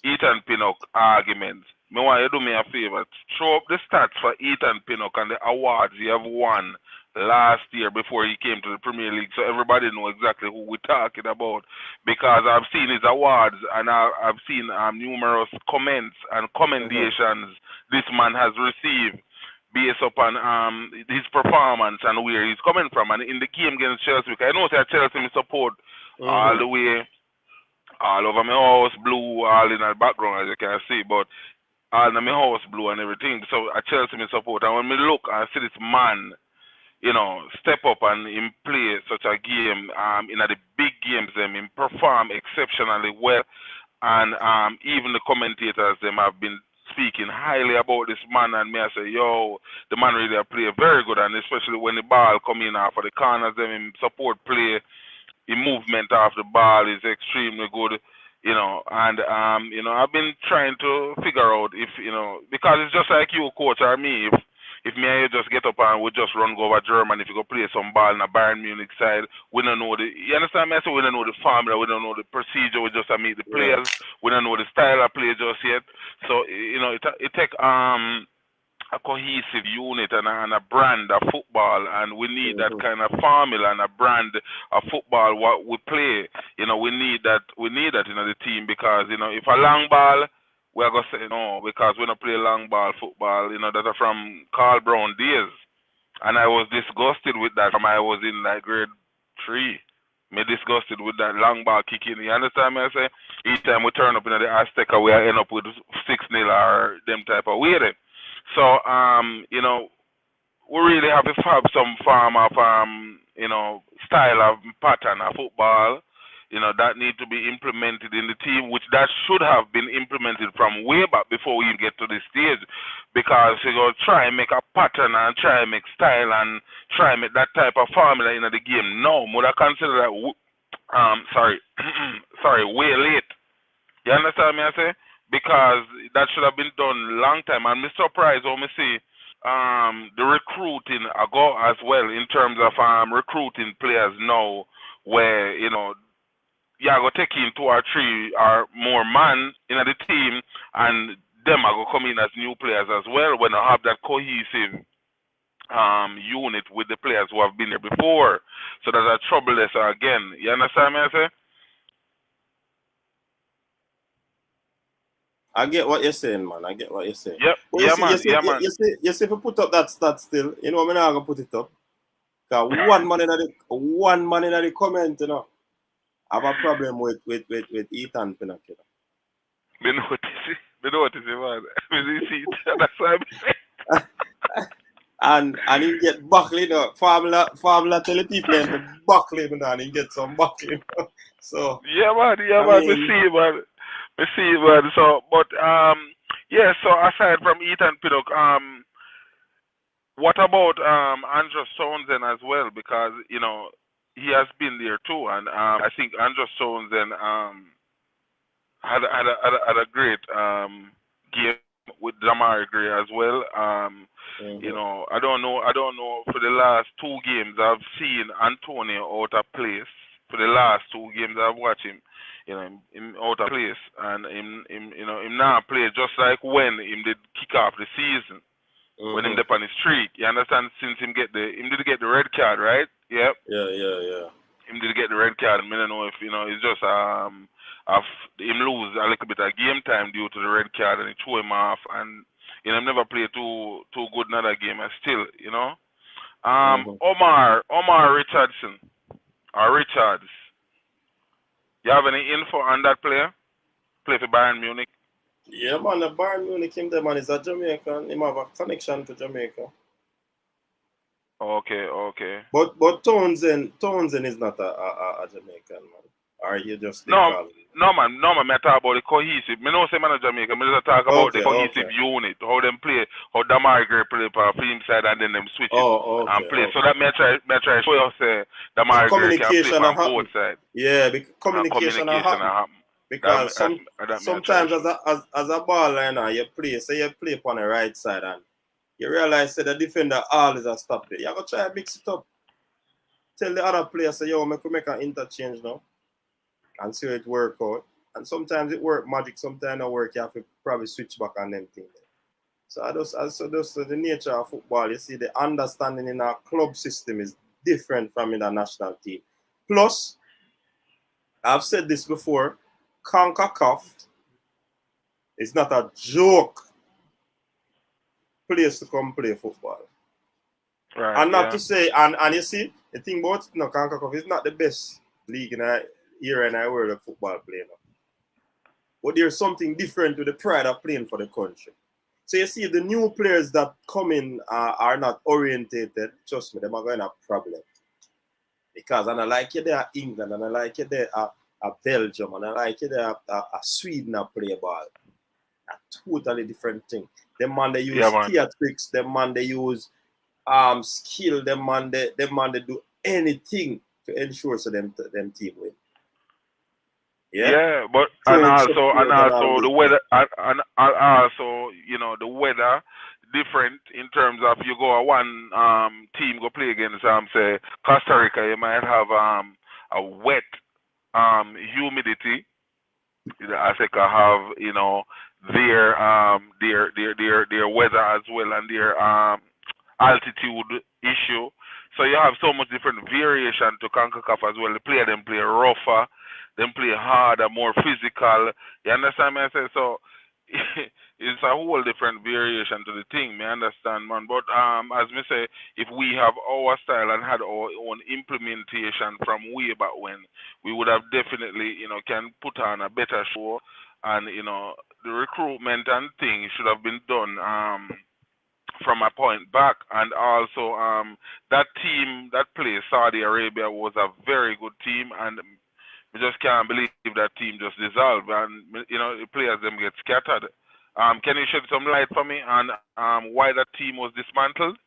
Ethan Pinnock argument. I want you to do me a favor. Throw up the stats for Ethan Pinnock and the awards he have won last year before he came to the Premier League, so everybody know exactly who we're talking about. Because I've seen his awards and I've seen numerous comments and commendations this man has received based upon his performance and where he's coming from. And in the game against Chelsea, I know that Chelsea me support all the way, all over my house, blue, all in the background, as you can see, but all in my house, blue and everything. So at Chelsea me support. And when me look and see this man, you know, step up and him play such a game, in the big games, him perform exceptionally well. And even the commentators, them have been speaking highly about this man, and me I say, yo, the man really play very good, and especially when the ball come in off of the corners, them him support play, the movement off the ball is extremely good, you know, and you know, I've been trying to figure out if, you know, because it's just like you, coach, or me, if me and you just get up and we just run go over Germany, if you go play some ball in a Bayern Munich side, we don't know you understand me? I say we don't know the formula, we don't know the procedure, we just meet the players, we don't know the style of play just yet. So, you know, it take a cohesive unit and a brand of football, and we need that kind of formula and a brand of football what we play. You know, we need that in the team, because, you know, if a long ball, we are going to say no, because we don't play long ball football, you know, that are from Carl Brown days. And I was disgusted with that from I was in like grade 3. Me disgusted with that long ball kicking. You understand me? I say each time we turn up in the Azteca, we end up with 6-0 or them type of way. Then. So you know, we really have to have some form of you know, style of pattern of football. You know, that need to be implemented in the team, which that should have been implemented from way back before we get to this stage. Because you go try and make a pattern and try and make style and try and make that type of formula in the game. No, would I consider that sorry, sorry, way late. You understand me I say? Because that should have been done long time. And I'm surprised when I see the recruiting go as well in terms of recruiting players now where, you know, you are going to take in 2 or 3 or more man in the team, and them are going to come in as new players as well when I have that cohesive unit with the players who have been there before. So there's a troubleless again. You understand me I say? I get what you're saying, man. I get what you're saying. Yep. But you see, if you put up that stat still, you know, I'm not going to put it up. Because one man in the comment, you know, have a problem with Ethan Pinnock, you know. Me notice it, man. Me see it. That's why and he get buckling, you know. Formula tell the people to buckling, you know, and he get some buckling. So yeah, man. We see it, man. So, but yeah. So aside from Ethan Pinnock, what about Andros Townsend as well? Because you know he has been there too, and I think Andros Townsend had a great game with Amari Bell as well. You know, I don't know. For the last 2 games, I've seen Antonio out of place. For the last 2 games, I've watched him. You know, him out of place, and him now play just like when him did kick off the season. When him dip on his streak, you understand? Since him did get the red card, right? Yep. Yeah. Him did get the red card. I don't know if you know. It's just him lose a little bit of game time due to the red card, and it threw him off. And you know, him never played too good another game. And still, you know, Omar Richardson or Richards. You have any info on that player? Play for Bayern Munich. Yeah, man, the Bayern Munich, him, the man is a Jamaican. He have a connection to Jamaica. Okay. But Townsend is not a Jamaican, man. Or you just no, man. I talk about the cohesive. I know say man of Jamaica. I just talk about the cohesive unit, how them play, how Damari Gray play for him side, and then them switch it and play. So that may try show you say Damari Gray can play on both sides. Yeah, because communication happen. Because sometimes as a baller, you know, you play on the right side, and you realize that the defender always a stop it. You have to try to mix it up. Tell the other player, say, yo, make an interchange now. And see how it work out. And sometimes it work magic, sometimes it work. You have to probably switch back on them things. So that's the nature of football. You see, the understanding in our club system is different from in the national team. Plus, I've said this before, CONCACAF is not a joke place to come play football. Right, and not to say, and you see, the thing about CONCACAF is not the best league in the world of football playing. But there's something different to the pride of playing for the country. So you see, the new players that come in are not orientated. Trust me, they're going to have problems. Because and I like you there England, and I like you there Belgium, and I like you there Sweden play ball. A totally different thing. Them man they use theatrics, them man they use skill, them man they do anything to ensure so them team win. Yeah, but and also the weather, and also you know the weather different in terms of you go one team go play against say Costa Rica, you might have a wet humidity. Africa have you know their weather as well and their altitude issue. So you have so much different variation to CONCACAF as well. The player them play rougher. Them play harder, more physical. You understand me? I say so. it's a whole different variation to the thing. Me understand, man. But as me say, if we have our style and had our own implementation from way back when, we would have definitely, can put on a better show. And the recruitment and thing should have been done from a point back. And also that team that plays Saudi Arabia was a very good team, and we just can't believe that team just dissolved, and the players them get scattered. Can you shed some light for me on why that team was dismantled?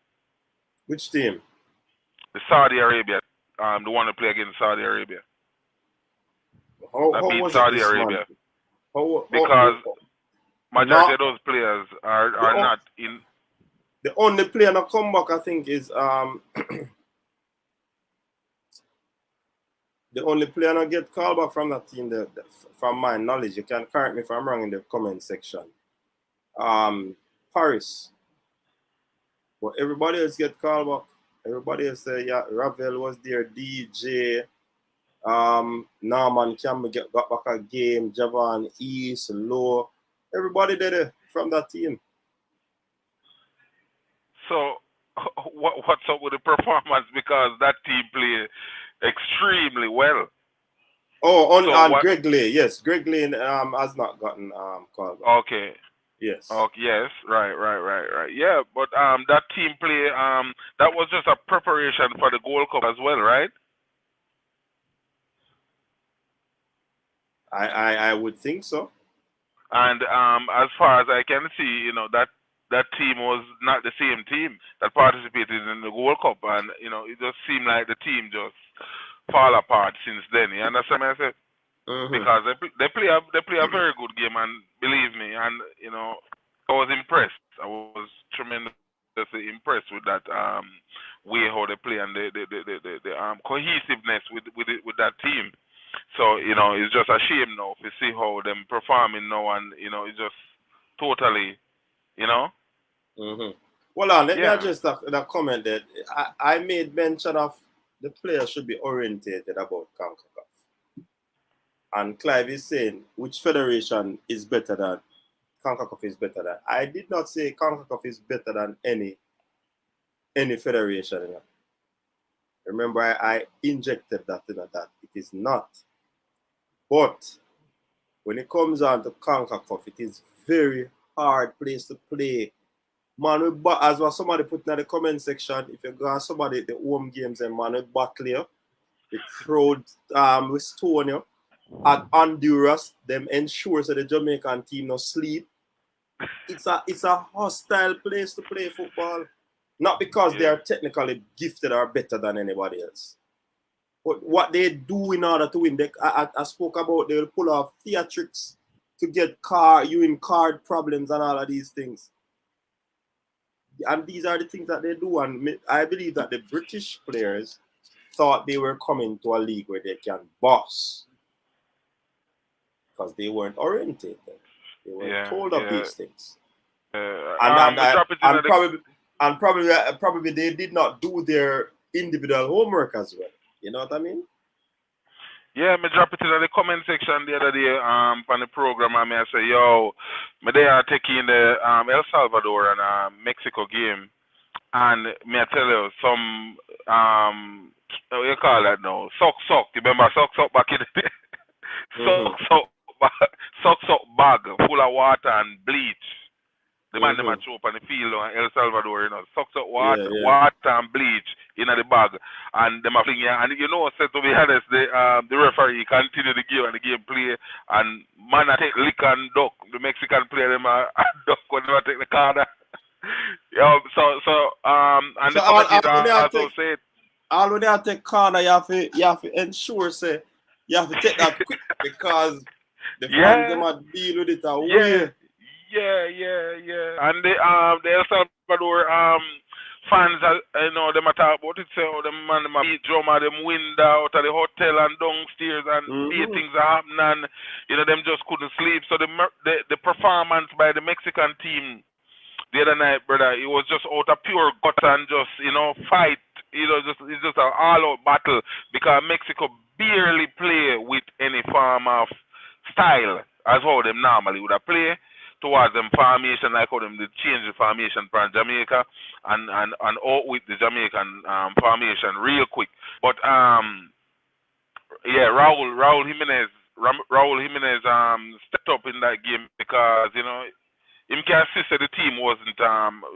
Which team? The Saudi Arabia, the one that play against Saudi Arabia. How beat was Saudi it Arabia. Because majority of those players are not in. The only player that come back, I think, is the only player that get called back from that team, from my knowledge, you can correct me if I'm wrong in the comment section. Paris. But everybody else get called back. Everybody else say, yeah, Ravel was there, DJ, Norman Campbell got back a game, Javan, East, Lowe. Everybody did from that team. So, what's up with the performance? Because that team played extremely well. Oh, on Greg Lay. Yes, Greg Lay has not gotten called back. Okay. Yes. Okay. Yes. Right. Yeah, but that team play that was just a preparation for the Gold Cup as well, right? I would think so. And as far as I can see, that team was not the same team that participated in the Gold Cup, and it just seemed like the team just fall apart since then. You understand what I said? Mm-hmm. Because they play a very good game, and believe me, and I was impressed. I was tremendously impressed with that way how they play and the cohesiveness with that team. So it's just a shame now to see how them performing now, and it's just totally, Mm-hmm. Well, let me address that comment that I made mention of. The players should be orientated about CONCACAF. And Clive is saying which federation is better than CONCACAF is better than. I did not say CONCACAF is better than any federation. Remember, I injected that in that. It is not. But when it comes on to CONCACAF, it is very hard place to play. Man, as what somebody put in the comment section, if you go on somebody the home games and man, we battle you, the crowd with stone you. At Honduras, them ensures that the Jamaican team no sleep. It's a hostile place to play football. Not because they are technically gifted or better than anybody else. But what they do in order to win, I spoke about, they will pull off theatrics to get card problems and all of these things. And these are the things that they do. And I believe that the British players thought they were coming to a league where they can boss. Because they weren't orientated. They weren't told of these things. Probably they did not do their individual homework as well. You know what I mean? Yeah, me drop it in the comment section the other day on the program, and I say, yo, they are taking the El Salvador and Mexico game, and me I tell you some what you call that now? Sock. You remember sock back in the day? Sock bag full of water and bleach. The man them a throw up on the field on El Salvador, sucks up water and bleach in the bag, and them a fling here. And said to be honest, the referee continue the game and the game play, and man a take lick and duck. The Mexican player them a duck when they take the corner. And the commentator also said, all when they take corner, you have to ensure say you have to take that quick because the fans them a deal with it away. Yeah. And the El Salvador fans, them a talk about it, say, them man, them a beat drum, them wind out of the hotel and downstairs, and things are happening, and them just couldn't sleep. So the performance by the Mexican team the other night, brother, it was just out of pure guts and just, fight. It's just an all-out battle because Mexico barely play with any form of style as how them normally would have play. towards them formation, like how them they change the formation from Jamaica and out with the Jamaican formation real quick. But yeah, Raul Jimenez stepped up in that game because him can see that the team wasn't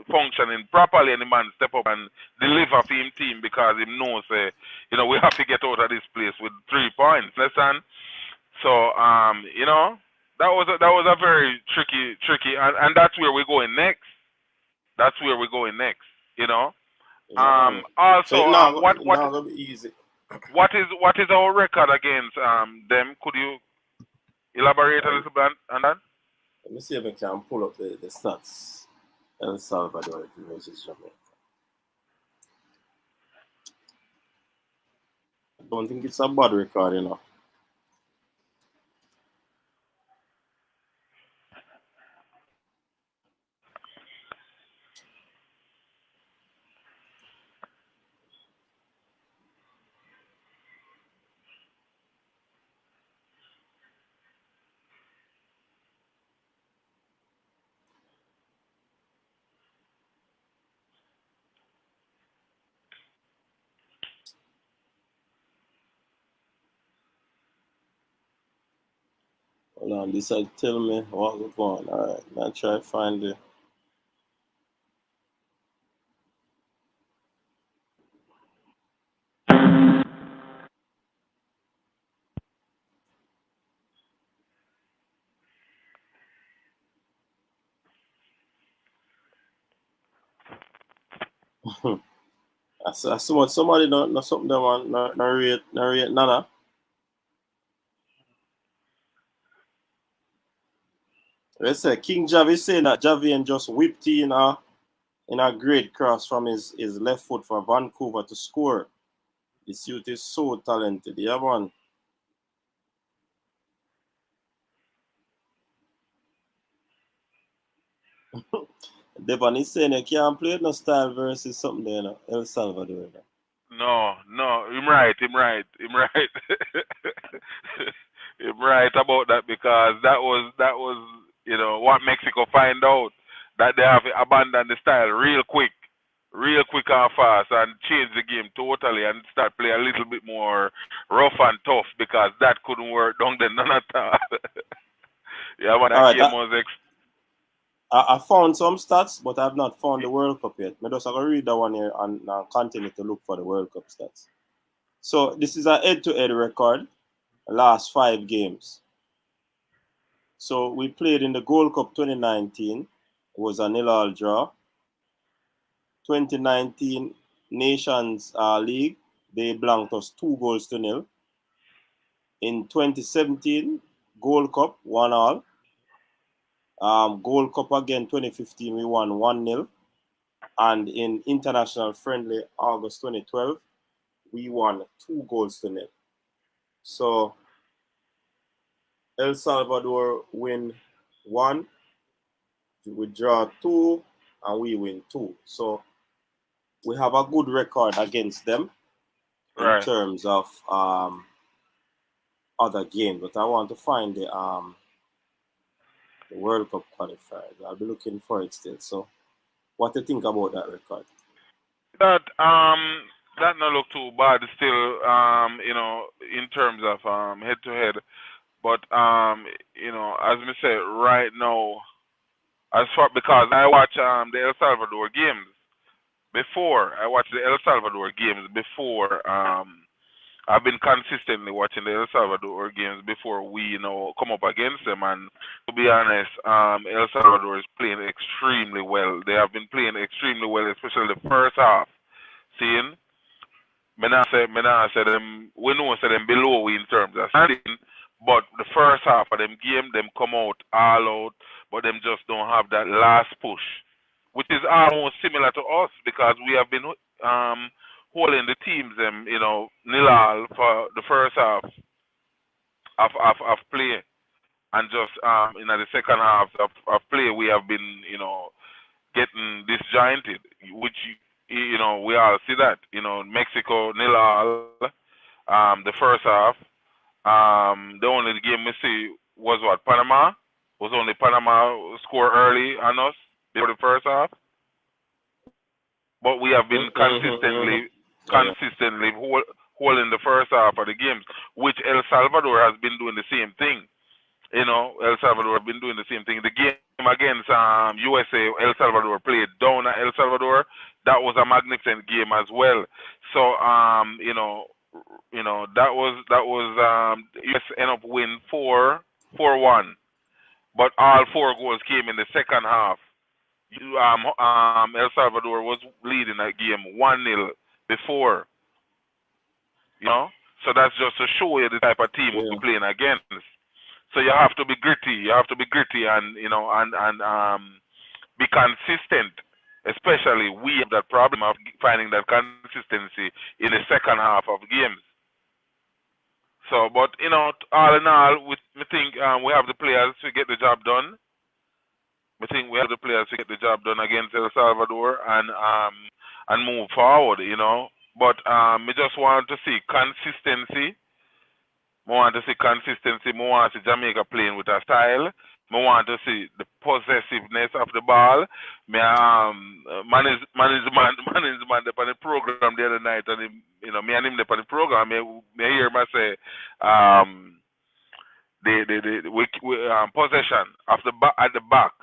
functioning properly, and the man step up and deliver for him team because he knows we have to get out of this place with 3 points. Listen, so that was a very tricky, and that's where we're going next. That's where we're going next. Also, so now gonna be easy. What is our record against them? Could you elaborate a little bit on that? Let me see if I can pull up the stats. El Salvador versus Jamaica. I don't think it's a bad record, Hold on, this will tell me what we're going. Alright, now try to find it. I saw somebody not something that one narrate nada. Let's say King Javi saying that Javian just whipped in a great cross from his left foot for Vancouver to score. This youth is so talented, yeah, man. Devon is saying you can't play no style versus something there, El Salvador. No, him right. Him right about that, because that was what Mexico find out, that they have abandoned the style real quick and fast, and change the game totally and start play a little bit more rough and tough, because that couldn't work down there none at all. Yeah, man, that game was I found some stats, but I have not found the World Cup yet. I just have to read that one here and continue to look for the World Cup stats. So this is a head-to-head record, last 5 games. So we played in the Gold Cup 2019. It was a 0-0 draw. 2019 Nations League, they blanked us 2-0. In 2017 Gold Cup, 1-1. Gold Cup again, 2015, we won 1-0. And in international friendly, August 2012, we won 2-0. So El Salvador win 1, we draw 2, and we win 2. So we have a good record against them in terms of other games. But I want to find the World Cup qualifiers. I'll be looking for it still. So what do you think about that record? That not look too bad still, in terms of head to head. But as me say right now, because I watch the El Salvador games before. I've been consistently watching the El Salvador games before we, come up against them. And to be honest, El Salvador is playing extremely well. They have been playing extremely well, especially the first half. Seeing, me not say them. We know say them below we in terms of standing, but the first half of them game, them come out all out, but them just don't have that last push, which is almost similar to us, because we have been holding the teams, 0-0 for the first half of play, and just in the second half of play, we have been, getting disjointed, which we all see that. Mexico 0-0, the first half. The only game we see was what, Panama, Was only Panama score early on us before the first half. But we have been consistently holding the first half of the games, which El Salvador has been doing the same thing. You know, El Salvador have been doing the same thing. The game against USA, El Salvador played down at El Salvador. That was a magnificent game as well. So you know, that was US end up win 4-1. But all 4 goals came in the second half. El Salvador was leading that game 1-0 before. You know? So that's just to show you the type of team we're playing against. So you have to be gritty. You have to be gritty and be consistent. Especially we have that problem of finding that consistency in the second half of games. So, but all in all, we think we have the players to get the job done. I think we have the players to get the job done against El Salvador and move forward, But we just want to see consistency. We want to see consistency. We want to see Jamaica playing with a style. We want to see the possessiveness of the ball. Man is the man on the program the other night, and me and him on the program. Me hear him say, the possession of the at the back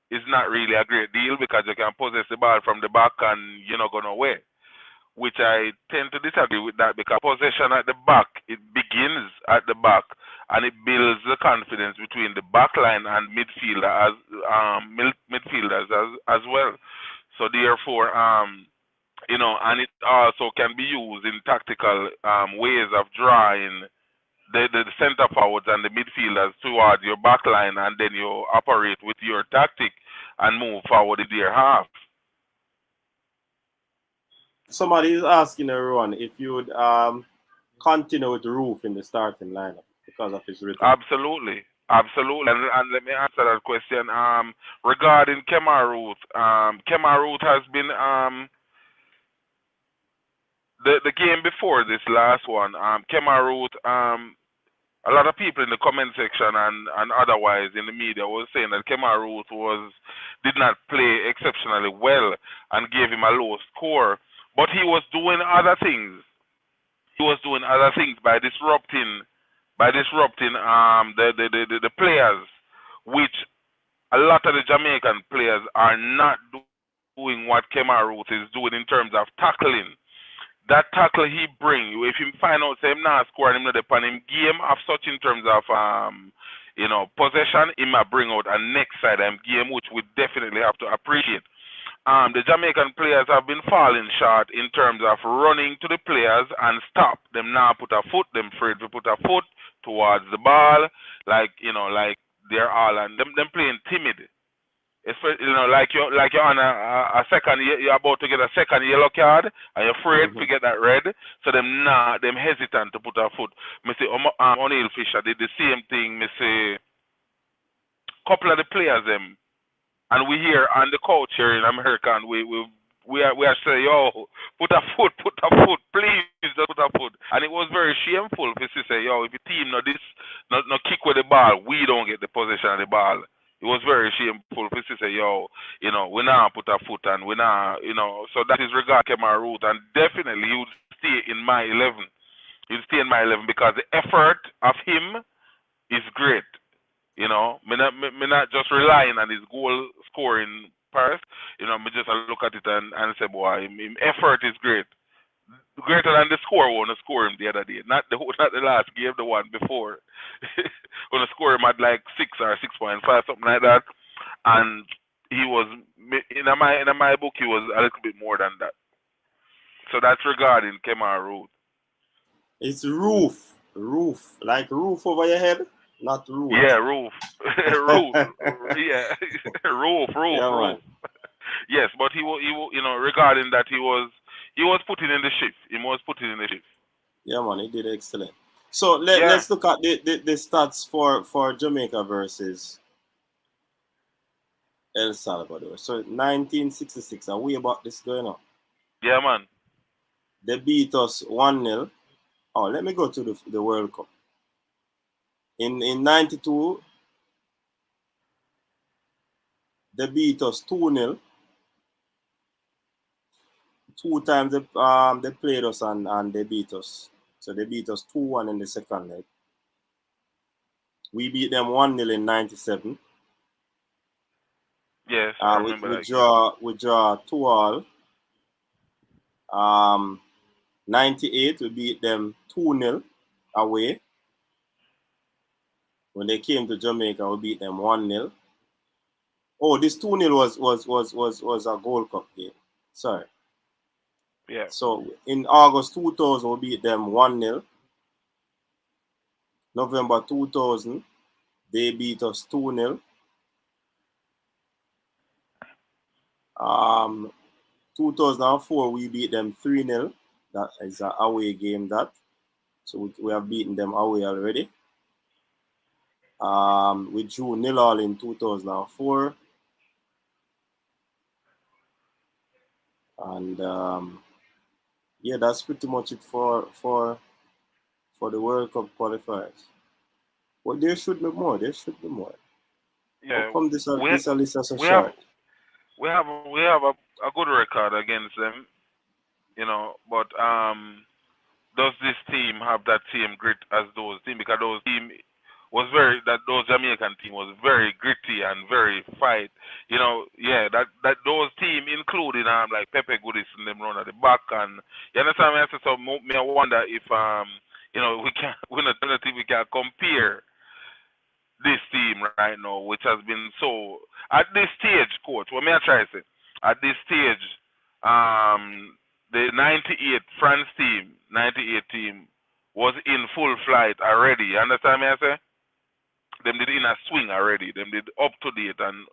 is not really a great deal because you can possess the ball from the back and you're not going away. Which I tend to disagree with that because possession at the back, it begins at the back and it builds the confidence between the back line and midfielders as well. So therefore, and it also can be used in tactical ways of drawing the center forwards and the midfielders towards your back line, and then you operate with your tactic and move forward in their half. Somebody is asking everyone if you would continue with Roof in the starting lineup because of his return. Absolutely. And let me answer that question. Regarding Shamar Nicholson, Shamar Nicholson has been the game before this last one. Shamar Nicholson, a lot of people in the comment section and otherwise in the media was saying that Shamar Nicholson did not play exceptionally well and gave him a low score. But he was doing other things. He was doing other things by disrupting the players, which a lot of the Jamaican players are not doing what Shamar Nicholson is doing in terms of tackling. That tackle he bring, if you find out say him not score and him not upon him game of such in terms of possession, he might bring out a next side of game which we definitely have to appreciate. The Jamaican players have been falling short in terms of running to the players and stop them now put a foot, them afraid to put a foot towards the ball, like they're all and them playing timid. It's like you're on a second, you're about to get a second yellow card and you're afraid to get that red, so them hesitant to put a foot. Me say O'Neil Fisher did the same thing. Me say couple of the players them. And we hear on the coach here in America, and we are saying, yo, put a foot, please, just put a foot. And it was very shameful for to say, yo, if the team no kick with the ball, we don't get the possession of the ball. It was very shameful for to say, yo, we now put a foot and we now, so that is regard Shamar Nicholson, and definitely he would stay in my 11. He would stay in my 11 because the effort of him is great. Me not just relying on his goal scoring part. Me just look at it and say, boy, his effort is great. Greater than the score when I score him the other day. Not the last game, the one before. When I score him at like 6 or 6.5, something like that. And he was in my book he was a little bit more than that. So that's regarding Shamar Nicholson. It's roof. Like roof over your head. Not roof. Yeah, roof. Roof. Yeah. Roof. Yeah, Yes, but he regarding that he was putting in the shift. He was putting in the shift. Yeah, man, he did excellent. So let's look at the stats for Jamaica versus El Salvador. So 1966, are we about this going on? Yeah, man. They beat us 1-0. Oh, let me go to the World Cup. In 92, they beat us 2-0. 2 times they played us and they beat us. So they beat us 2-1 in the second leg. We beat them 1-0 in 97. Yes, I remember we that draw 2-2. 98, we beat them 2-0 away. When they came to Jamaica, we beat them 1-0. Oh, this 2-0 was a Gold Cup game. Sorry. Yeah. So in August 2000, we beat them 1-0. November 2000, they beat us 2-0. 2004, we beat them 3-0. That is an away game that. So we have beaten them away already. We drew 0-0 in 2004. And yeah, that's pretty much it for the World Cup qualifiers. Well, there should be more. There should be more. Yeah. How come this list is so short? We have a good record against them, you know, but does this team have that same grit as those teams? Because those Jamaican team was very gritty and very fight. You know, yeah, that those team including like Pepe Goodis and them run at the back, and you understand me? So me I wonder if you know, we can compare this team right now, which has been so at this stage, coach. What may I try to say? At this stage, the 98 France team, 98 team was in full flight already. You understand me? I say them did in a swing already. Them did up to date and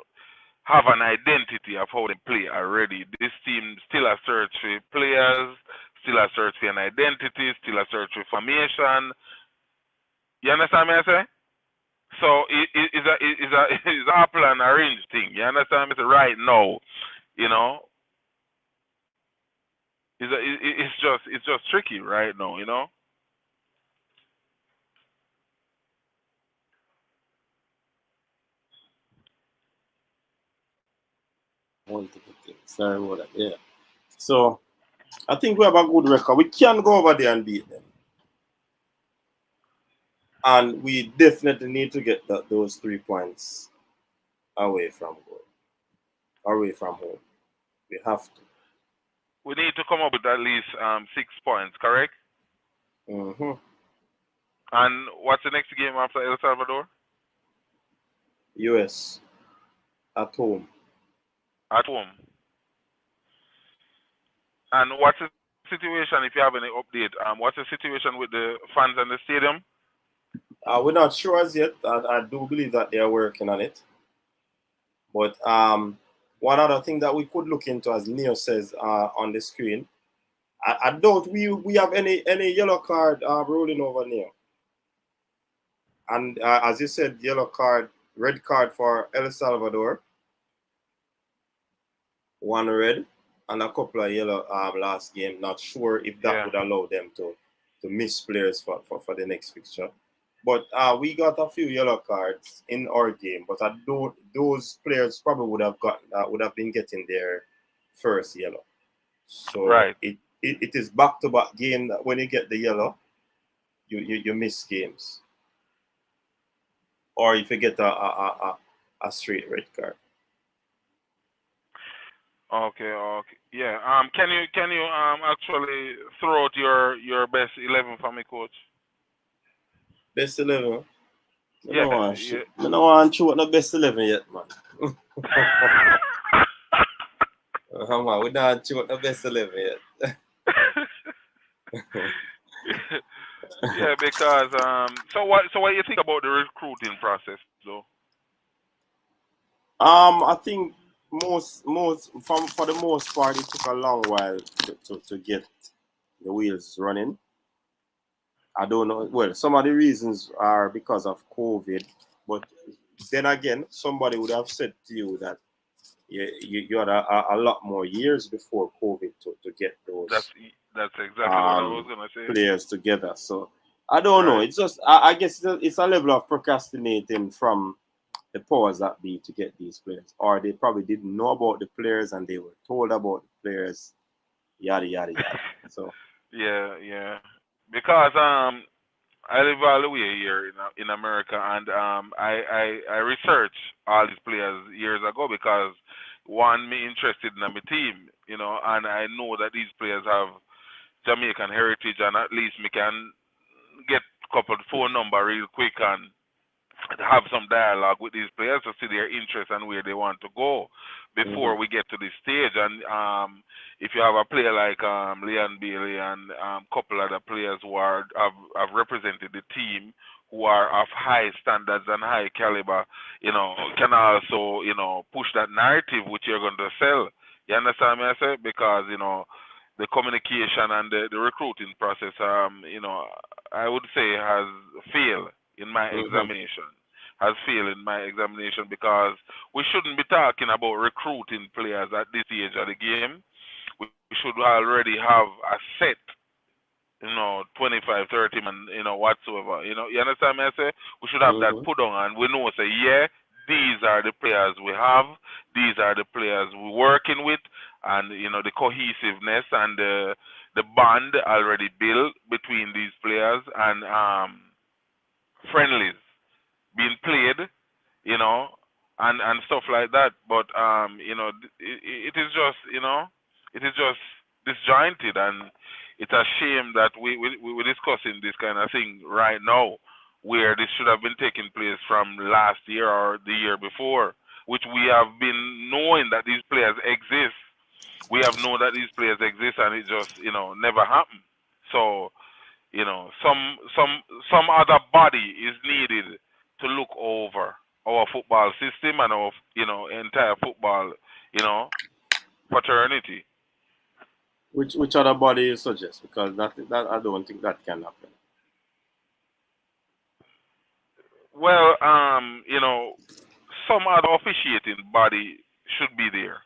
have an identity of how they play already. This team still a search for players, still a search for an identity, still a search for formation. You understand me? I say. So it's a apple and orange thing. You understand me? Right now, you know, it's just tricky right now. You know. Sorry about that. Yeah. So I think we have a good record. We can go over there and beat them. And we definitely need to get those 3 points away from home. We have to. We need to come up with at least 6 points, correct? Mm-hmm. And what's the next game after El Salvador? US. At home. At home. And what's the situation, if you have any update? What's the situation with the fans and the stadium? We're not sure as yet. I do believe that they are working on it. But one other thing that we could look into, as Neo says on the screen, I doubt we have any yellow card rolling over Neo. And as you said, yellow card, red card for El Salvador. 1 red and a couple of yellow last game. Not sure if that would allow them to miss players for the next fixture. But we got a few yellow cards in our game, but those players probably would have been getting their first yellow. So right. it is back-to-back game that when you get the yellow, you miss games. Or if you get a straight red card. Okay. Yeah. Can you actually throw out your best 11 for me, coach? Best 11? Yeah. I don't want to show no best 11 yet, man. Man, we don't show the best 11 yet. Yeah, because so what do you think about the recruiting process though? I think for the most part it took a long while to get the wheels running. I don't know. Well, some of the reasons are because of COVID, but then again, somebody would have said to you that you had a lot more years before COVID to get those. That's exactly what I was gonna say. Players together. So I don't know. It's just I guess it's a level of procrastinating from the powers that be to get these players, or they probably didn't know about the players and they were told about the players, yada yada yada. So yeah. Because I live all the way here in America, and I researched all these players years ago because one, me interested in my team, you know, and I know that these players have Jamaican heritage, and at least me can get a couple phone number real quick and have some dialogue with these players to see their interest and where they want to go before we get to this stage. And if you have a player like Leon Bailey and a couple other players who have represented the team, who are of high standards and high caliber, you know, can also, you know, push that narrative which you're going to sell. You understand me, I say? Because, you know, the communication and the recruiting process, you know, I would say has failed in my examination. Has failed in my examination because we shouldn't be talking about recruiting players at this stage of the game. We should already have a set, you know, 25, 30 man, you know, whatsoever. You know, you understand me? I say we should have that put on, and we know, say, yeah, these are the players we have, these are the players we're working with, and you know, the cohesiveness and the bond already built between these players, and friendlies being played, you know, and stuff like that. But you know, it is just, you know, it is just disjointed, and it's a shame that we're discussing this kind of thing right now, where this should have been taking place from last year or the year before, which we have been knowing that these players exist. We have known that these players exist, and it just, you know, never happened. So, you know, some other body is needed to look over our football system and our, you know, entire football, you know, fraternity. which other body you suggest? Because that I don't think that can happen. Well, you know, some other officiating body should be there.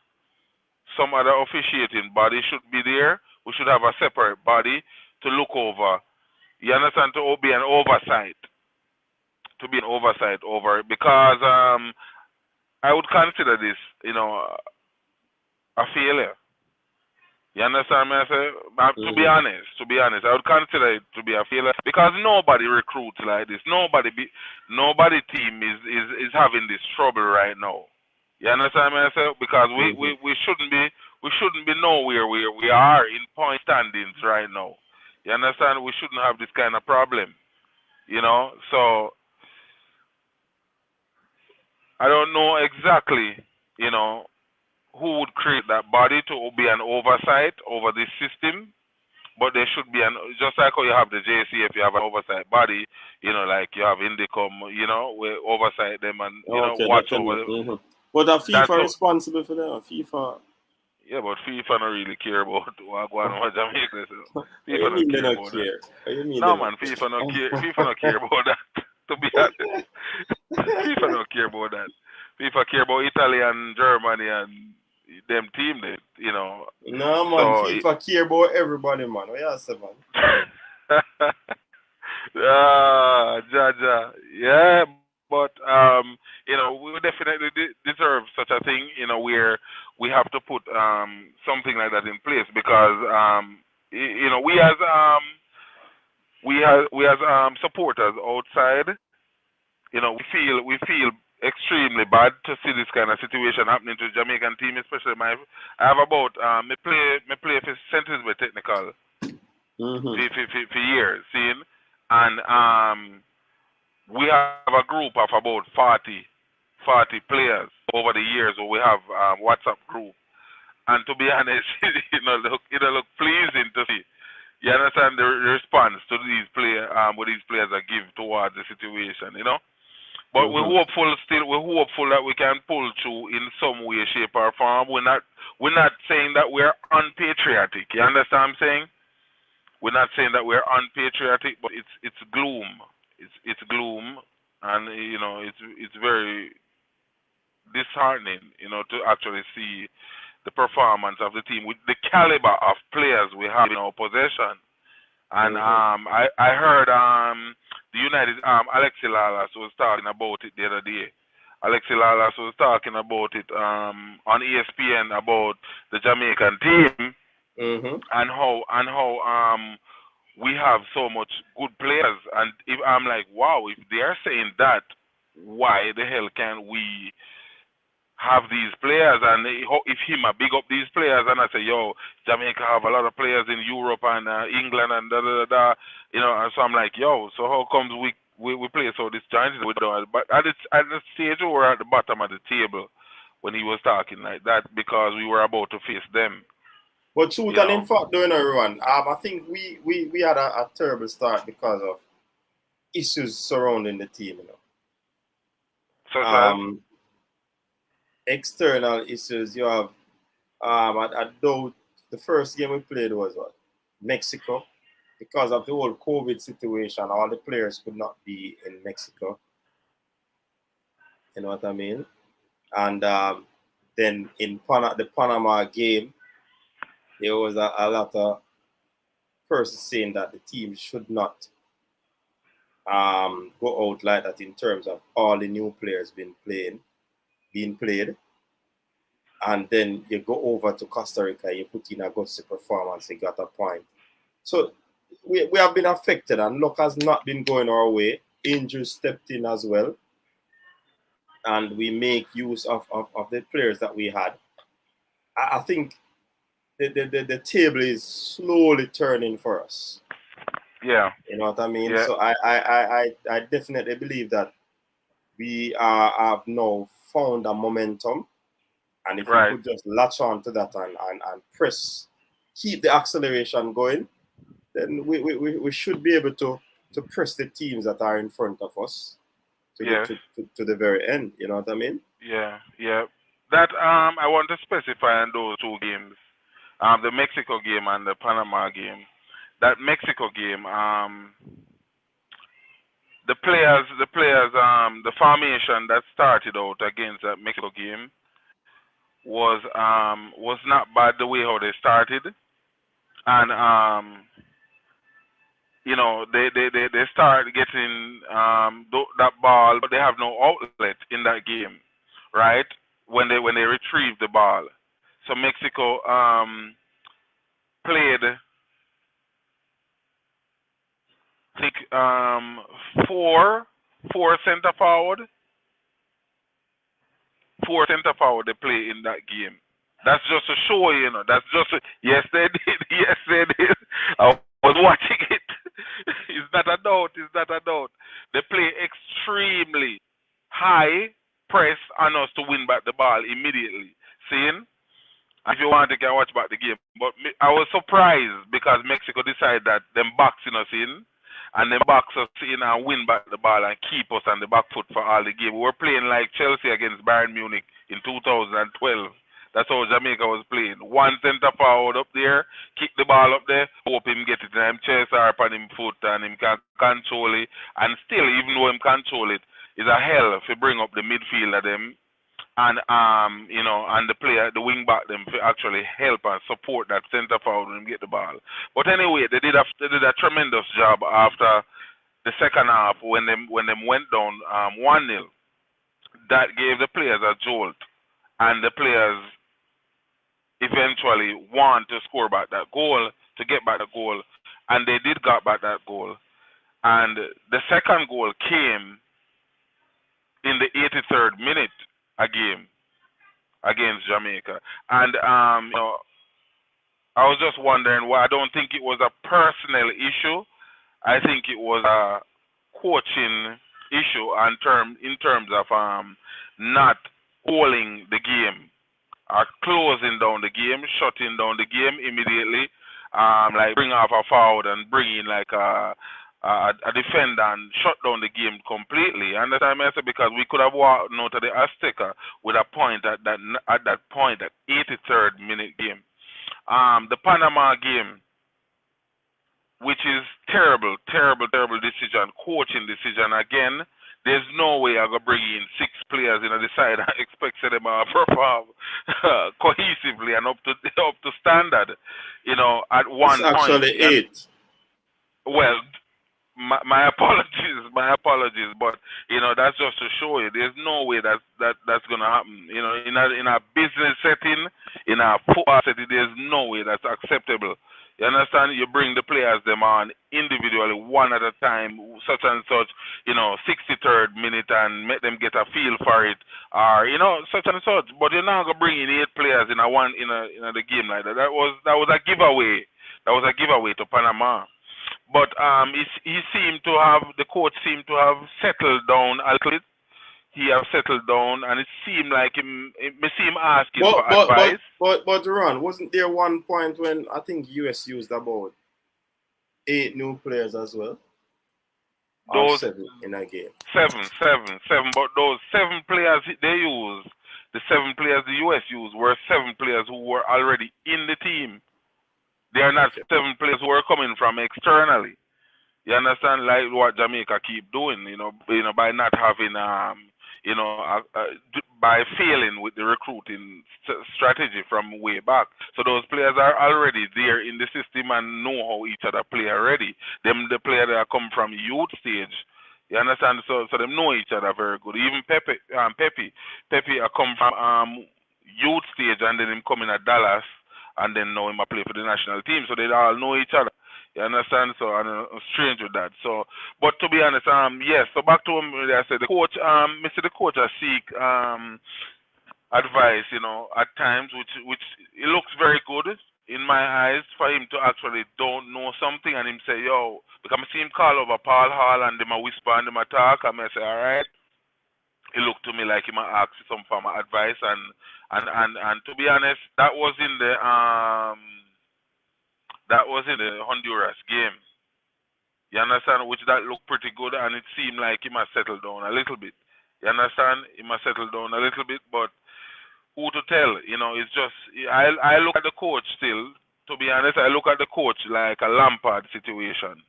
Some other officiating body should be there. We should have a separate body to look over. You understand? To be an oversight. To be an oversight over it. Because I would consider this, you know, a failure. You understand me? I say, to be honest, I would consider it to be a failure because nobody recruits like this. Nobody team is having this trouble right now. You understand me? I say, because we shouldn't be nowhere where we are in point standings right now. You understand? We shouldn't have this kind of problem. You know, so I don't know exactly, you know, who would create that body to be an oversight over this system, but there should be just like how you have the JCF, you have an oversight body, you know, like you have Indicom, you know, we oversight them and, you know, watch over them. But are FIFA responsible for that? FIFA? Yeah, but FIFA don't really care about what going on with Jamaica. So FIFA don't care about that. No, man, FIFA don't care about that, to be honest. FIFA don't care about that. FIFA care about Italy and Germany and them team, that, you know. No, man, so FIFA care about everybody, man. What you say, man? Jaja. Yeah, but, you know, we definitely deserve such a thing, you know, where we have to put something like that in place because, you know, we as supporters outside, you know, we feel extremely bad to see this kind of situation happening to the Jamaican team, especially I have about me play for St. Elizabeth Technical for years, seeing, and we have a group of about 40 players over the years, where we have WhatsApp group, and to be honest, you know, it'll look pleasing to see. You understand the response to these players, what these players are give towards the situation, you know. But we're hopeful that we can pull through in some way, shape, or form. We're not saying that we're unpatriotic. You understand what I'm saying? We're not saying that we're unpatriotic, but it's gloom. It's gloom, and you know, it's very disheartening, you know, to actually see the performance of the team with the caliber of players we have in our possession. And I heard the United Alexi Lalas was talking about it the other day, Alexi Lalas was talking about it on ESPN about the Jamaican team and how we have so much good players. And if I'm like, wow, if they are saying that, why the hell can't we have these players? And if him big up these players, and I say, yo, Jamaica have a lot of players in Europe and England and da da da da, you know. And so I'm like, yo, so how comes we play so disjointed? We don't. But at the stage we were at the bottom of the table when he was talking like that because we were about to face them. But truth and in fact, doing everyone, I think we had a terrible start because of issues surrounding the team, you know. So external issues. You have I doubt the first game we played was what? Mexico. Because of the whole COVID situation, all the players could not be in Mexico. You know what I mean? And then in the Panama game, there was a lot of persons saying that the team should not go out like that in terms of all the new players being played. And then you go over to Costa Rica, you put in a good performance, you got a point. So we have been affected, and luck has not been going our way. Injuries stepped in as well. And we make use of the players that we had. I think the table is slowly turning for us. Yeah. You know what I mean? Yeah. So I definitely believe that we have now found a momentum. And if we could just latch on to that and press, keep the acceleration going, then we should be able to press the teams that are in front of us to the very end. You know what I mean? Yeah. That I want to specify in those two games, the Mexico game and the Panama game. That Mexico game, the players, the formation that started out against that Mexico game was not bad the way how they started, and you know, they start getting that ball, but they have no outlet in that game, right? When they retrieve the ball, so Mexico played, I think, four center forward they play in that game. That's just a show, you know. That's just yes they did. Yes they did. I was watching it. It's not a doubt. They play extremely high press on us to win back the ball immediately. Seeing? If you want, you can watch back the game. But I was surprised because Mexico decided that them boxing us in, and then box us in and win back the ball and keep us on the back foot for all the game. We were playing like Chelsea against Bayern Munich in 2012. That's how Jamaica was playing. One center forward up there, kick the ball up there, hope him get it, and him chase her up on him foot and him can control it. And still, even though him control it, it's a hell if you bring up the midfielder them and you know, and the player, the wing back them to actually help and support that center forward when him get the ball. But anyway, they did a tremendous job after the second half when them went down 1-0. That gave the players a jolt, and the players eventually want to score back that goal, to get back the goal, and they did get back that goal. And the second goal came in the 83rd minute game against Jamaica. And you know, I was just wondering why. I don't think it was a personal issue. I think it was a coaching issue in terms of not holding the game, or closing down the game, shutting down the game immediately, like bring off a forward and bring in like a defender and shut down the game completely. And that's what I said, because we could have walked out to the Azteca with a point at that 83rd minute game. The Panama game, which is terrible decision, coaching decision again. There's no way I'm going to bring in 6 players in the side and expect them to perform cohesively and up to standard. You know, at one it's actually point. 8. Well, my apologies, but you know that's just to show you there's no way that's gonna happen. You know, in a business setting, in a football setting, there's no way that's acceptable. You understand? You bring the players them on individually, one at a time, such and such. You know, 63rd minute, and make them get a feel for it, or you know, such and such. But you're not gonna bring in 8 players in the game like that. That was a giveaway. That was a giveaway to Panama. But the coach seemed to have settled down a little bit. He have settled down, and it seemed like me see him asking for advice. But Ron, wasn't there one point when I think US used about 8 new players as well? Those 7 in a game. Seven. But those 7 players they used, the 7 players the US used were 7 players who were already in the team. They are not 7 players who are coming from externally. You understand, like what Jamaica keep doing, you know, by not having, by failing with the recruiting strategy from way back. So those players are already there in the system and know how each other play already. The players that come from youth stage. You understand? So them know each other very good. Even Pepe come from youth stage, and then him coming at Dallas, and then now him a play for the national team. So they all know each other. You understand? So I'm strange with that. So, but to be honest, yes. So back to him, I said the coach, Mr. The coach, I seek advice. You know, at times, which it looks very good in my eyes for him to actually don't know something, and him say, yo, because I see him call over Paul Hall, and them a whisper and them a talk, and I say, all right. It looked to me like him a ask some form of advice, and to be honest, that was in the Honduras game. You understand? Which that looked pretty good, and it seemed like he must settle down a little bit. You understand? He must settle down a little bit, but who to tell? You know, it's just I look at the coach still. To be honest, I look at the coach like a Lampard situation.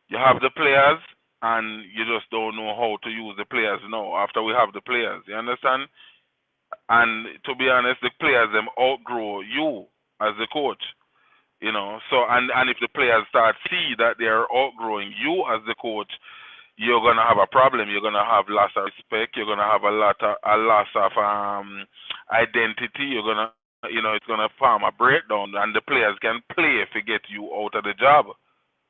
You have the players, and you just don't know how to use the players now. After we have the players, you understand? And to be honest, the players them outgrow you as the coach. You know, so and if the players start see that they are outgrowing you as the coach, you're gonna have a problem. You're gonna have loss of respect. You're gonna have a loss of identity. You're gonna, it's gonna form a breakdown, and the players can play if they get you out of the job.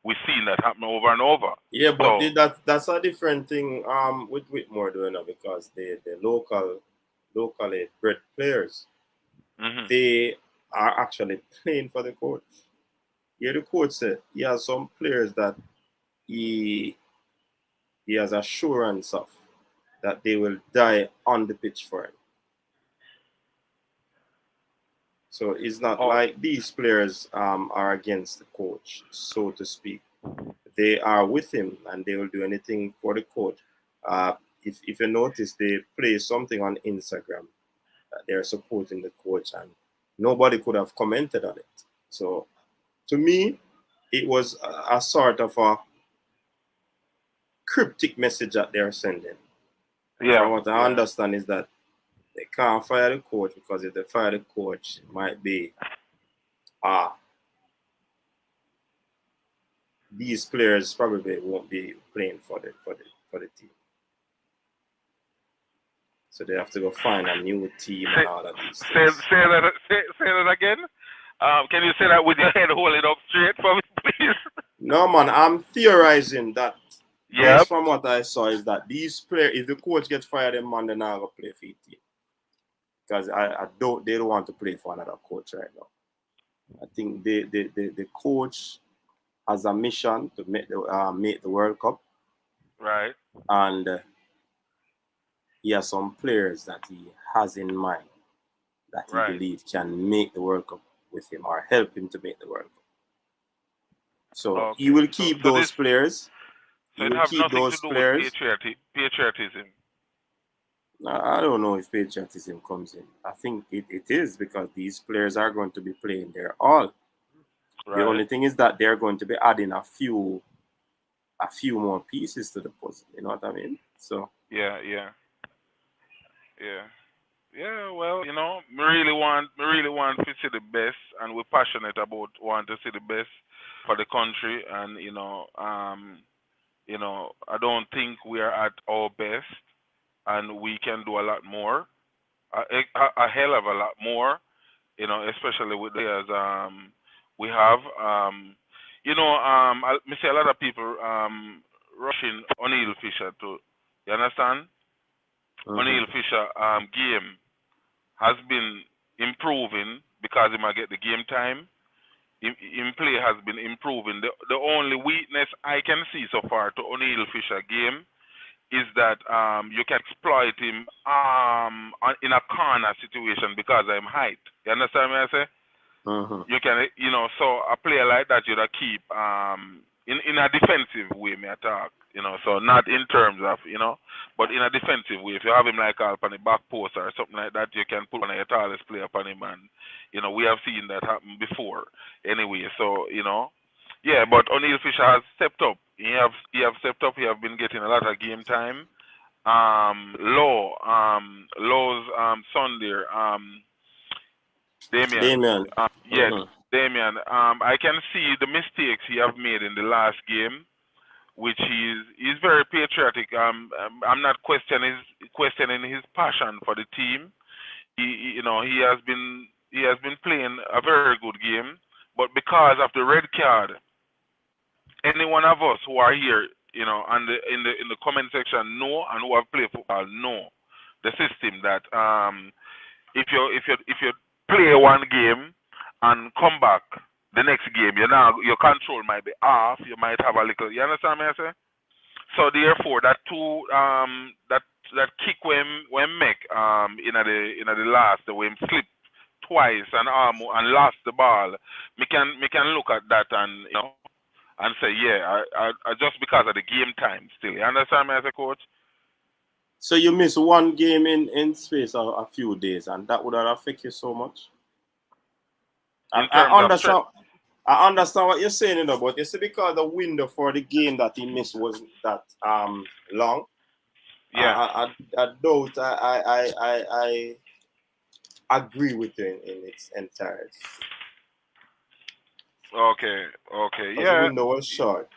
We've seen that happen over and over. Yeah, but so, that's a different thing. With Whitmore doing it, because the locally bred players, they are actually playing for the coach. Yeah, the coach said he has some players that he has assurance of that they will die on the pitch for him. So it's not like these players are against the coach, so to speak. They are with him, and they will do anything for the coach. If you notice, they play something on Instagram that they're supporting the coach, and nobody could have commented on it. So to me, it was a sort of a cryptic message that they're sending. Yeah. From what I understand is that they can't fire the coach, because if they fire the coach, it might be these players probably won't be playing for the team. So they have to go find a new team and all of these things. Say that again. Can you say that with your head holding up straight for me, please? No, man, I'm theorizing that. Yeah. Based from what I saw, is that these players, if the coach gets fired, them man, they're not gonna play for the team. Because they don't want to play for another coach right now. I think the coach has a mission to make the World Cup. Right. And he has some players that he has in mind that he believes can make the World Cup with him, or help him to make the World Cup. So he will keep those players. So it has nothing to do with patriotism. I don't know if patriotism comes in. I think it is, because these players are going to be playing their all. Right. The only thing is that they're going to be adding a few more pieces to the puzzle. You know what I mean? So yeah. Well, we really want to see the best, and we're passionate about wanting to see the best for the country, and I don't think we are at our best, and we can do a lot more, a hell of a lot more, especially with the players we have. I see a lot of people rushing O'Neill Fisher to, you understand? O'Neill Fisher game has been improving because he might get the game time. In play has been improving. The only weakness I can see so far to O'Neill Fisher game is that you can exploit him in a corner situation because of his height. You understand what I say? You can, so a player like that you'd keep in a defensive way, may I talk, so not in terms of, but in a defensive way. If you have him like up on the back post or something like that, you can put one of your tallest player upon him, and, we have seen that happen before anyway, so, yeah, but O'Neill Fisher has stepped up. He have stepped up. He have been getting a lot of game time. Lowe's son there, Damien. Yes, Damien. I can see the mistakes he have made in the last game, which he's very patriotic. I'm not questioning his passion for the team. He has been playing a very good game, but because of the red card, any one of us who are here, and in the comment section know, and who have played football know the system that if you play one game and come back the next game, your control might be off. You might have a little. You understand me? I say. So therefore, that that kick when make in the last when slip twice and lost the ball, we can look at that and and say I just because of the game time still. You understand me as a coach? So you miss one game in space of a few days, and that would affect you so much. I understand what you're saying, but you see, because the window for the game that he missed wasn't that long. Yeah, I doubt I agree with you in its entirety. Okay, yeah. The window was short.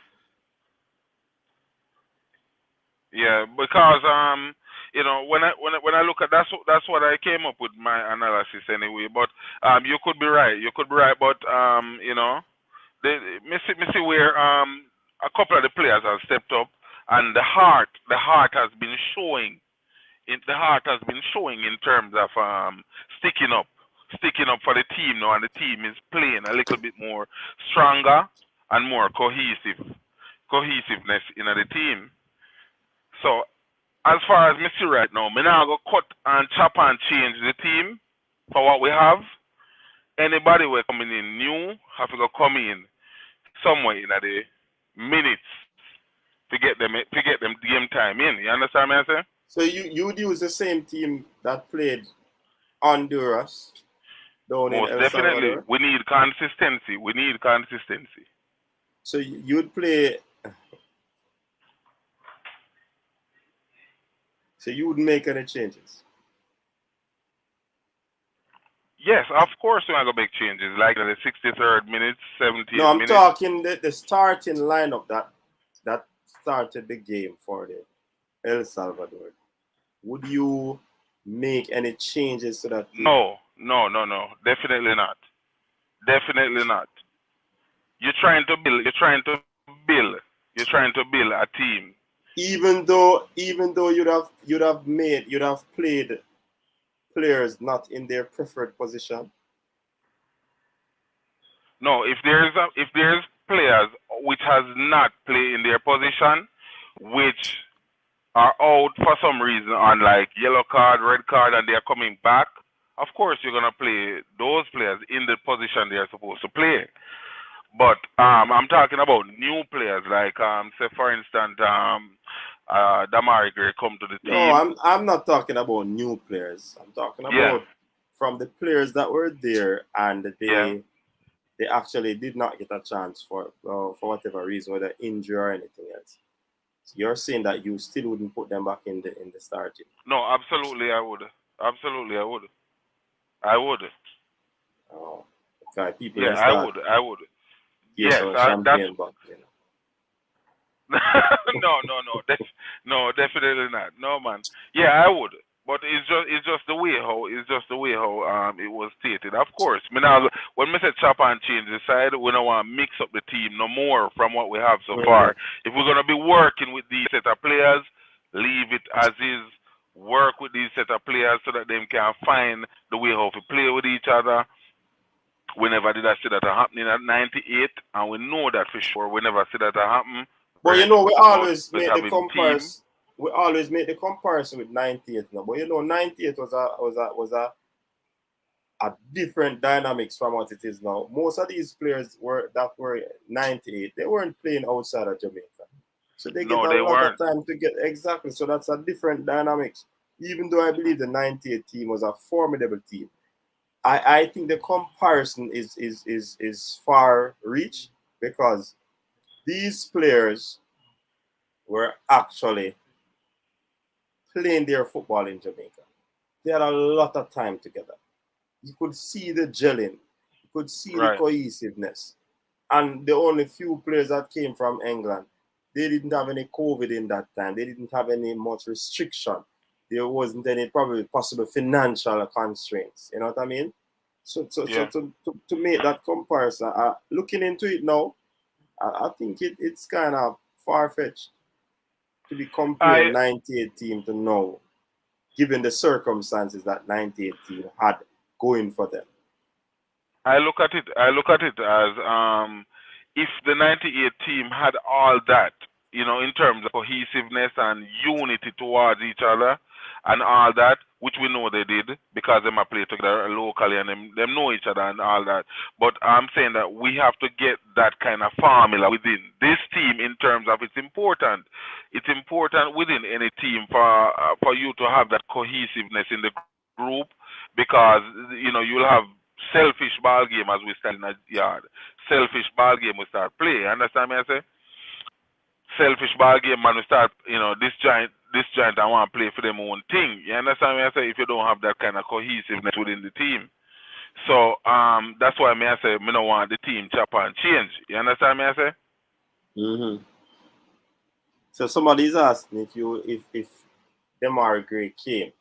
Yeah, because when I look at that's what I came up with my analysis anyway. But you could be right. But me see where a couple of the players have stepped up, and the heart has been showing. The heart has been showing in terms of sticking up for the team now, and the team is playing a little bit more stronger and more cohesiveness in the team. So, as far as me see right now, me now go cut and chop and change the team for what we have. Anybody who coming in new have to go come in somewhere in the minutes to get them game time in. You understand me I say? So you would use the same team that played Honduras down in El definitely. Salvador? We need consistency. So you'd play. So you wouldn't make any changes? Yes, of course we're going to make changes, like in the 63rd minute, 70th minute. No, I'm talking the starting lineup that started the game for the El Salvador. Would you make any changes to that team? No. Definitely not. You're trying to build a team. Even though you'd have played players not in their preferred position. No, if there's players which has not played in their position, which are out for some reason on like yellow card, red card, and they are coming back, of course you're gonna play those players in the position they are supposed to play. But I'm talking about new players, like say for instance, Amari Bell come to the team. No, I'm not talking about new players. I'm talking about from the players that were there and they actually did not get a chance for whatever reason, whether injury or anything else. So you're saying that you still wouldn't put them back in the starting? No, absolutely I would. Oh, okay. People. Yeah, I would. Yes, champagne back, No, definitely not. No, man. Yeah, I would, but it's just the way how it was stated. Of course, me now when me say chop and change the side, we don't want to mix up the team no more from what we have so far. If we're gonna be working with these set of players, leave it as is. Work with these set of players so that they can find the way how to play with each other. We never did that see that happening at 98, and we know that for sure. We never see that happen. But you know, we always make the having comparison. We always make the comparison with 98 now. But you know, 98 was a different dynamics from what it is now. Most of these players were 98. They weren't playing outside of Jamaica, so they get a lot of time to get exactly. So that's a different dynamics. Even though I believe the 98 team was a formidable team, I think the comparison is far reach because these players were actually playing their football in Jamaica. They had a lot of time together. You could see the gelling. You could see the cohesiveness. And the only few players that came from England, they didn't have any COVID in that time. They didn't have any much restriction. There wasn't any probably possible financial constraints. You know what I mean? So to make that comparison, looking into it now, I think it's kind of far-fetched to be comparing 98 team to now, given the circumstances that 98 team had going for them. I look at it as if the 98 team had all that, you know, in terms of cohesiveness and unity towards each other and all that, which we know they did because they might play together locally and them know each other and all that. But I'm saying that we have to get that kind of formula within this team in terms of it's important. It's important within any team for you to have that cohesiveness in the group because, you know, you'll have selfish ball game as we stand in the yard. Selfish ball game we start play. Understand me I say? Selfish ball game man we start, you know, this giant I want to play for them own thing. You understand me I say? If you don't have that kind of cohesiveness within the team. So that's why I say I don't want the team chop and change. You understand me I say? Mm-hmm. So somebody's asking if Demar Gray came,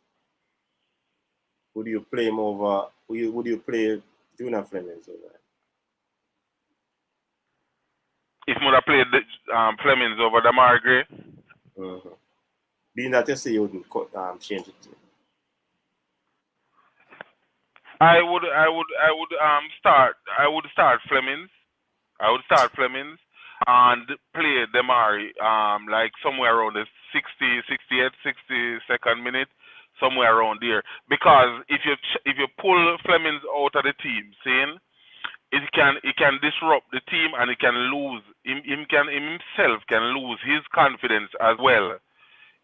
would you play him over? Would you play Junior Flemings over? If I played Flemings over Demar Gray? Mm-hmm. Being that you say you wouldn't change it. I would start Flemings. I would start Flemings and play Demari like somewhere around the 62nd minute, somewhere around there. Because if you pull Flemings out of the team, saying it can disrupt the team and it can lose himself can lose his confidence as well.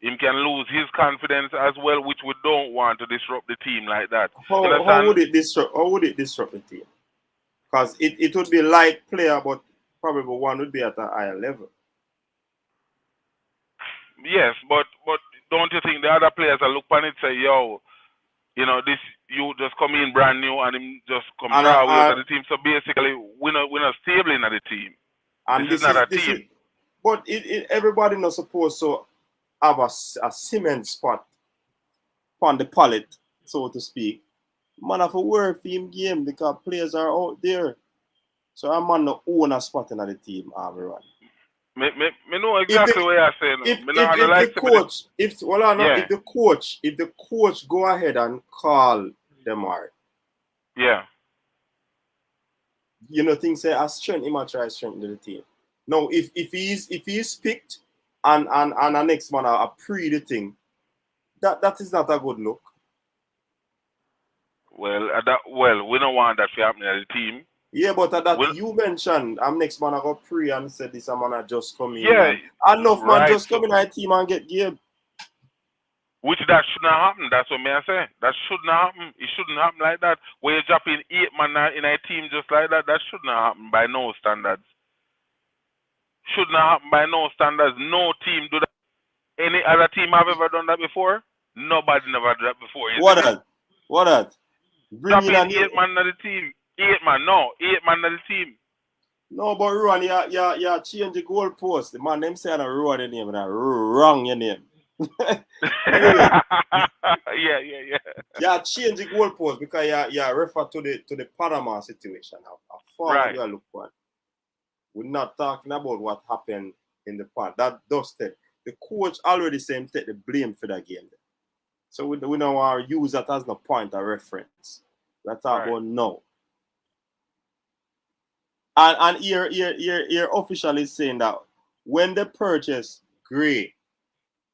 He can lose his confidence as well, which we don't want to disrupt the team like that. How would it disrupt the team? Because it would be like player, but probably one would be at a higher level. Yes, but don't you think the other players will look on it and say, yo, you know, this you just come in brand new and him just come out of the team. So basically we're not stable in the team. And this is not a team. But everybody not supposed to have a cement spot on the palette, so to speak. Man have a work for him game because players are out there. So a man no own a spot in the team, everyone. Me know exactly what you're saying. If the coach go ahead and call Demar. Yeah. You know, things say a strength, he might try to strengthen the team. Now if he's picked and the next man a pre the thing, that is not a good look. Well, we don't want that to happen at the team. Yeah, but you mentioned next man I got pre and said this man just come in. Yeah, enough man just come in our team and get game. Which that should not happen. That's what I say. That should not happen. It shouldn't happen like that. Where you're dropping 8 man in a team just like that, that should not happen by no standards. Should not happen by no standards. No team do that. Any other team have ever done that before? Nobody never did that before. What that? Dropping 8 man in the team. 8 man, no. 8 man in the team. No, but Ron, you change the goalpost. The man them say I Ron your name and I wrong your name. Anyway. Yeah. Yeah, change the goalpost because you refer to the Panama situation. How far Right. we are looking at. We're not talking about what happened in the past. That dusted. The coach already said take the blame for that game. So we don't want to use that as no point of reference. We're talking about now. And here official is saying that when they purchase Gray,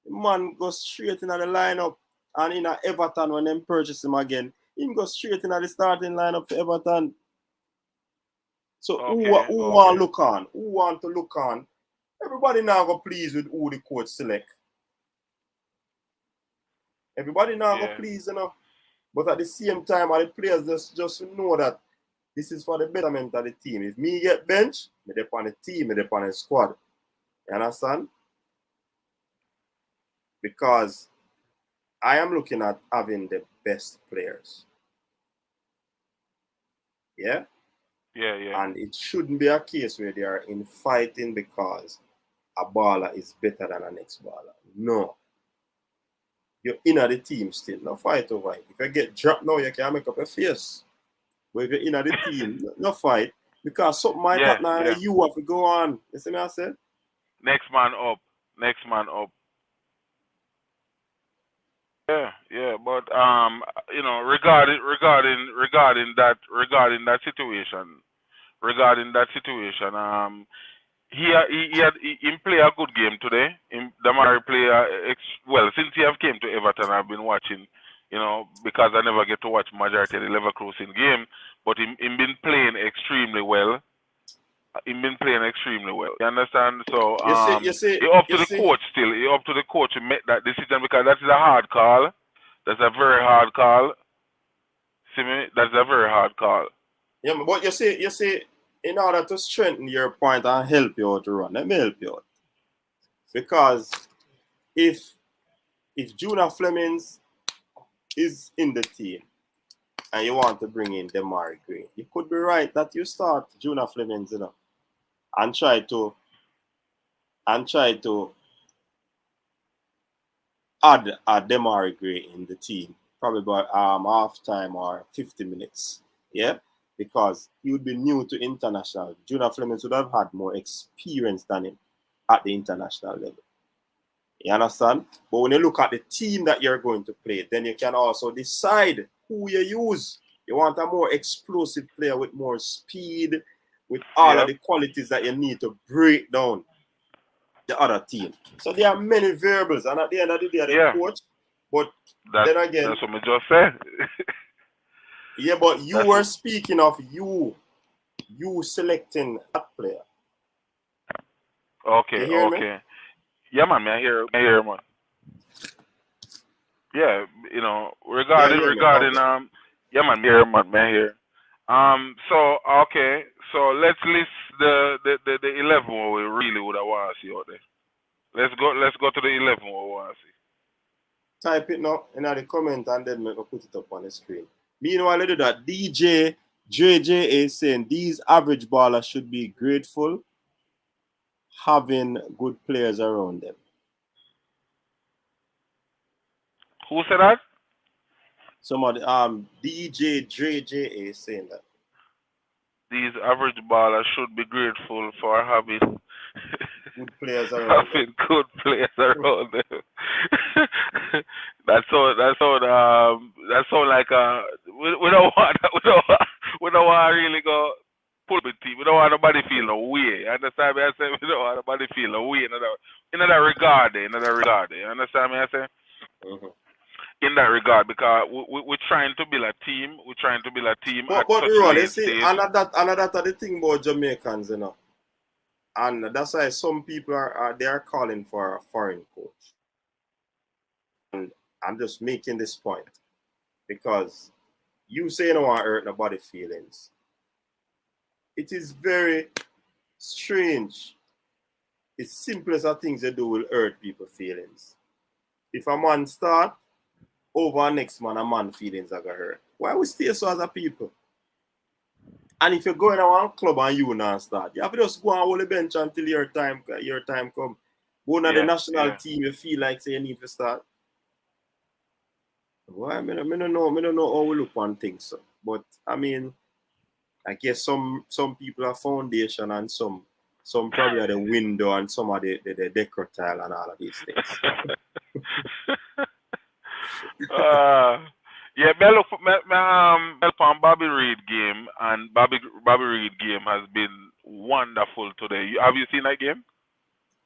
the man goes straight into the lineup. And in Everton, when they purchase him again, he goes straight into the starting lineup for Everton. So who want to look on? Who want to look on? Everybody now go pleased with who the coach select. Everybody now go pleased, you know. But at the same time, all the players just know that this is for the betterment of the team. If me get bench, me dey on the team, me dey on the squad. You understand? Because I am looking at having the best players. Yeah? Yeah. And it shouldn't be a case where they are in fighting because a baller is better than a next baller. No. You're in the team still. No fight over it. If you get dropped now, you can make up a face. But if you're in the team, no fight. Because something might happen and you have to go on. You see what I said? Next man up. Yeah, but you know, regarding that situation, he play a good game today. Amari play well since he have came to Everton. I've been watching, you know, because I never get to watch majority of the Leverkusen game, but he been playing extremely well. You understand? So you see, he up to the coach still. He up to the coach to make that decision because that is a hard call. That's a very hard call. See me? That's a very hard call. Yeah, but you see, in order to strengthen your point and help you out to run, let me help you out. Because if Juna Flemings is in the team and you want to bring in Amari Bell, you could be right that you start Juna Flemings, you know, and try to add Amari Bell in the team, probably by half time or 50 minutes. Yeah? Because he would be new to international. Juna Flemings would have had more experience than him at the international level. You understand? But when you look at the team that you're going to play, then you can also decide who you use. You want a more explosive player with more speed, with all of the qualities that you need to break down the other team. So there are many variables, and at the end of the day, the coach. But then again, that's what I just said. Yeah, but you were speaking of you selecting that player. Okay. Me? Yeah, man, I hear man. Yeah, you know, regarding yeah, man, I hear. So okay, so let's list the 11 what we really would have want to see out there. Let's go to the 11 what we want to see. Type it now in the comment and then make put it up on the screen. Meanwhile, I do that. DJ JJ is saying these average ballers should be grateful having good players around them. Who said that? Somebody DJ JJ is saying that. These average ballers should be grateful for having good players around them. Good players around them. That's all like we don't want to really go pull the team. We don't want nobody feel no way. Understand me? I say we don't want nobody feel no way in that regard. You understand me? I say. Mm-hmm. In that regard, because we're trying to build a team. But Ron, you see, another are the thing about Jamaicans, you know. And that's why some people are calling for a foreign coach. And I'm just making this point because you say you don't want to hurt nobody's feelings. It is very strange. It's simplest of things they do will hurt people's feelings. If a man start over next man, a man feelings are gonna hurt. Why we stay so as a people? And if you're going to one club and you not start, you have to just go and hold the bench until your time come. Go to the national team, you feel like say you need to start. Well, I don't know how we look on things. So. But I mean, I guess some people are foundation and some probably are the window and some are the decor tile and all of these things. Yeah, me Bobby Reid game, and Bobby Reid game has been wonderful today. Have you seen that game?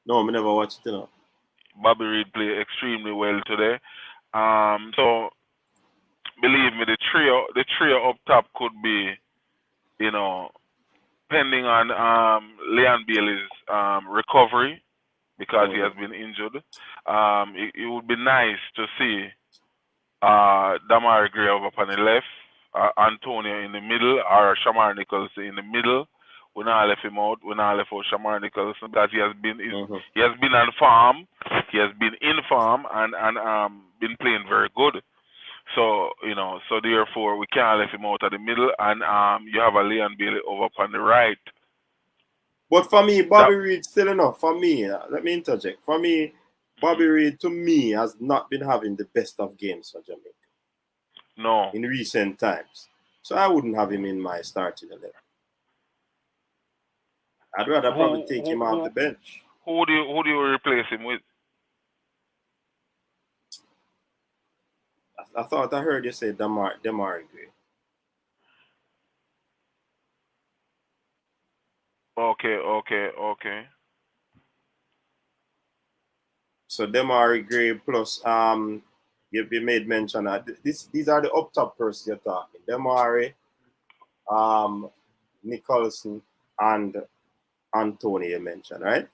No, I never watched it. Bobby Reid played extremely well today. So believe me, the trio up top could be, you know, pending on Leon Bailey's recovery because he has been injured. It would be nice to see Damari Gray over up on the left, Antonio in the middle, or Shamar Nicholson in the middle. We not left him out. We not left out Shamar Nicholson because he has been on farm. He has been in farm and been playing very good. So so therefore we can't let him out of the middle, and you have a Leon Bailey over up on the right. But for me, Bobby Reid still enough. For me, let me interject. For me, Bobby Reid to me has not been having the best of games for Jamaica. No. In recent times, so I wouldn't have him in my starting 11. I'd rather probably take him off the bench. Who do you replace him with? I thought I heard you say Damari Gray. Okay. So Damari Gray plus you made mention that these are the up top persons you're talking. Damari, Nicholson, and Anthony you mentioned, right?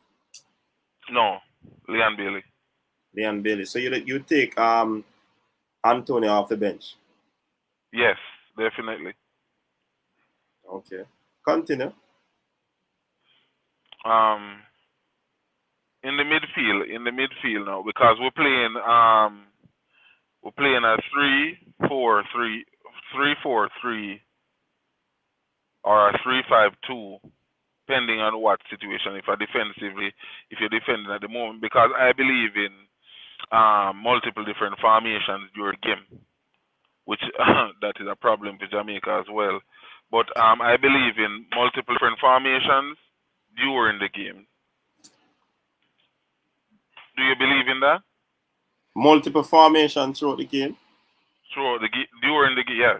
No, Leon Bailey. Leon Bailey. So you take Anthony off the bench? Yes, definitely. Okay. Continue. In the midfield now, because we're playing a 3-4-3 or a 3-5-2, depending on what situation. If you're defending at the moment, because I believe in multiple different formations during the game, which that is a problem for Jamaica as well. But I believe in multiple different formations during the game. Do you believe in that? Multiple formations throughout the game? During the game.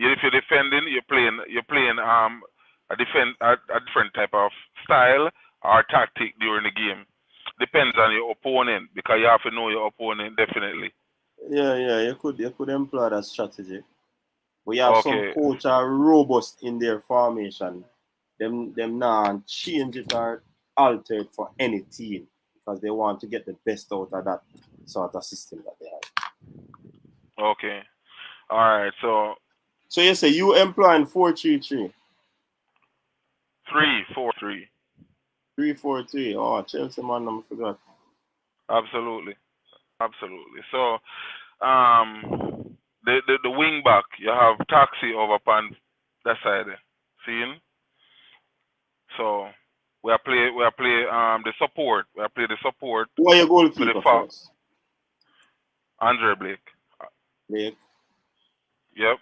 If you're defending, you're playing a different type of style or tactic during the game. Depends on your opponent, because you have to know your opponent definitely. Yeah, you could employ that strategy. We have some coach are robust in their formation. Them not change it or alter it for any team because they want to get the best out of that sort of system that they have. Okay. All right. So you say you employing 4-3-3? 3-4-3. 3-4-3. Oh, Chelsea man, I forgot. Absolutely. So the wing back, you have Taxi over upon that side. Seeing? So we are play the support. We are play the support. Who are your goalkeeper first? Andre Blake. Blake. Yep.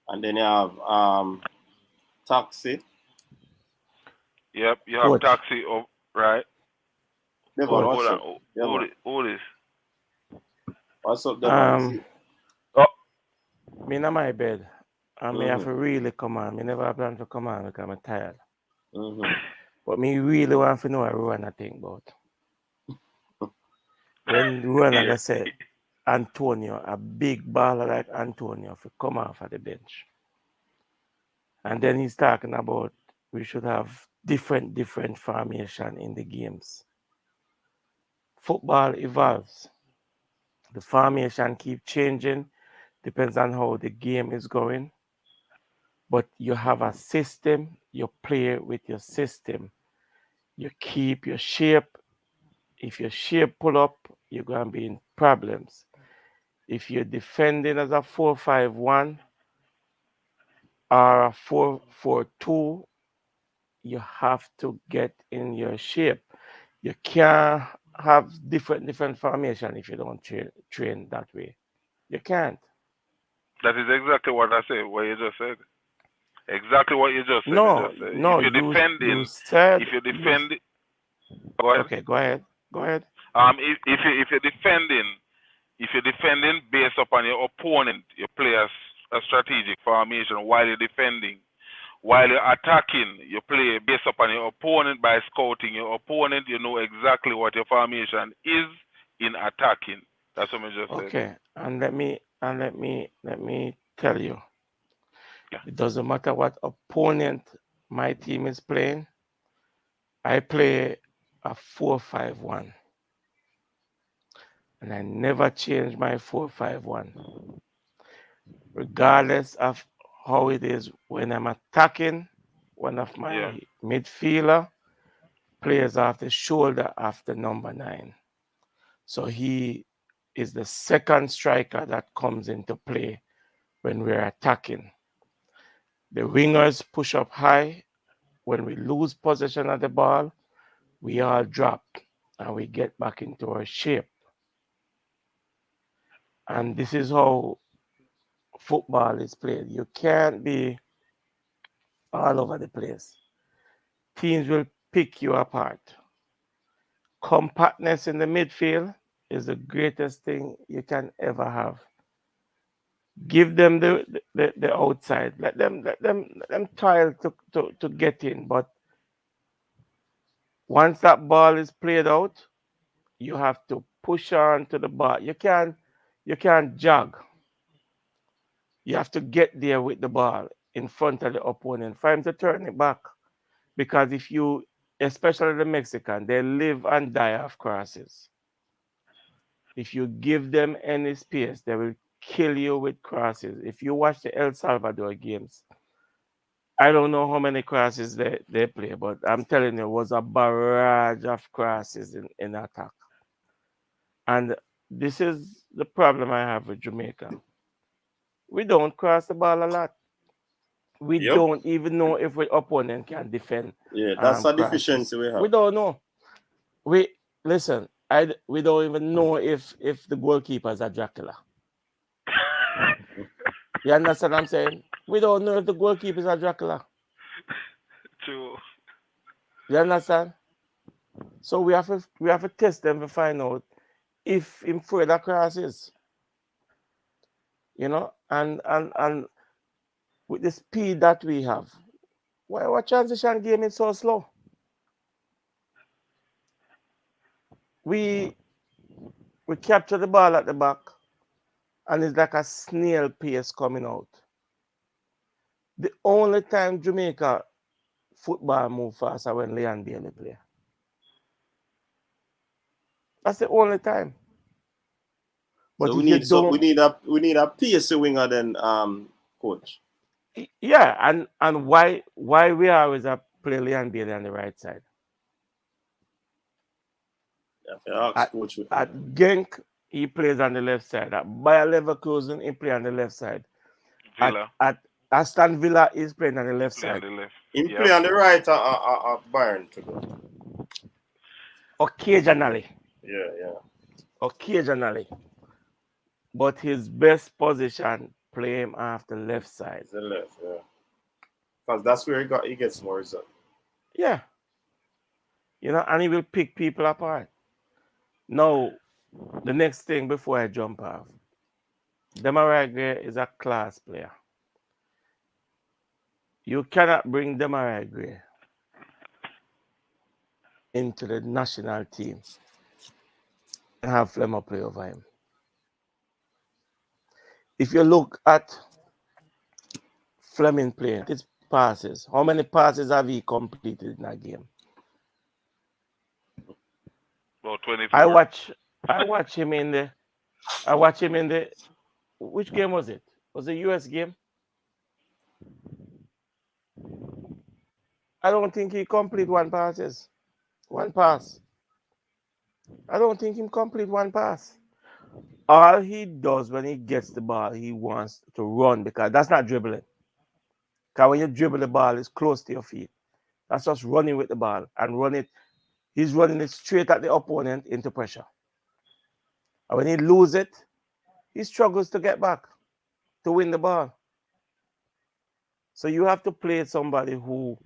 And then you have Taxi. Yep, you have Taxi, right? Devon, what's up? Who is? What's up, Devon? Me in my bed. And me have to really come on. Me never plan to come on because I'm tired. But me really want to know what Ruana think about. When Ruana said Antonio, a big baller like Antonio, to come off at the bench. And then he's talking about we should have different formation in the games. Football evolves. The formation keep changing, depends on how the game is going. But you have a system, you play with your system. You keep your shape If your shape pull up, you're going to be in problems. If you're defending as a 4-5-1 or a 4-4-2, you have to get in your shape. You can't have different formation if you don't train that way. You can't. That is exactly what I said, what you just said. Exactly what you just said. No, If you're defending, you said. if you're defending, go ahead. Okay, go ahead. If you're defending based upon your opponent, you play a strategic formation while you're defending. While you're attacking, you play based upon your opponent by scouting your opponent. You know exactly what your formation is in attacking. That's what I just said. Okay, and let me tell you. It doesn't matter what opponent my team is playing. I play a 4-5-1. And I never change my 4-5-1. Regardless of how it is when I'm attacking, one of my midfielder plays off the shoulder after number 9. So he is the second striker that comes into play when we're attacking. The wingers push up high. When we lose possession of the ball, we all drop and we get back into our shape. And this is how football is played. You can't be all over the place. Teams will pick you apart. Compactness in the midfield is the greatest thing you can ever have. Give them the outside. Let them try to get in. But once that ball is played out, you have to push on to the ball. You can't jog. You have to get there with the ball in front of the opponent for him to turn it back. Because if you, especially the Mexican, they live and die off crosses. If you give them any space, they will kill you with crosses. If you watch the El Salvador games, I don't know how many crosses they play, but I'm telling you, it was a barrage of crosses in attack. And this is the problem I have with Jamaica. We don't cross the ball a lot. We don't even know if our opponent can defend. Yeah, that's a deficiency we have. We don't know. Listen. We don't even know if the goalkeeper is a Dracula. You understand what I'm saying? We don't know if the goalkeeper is a Dracula. True. You understand? So we have to test them to find out if him further crosses. You know, and with the speed that we have, why our transition game is so slow? We capture the ball at the back, and it's like a snail pace coming out. The only time Jamaica football move faster when Leon Bailey play. That's the only time. But so we need a pacey winger then, coach. Yeah, and why we always play Leon Bailey on the right side? At Genk, he plays on the left side. At Bayer Leverkusen, he plays on the left side. Villa. At Aston Villa, he's playing on the left side. He play on the right at Bayern. Occasionally. Yeah. Occasionally. But his best position, play him off the left side. The left, yeah. Because that's where he gets more result. Yeah. You know, and he will pick people apart. Now, the next thing before I jump off, Amari is a class player. You cannot bring Amari into the national team and have Flemmer play over him. If you look at Fleming playing his passes, how many passes have he completed in that game? About 24. I watch him in the which game was it? Was it US game? I don't think he complete one pass. I don't think him complete one pass. All he does when he gets the ball, he wants to run because that's not dribbling. Because when you dribble the ball, it's close to your feet. That's just running with the ball and run it. He's running it straight at the opponent into pressure. And when he loses it, he struggles to get back to win the ball. So you have to play somebody who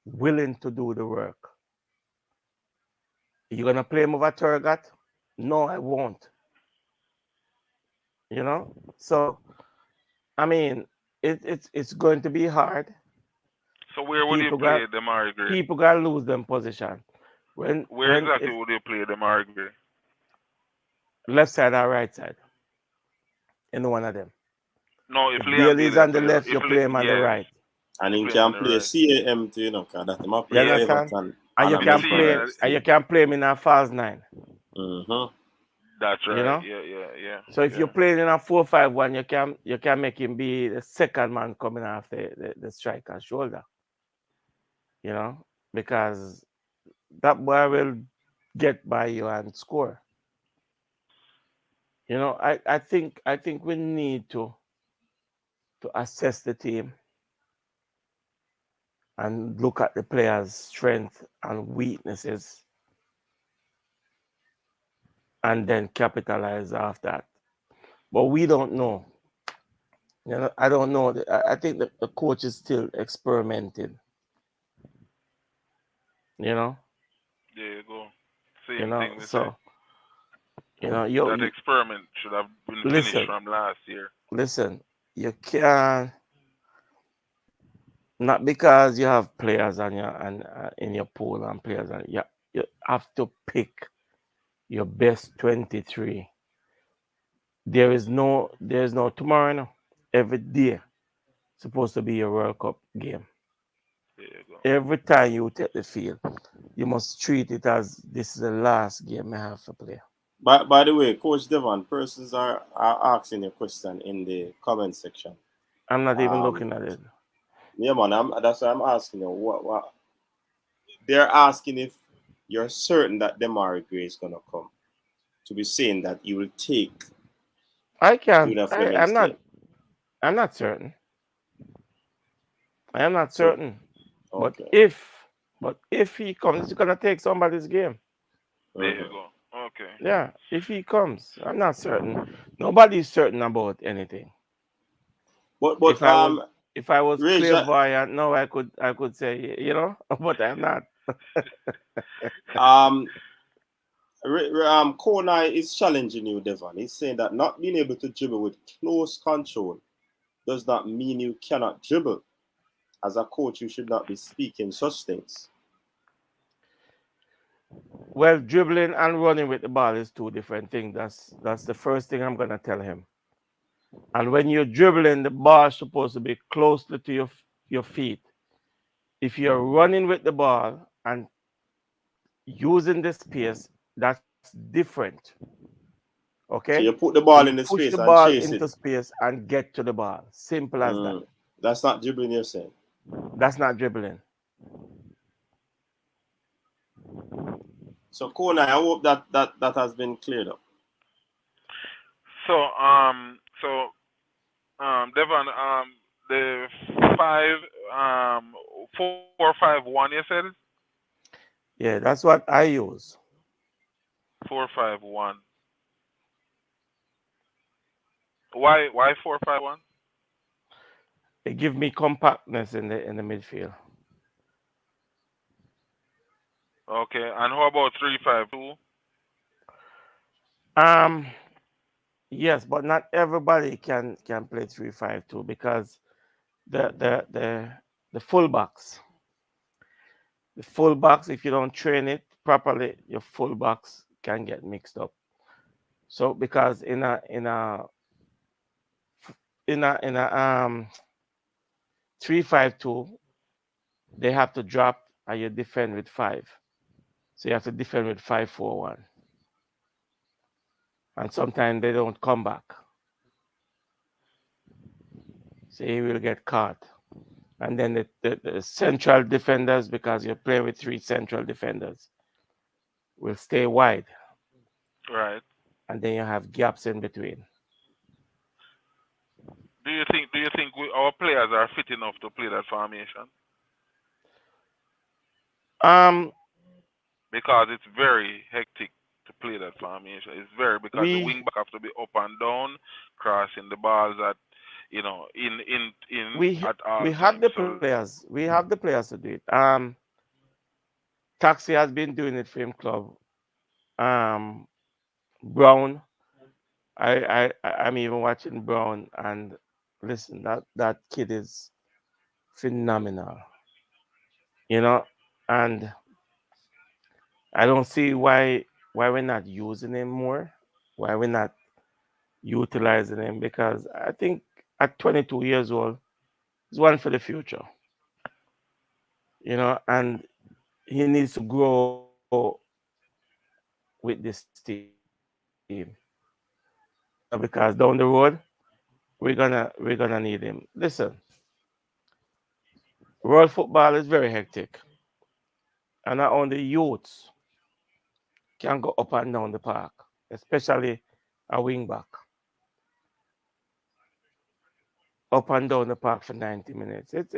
willing to do the work. You're gonna play him over Turgot? No, I won't. You know? So I mean, it's going to be hard. So where would you play the Margaret? People gotta lose them position. Where exactly would you play the Margaret? Left side or right side? In one of them. No, if Bailey's on the left, you play him on the right. And he can play CAM too, you know, because that's my play Everton. And you can play him in a fast 9. That's right. You know? Yeah. So if you're playing in a 4-5-1, you can make him be the second man coming off the striker's shoulder. You know, because that boy will get by you and score. You know, I think we need to assess the team and look at the players' strengths and weaknesses and then capitalize off that. But we don't know. You know, I don't know. I think the coach is still experimenting. You know? There you go. Same thing we say. You know, that experiment should have been finished from last year. Listen, you can't, not because you have players on your in your pool and players on you have to pick your best 23. There's no tomorrow. No. Every day supposed to be your World Cup game. There you go. Every time you take the field, you must treat it as this is the last game I have to play. By the way, Coach Devon, persons are asking a question in the comment section. I'm not even looking at it. Yeah, man, that's why I'm asking you. What they're asking if you're certain that Amari Gray is gonna come. To be saying that you will take. I can't. I'm not certain. I am not certain. Okay. But if he comes, he's gonna take somebody's game. There you go. Okay. Yeah, if he comes, I'm not certain. Nobody's certain about anything. But if I was clairvoyant, no, I could say, you know, but I'm not. Konai is challenging you, Devon. He's saying that not being able to dribble with close control does not mean you cannot dribble. As a coach, you should not be speaking such things. Well, dribbling and running with the ball is two different things. That's the first thing I'm gonna tell him. And when you're dribbling, the ball is supposed to be closely to your feet. If you're running with the ball and using the space, that's different. Okay? So you put the ball in the push space the and ball chase into it. space and get to the ball. Simple as that. That's not dribbling, you're saying? That's not dribbling. So Kona, I hope that has been cleared up. So Devon, the 4-5-1 you said? Yeah, that's what I use. 4-5-1. Why 4-5-1? It gives me compactness in the midfield. Okay, and how about 3-5-2? Yes, but not everybody can play 3-5-2 because the fullbacks. The fullbacks, if you don't train it properly, your fullbacks can get mixed up. So because in a 3-5-2, they have to drop and you defend with 5. So you have to defend with 5-4-1. And sometimes they don't come back. So he will get caught. And then the central defenders, because you're playing with 3 central defenders, will stay wide. Right. And then you have gaps in between. Do you think our players are fit enough to play that formation? Because it's very hectic to play that formation. It's very because the wing back have to be up and down, crossing the balls at at all we have the times. players. We have the players to do it. Taxi has been doing it for him club. Brown, I'm even watching Brown, and listen, that kid is phenomenal. You know, and I don't see why we're not using him more, why we're not utilizing him, because I think at 22 years old, he's one for the future. You know, and he needs to grow with this team. Because down the road, we're gonna need him. Listen, world football is very hectic, and not only youths can go up and down the park, especially a wing back. Up and down the park for 90 minutes. It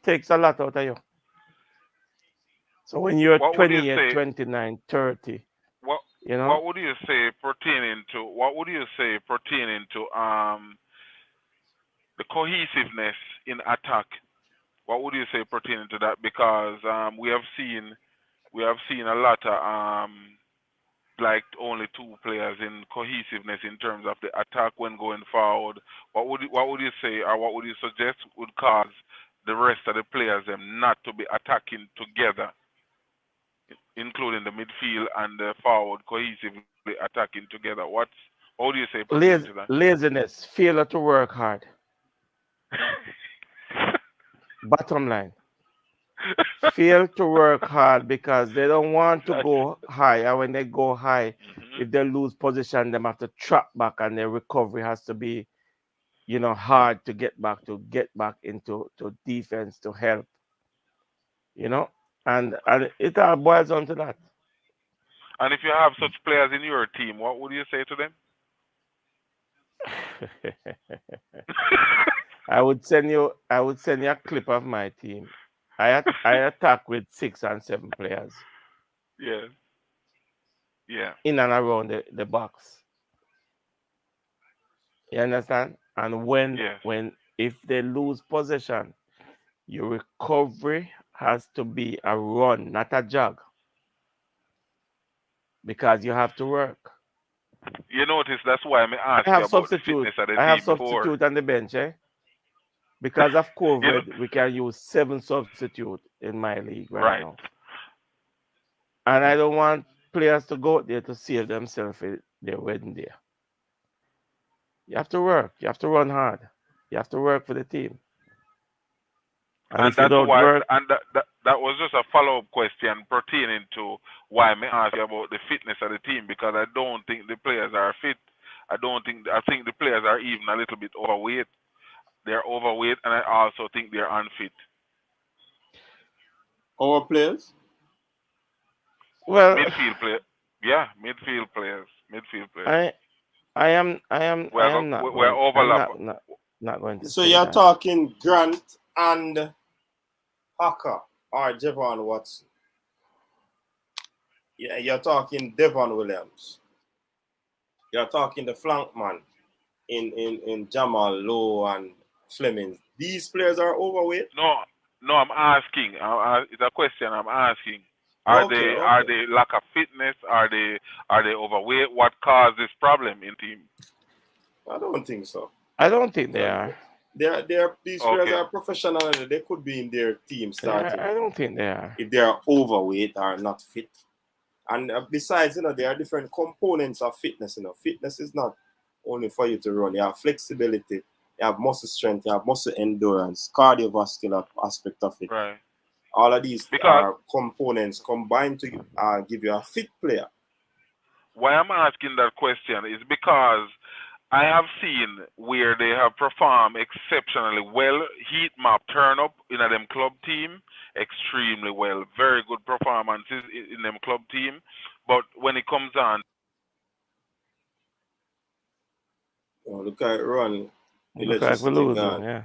takes a lot out of you. So when you're 28, 29, 30, you know. What would you say pertaining to the cohesiveness in attack? What would you say pertaining to that? Because we have seen a lot of like only two players in cohesiveness in terms of the attack when going forward. What would you say, or what would you suggest would cause the rest of the players them not to be attacking together, including the midfield and the forward cohesively attacking together? How do you say pertaining to that? Laziness, failure to work hard. Bottom line. Fail to work hard because they don't want to go high, and when they go high, if they lose position, they have to trap back, and their recovery has to be, hard to get back into defense to help, and it all boils down to that. And if you have such players in your team, what would you say to them? I would send you a clip of my team. I attack with 6 and 7 players. Yeah. Yeah. In and around the box. You understand? And when if they lose possession, your recovery has to be a run, not a jog. Because you have to work. You notice that's why I'm asking about the fitness of the team I have before. substitute on the bench, eh? Because of COVID, we can use 7 substitutes in my league right now. And I don't want players to go out there to save themselves for their wedding day. You have to work. You have to run hard. You have to work for the team. And if you don't work, that was just a follow-up question pertaining to why I asked you about the fitness of the team, because I don't think the players are fit. I think the players are even a little bit overweight. They're overweight, and I also think they're unfit. Our players? Well, midfield players. Yeah, midfield players. We're overlapping. Not going to. So you're talking Grant and Haka or Javon Watson. Yeah, you're talking Devon Williams. You're talking the flank man in Jamal Lowe and Fleming. These players are overweight? No, I'm asking. It's a question I'm asking. Are they lack of fitness? Are they overweight? What caused this problem in team? I don't think so. I don't think they are. These players are professional and they could be in their team starting. I don't think they are. If they are overweight or not fit. And besides, there are different components of fitness. Fitness is not only for you to run. You have flexibility, you have muscle strength, you have muscle endurance, cardiovascular aspect of it. Right. All of these components combined to give you a fit player. Why I'm asking that question is because I have seen where they have performed exceptionally well. Heat map turn up in them club team extremely well. Very good performances in them club team. But when it comes on, Look at it run. Look like we're losing, yeah.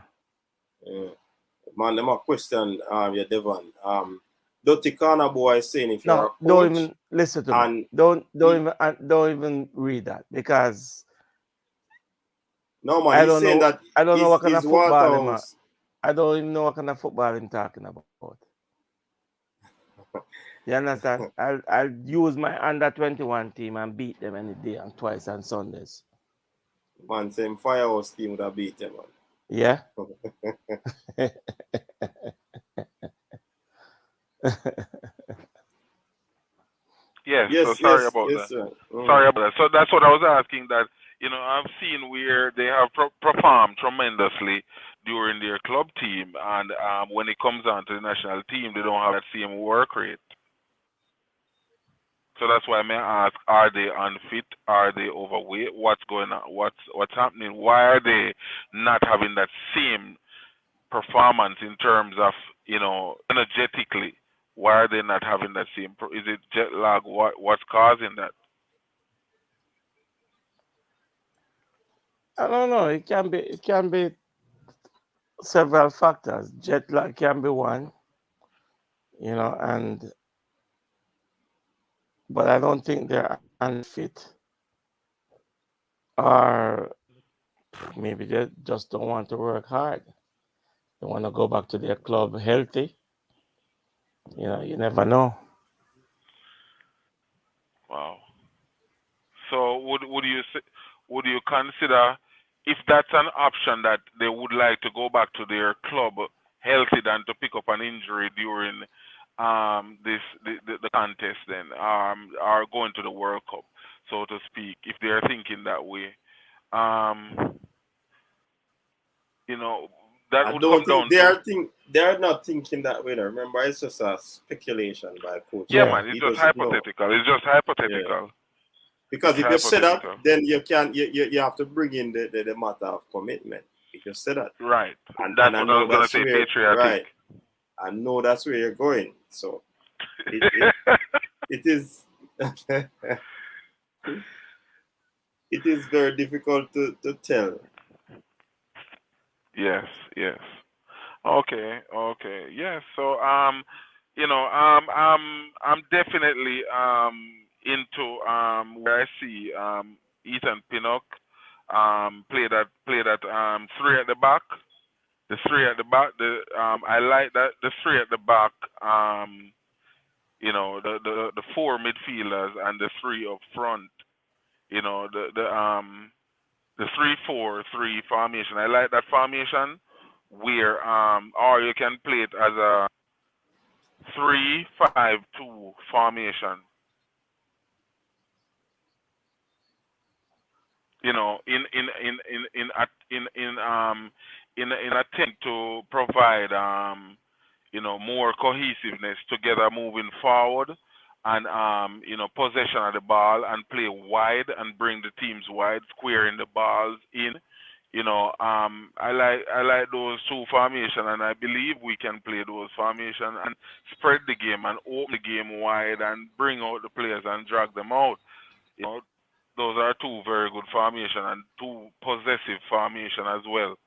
Man, them a question, Devon. Dirty Corner boy saying if you're a coach, don't even listen to me. Don't even read that because no man, he's saying that I don't know what kind of football him. I don't even know what kind of football him talking about. You understand? I'll use my under 21 team and beat them any day and twice on Sundays. Man, same Firehouse team would have beat them, man. Yeah. Yes, so sorry about that. Sorry about that. So that's what I was asking. That I've seen where they have performed tremendously during their club team, and when it comes on to the national team, they don't have that same work rate. So that's why I may ask: are they unfit? Are they overweight? What's going on? What's happening? Why are they not having that same performance in terms of energetically? Why are they not having that same? Is it jet lag? What's causing that? I don't know. It can be several factors. Jet lag can be one, but I don't think they're unfit, or maybe they just don't want to work hard. They want to go back to their club healthy. You never know. Wow. So would you consider, if that's an option, that they would like to go back to their club healthy than to pick up an injury during the contest then, or going to the World Cup, so to speak, if they're thinking that way? That would come down to... They're not thinking that way. Remember, it's just a speculation by coach. Yeah, man, it's just hypothetical. It's just hypothetical. Yeah. Because if you say that, then you have to bring in the matter of commitment. If you say that, right, and that's what I was gonna say. Patriotic. Right, I know that's where you're going. So it is it is very difficult to tell. Yes. Okay. Yes. So I'm definitely into where I see Ethan Pinnock play that 3 at the back. The 3 at the back. I like that the 3 at the back. The 4 midfielders and the 3 up front. The 3-4-3 formation. I like that formation where or you can play it as a 3-5-2 formation. In attempt to provide more cohesiveness together moving forward, and possession of the ball and play wide and bring the teams wide, squaring the balls in. I like those 2 formations, and I believe we can play those formations and spread the game and open the game wide and bring out the players and drag them out. Those are 2 very good formations and 2 possessive formations as well.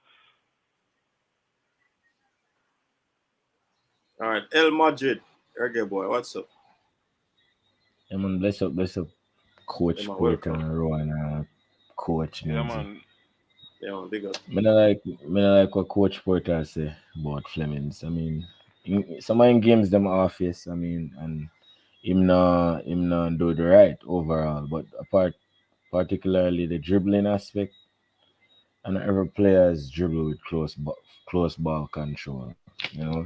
All right, El Madrid, Reggae Boy, what's up? Yeah, man, bless up, Coach Porter and Rowan, Coach. Yeah, man. Yeah, big up. I like what Coach Porter say about Flemings. I mean, some of games them off, yes. I mean, and him not do the right overall, but particularly the dribbling aspect, and every players dribble with close ball control.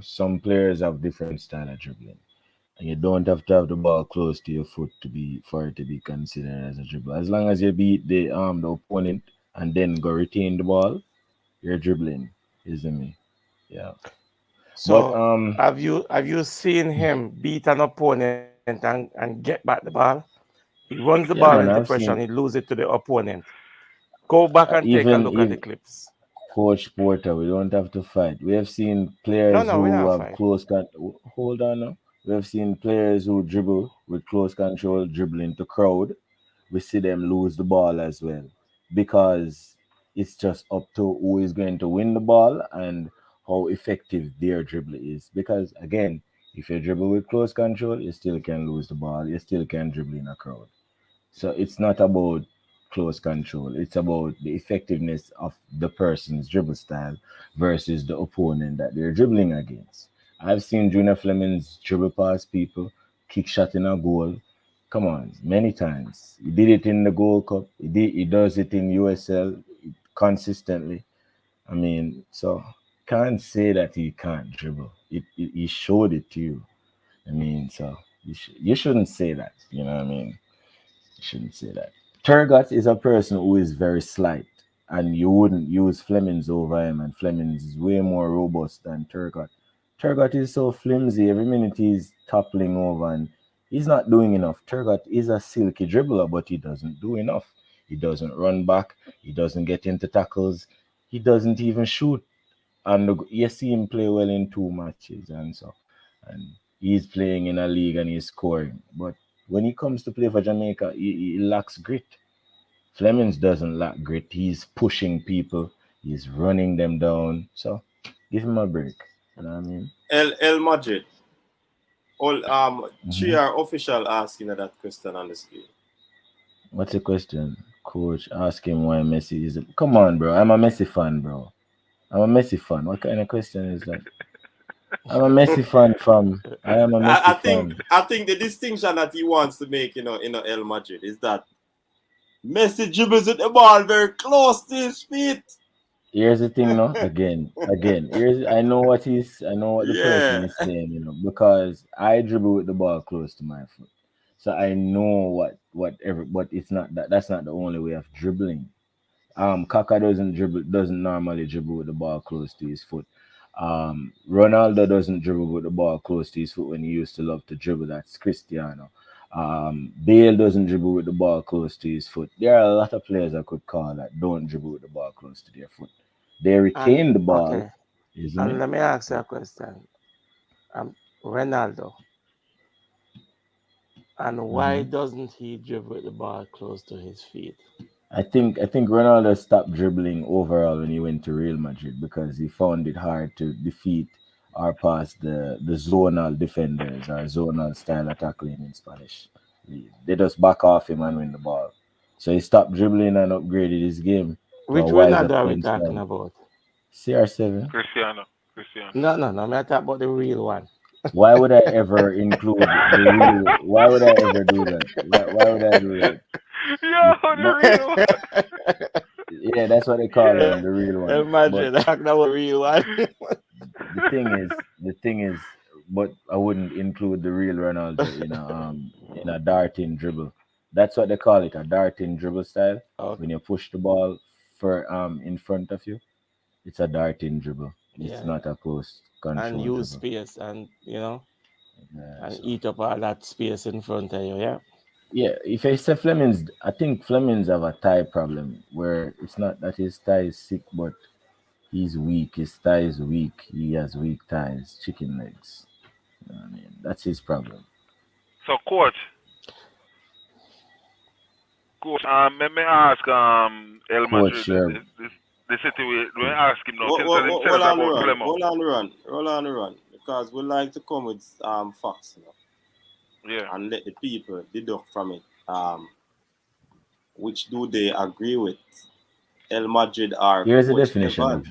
Some players have different style of dribbling. And you don't have to have the ball close to your foot for it to be considered as a dribble. As long as you beat the opponent and then go retain the ball, you're dribbling. Isn't me? Yeah. So but, have you seen him beat an opponent and get back the ball? He runs the ball into pressure and he loses it to the opponent. Go back and take a look at the clips. Coach Porter, we don't have to fight. We have seen players who have close contact. Hold on now. We have seen players who dribble with close control, dribbling to crowd. We see them lose the ball as well because it's just up to who is going to win the ball and how effective their dribble is. Because again, if you dribble with close control, you still can lose the ball. You still can dribble in a crowd. So it's not about close control. It's about the effectiveness of the person's dribble style versus the opponent that they're dribbling against. I've seen Junior Flemings dribble past people, kick shot in a goal. Come on, many times. He did it in the Gold Cup. He does it in USL consistently. I mean, so can't say that he can't dribble. He showed it to you. I mean, so you shouldn't say that. You know what I mean? Shouldn't say that. Turgot is a person who is very slight, and you wouldn't use Flemings over him, and Flemings is way more robust than Turgot. Turgot is so flimsy. Every minute he's toppling over, and he's not doing enough. Turgot is a silky dribbler, but he doesn't do enough. He doesn't run back. He doesn't get into tackles. He doesn't even shoot. And you see him play well in 2 matches, and so, and he's playing in a league and he's scoring, but when he comes to play for Jamaica, he lacks grit. Flemings doesn't lack grit. He's pushing people. He's running them down. So give him a break. You know what I mean? El Madrid. All 3 Mhm. are official asking that question on the screen. What's the question? Coach, ask him why Messi is. Come on, bro. I'm a Messi fan, bro. I'm a Messi fan. What kind of question is that? I'm a Messi fan, fam. I am a Messi fan. I think the distinction that he wants to make, El Madrid is that Messi dribbles with the ball very close to his feet. Here's the thing, no. Again. I know what the person Yeah. is saying, because I dribble with the ball close to my foot, so I know but it's not that. That's not the only way of dribbling. Kaka doesn't normally dribble with the ball close to his foot. Ronaldo doesn't dribble with the ball close to his foot when he used to love to dribble. That's Cristiano. Bale doesn't dribble with the ball close to his foot. There are a lot of players I could call that don't dribble with the ball close to their foot. They And retain the ball, okay, isn't and it? let me ask you a question. Ronaldo, and why Mhm. doesn't he dribble with the ball close to his feet? I think Ronaldo stopped dribbling overall when he went to Real Madrid because he found it hard to defeat or pass the zonal defenders or zonal style of tackling in Spanish. They just back off him and win the ball. So he stopped dribbling and upgraded his game to a Which wiser Ronaldo are we playing talking style. about? CR7. Cristiano. No, I'm not talking about the real one. Why would I ever include the real? Why would I ever do that? Why would I do that? Yo, the No, real. yeah, that's what they call Yeah. him, the real one. But Imagine talking about the real one. the thing is, but I wouldn't include the real Ronaldo in a darting dribble. That's what they call it, a darting dribble style. Okay. When you push the ball for in front of you, it's a darting dribble. It's Yeah, not a close and control use dribble. space and Yeah, and so eat up all that space in front of you. Yeah. yeah, if I say Flemings, I think Flemings have a thigh problem where it's not that his thigh is sick, but he's weak. His thigh is weak. He has weak thighs, chicken legs. You know what I mean? That's his problem. So, coach, let me ask El Coach, Madrid you're the city. Let me ask him now since him said Hold it on, about run. Flemo. Hold on, run. Because we like to come with facts, Yeah. and let the people deduct from it. Which do they agree with? El Madrid or here's the Coach definition Evan? of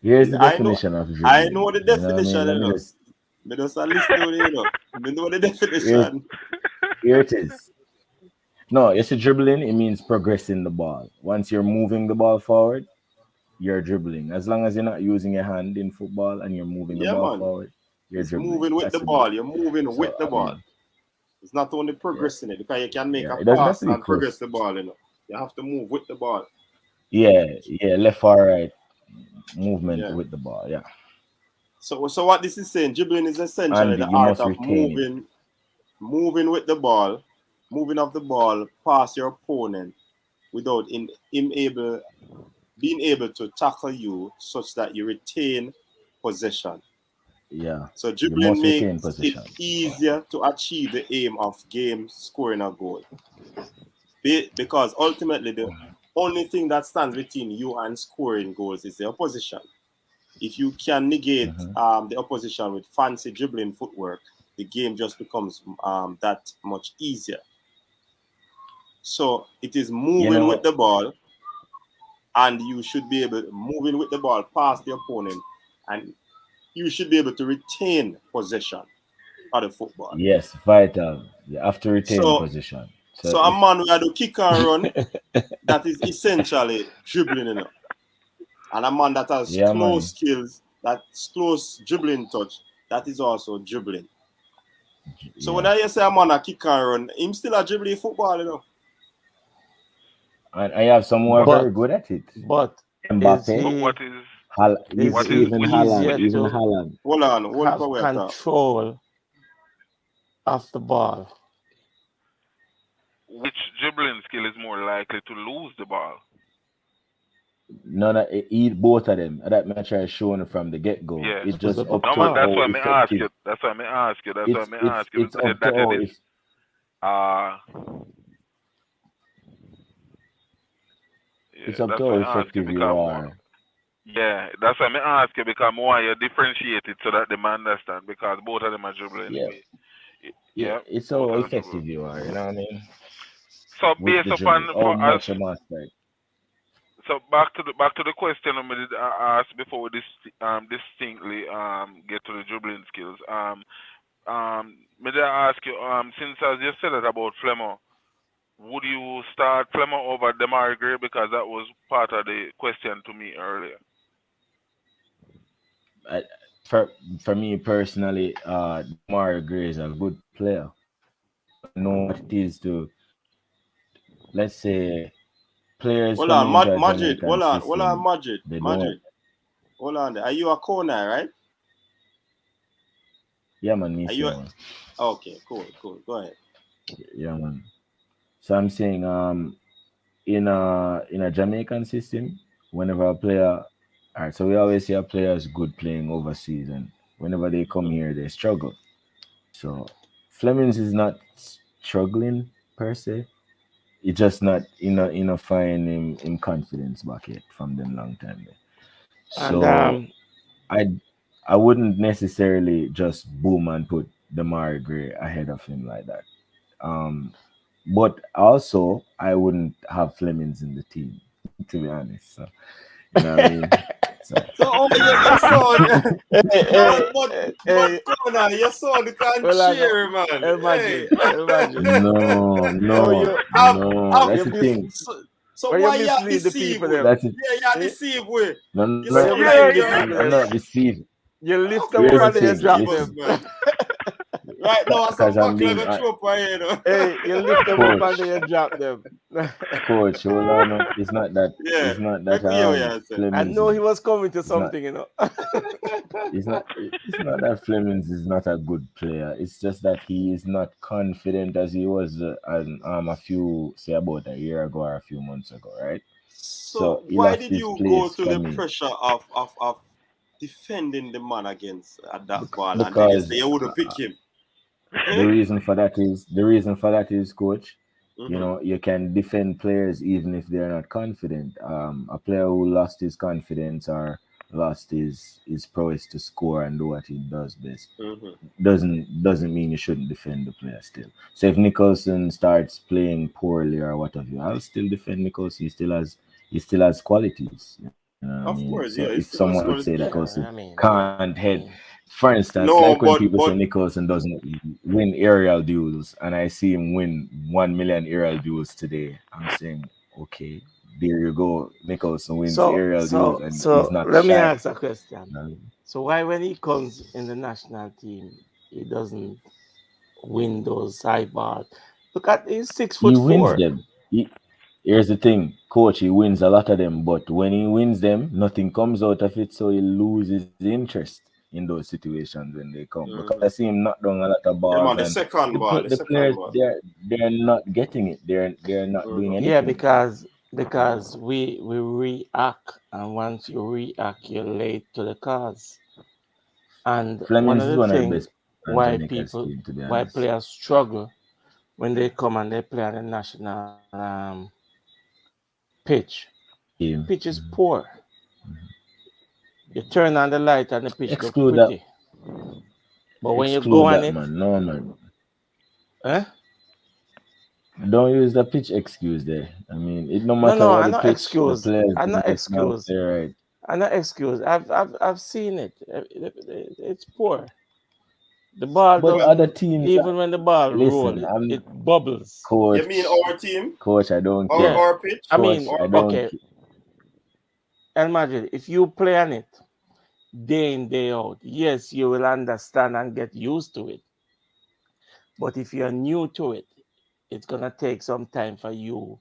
here's the I know, definition of I dribbling. know the You know what I definition, mean? Let me just Me just a listen to it, Me know the here, definition. here it is. No, you see dribbling, it means progressing the ball. Once you're moving the ball forward, you're dribbling. As long as you're not using your hand in football and you're moving the Yeah, ball man. forward, you're It's dribbling. moving with That's the the ball. difference. You're moving So with the I ball. mean, It's not only yeah, progressing it because you can make yeah. a It doesn't have pass to be and progress close. the ball, You have to move with the ball. Yeah, left or right movement Yeah. with the ball. Yeah, So what this is saying, dribbling is essentially and the you art must of retain it. moving with the ball, moving off the ball past your opponent without being able to tackle you such that you retain possession. Yeah. So You dribbling must retain makes position. it easier to achieve the aim of game scoring a goal. Because ultimately the only thing that stands between you and scoring goals is the opposition. If you can negate the opposition with fancy dribbling footwork, the game just becomes that much easier. So it is moving with the ball, and you should be able to moving with the ball past the opponent, and you should be able to retain possession of the football. Yes, vital. You have to retain position. So a man who had to kick and run, that is essentially dribbling, you know. And a man that has close skills, that's close dribbling touch, that is also dribbling. So when I say a man a kick and run, him still a dribbling football, you know. And I have some who are very good at it. But Mbappe, what is even Haaland. Hold on, have control of the ball. Which dribbling skill is more likely to lose the ball? Both of them. That match I shown from the get go. Yeah. It's just up to that's how why I ask you. effective. That's why I ask you. That's why I ask you. It's up to how it's up to how effective you are. Yeah, that's why I ask you, because more you differentiate it so that the man understand, because both of them are dribbling. Yeah, it's how effective you are, you know what I mean? So based upon so back to the question I asked before we distinctly get to the dribbling skills. May I ask you, since as you said it about Flemo, would you start Flemo over Amari Gray, because that was part of the question to me earlier? For me personally, Amari Gray is a good player. I know what it is to, let's say, players. Hold on, Madrid. Hold on, Madrid. Hold on. Are you a corner, right? Yeah, man. Okay, cool. Go ahead. Yeah, man. So I'm saying, in a Jamaican system, whenever a player, all right, so we always see our players good playing overseas, and whenever they come here, they struggle. So Flemings is not struggling per se. It's just not find him confidence back yet from them long time there. So I wouldn't necessarily just boom and put Amari Gray ahead of him like that. But also I wouldn't have Flemings in the team, to be honest. So you know what I mean? Your son can't cheer, man. Imagine. No. That's the thing. So why you deceive? Yeah, you deceive with. I'm not deceived. You lift them up and you drop them. Right now, I'm being hey, you lift them up and you drop them. Coach, hold on. It's not that. Yeah. It's not that. I know he was coming to something, you know. It's not that Flemings is not a good player. It's just that he is not confident as he was about a year ago or a few months ago, right? So why did you go through the pressure of defending the man against that ball, and then you wouldn't pick him? The reason for that is, coach, you know, you can defend players even if they're not confident. A player who lost his confidence or lost his prowess to score and do what he does best doesn't mean you shouldn't defend the player still. So if Nicholson starts playing poorly or whatever, I'll still defend Nicholson. He still has qualities. Of course, so yeah. If someone would say Nicholson can't head, for instance, when people say Nicholson doesn't win aerial duels, and I see him win 1 million aerial duels today, I'm saying, okay, there you go. Nicholson wins aerial duels, and he's not. Let me ask a question. So why, when he comes in the national team, he doesn't win those high balls? Look at, he's 6'4". He wins them. Here's the thing, coach, he wins a lot of them, but when he wins them, nothing comes out of it, so he loses interest in those situations when they come. Because I see him knock down a lot of balls. The second ball. They're not getting it. They're not doing anything. Yeah, because we react, and once you react, you're late to the cause. And one Flemings of is the one of the things best on why Jamaica's people, team, to be why honest. players struggle when they come and they play on the national pitch. Team. Pitch is poor. You turn on the light and the pitch look Exclude that. pretty. But when you go Exclude on that, it, man. No, man. eh? Don't use the pitch excuse there. I mean, it no No, matter no, what I'm the not pitch, the excuse. players I'm not just not excuse. play right. I'm not excuse. I've seen it. It's poor. The ball But doesn't, other teams, even when the ball roll, listen, I'm it bubbles. coach. You mean our team? Coach, I don't Or care. our pitch? I Coach, mean, I don't. okay. Imagine if you play on it day in, day out, yes, you will understand and get used to it. But if you're new to it, it's gonna take some time for you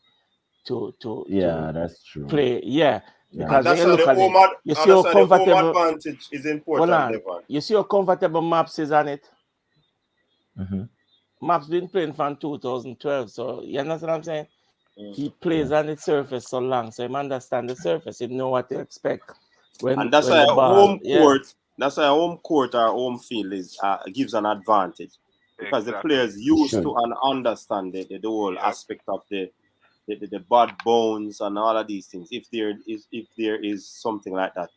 to Yeah, that's true. play. Yeah, Yeah. because And when that's you why look the at it, home you and see that's how why the home comfortable. advantage is Hold important, on, Devon. you see how comfortable Maps is on it. Mm-hmm. Maps been playing from 2012, so you understand what I'm saying? He plays Yeah. on the surface so long, so he understand the surface. He know what to expect when And that's when why the ball. home Yeah, court, that's why home court or home field is gives an advantage because the Exactly. players used Should. to and understand the whole Yep. aspect of the bad bones and all of these things. If there is something like that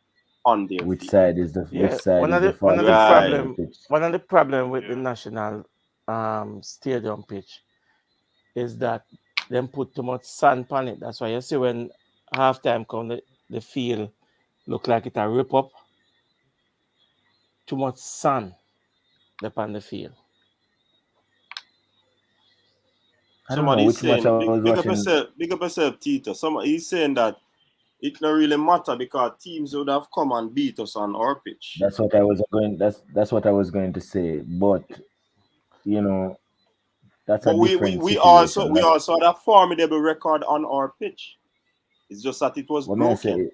on their Which feet, side is the yeah. which side One is of the the one of the faulty side of the problem pitch? one of the problem with the Yeah. national stadium pitch is that them put too much sand on it. That's why you see when halftime come, the field look like it a rip up. Too much sand upon the field. I don't know somebody's which match I saying was watching. big up yourself, Tito. He's saying that it don't really matter because teams would have come and beat us on our pitch. That's what I was going. That's what I was going to say. But you know, that's a But different we situation. also had a formidable record on our pitch. It's just that it was What may I broken. say?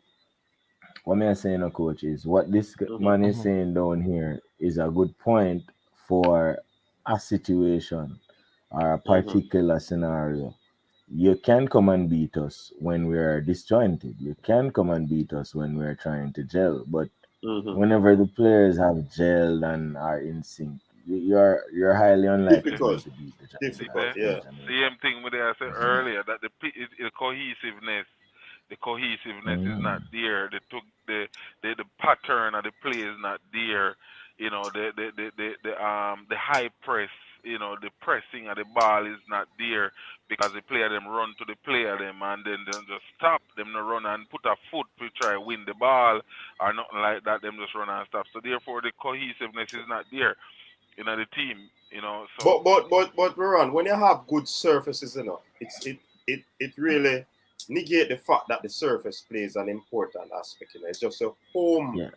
What may I say, no, coach, is what this man is saying down here is a good point for a situation or a particular scenario. You can come and beat us when we're disjointed. You can come and beat us when we're trying to gel. But whenever the players have gelled and are in sync, you're highly unlikely going to beat the Difficult, See, yeah. same thing with I said earlier that the cohesiveness is not there. The pattern of the play is not there. You know the high press. You know the pressing of the ball is not there because the player them run to the player them and then them just stop them no run and put a foot to try win the ball or nothing like that. Them just run and stop. So therefore the cohesiveness is not there. You know the team. You know so. But Ron, when you have good surfaces, it really negate the fact that the surface plays an important aspect. It's just a home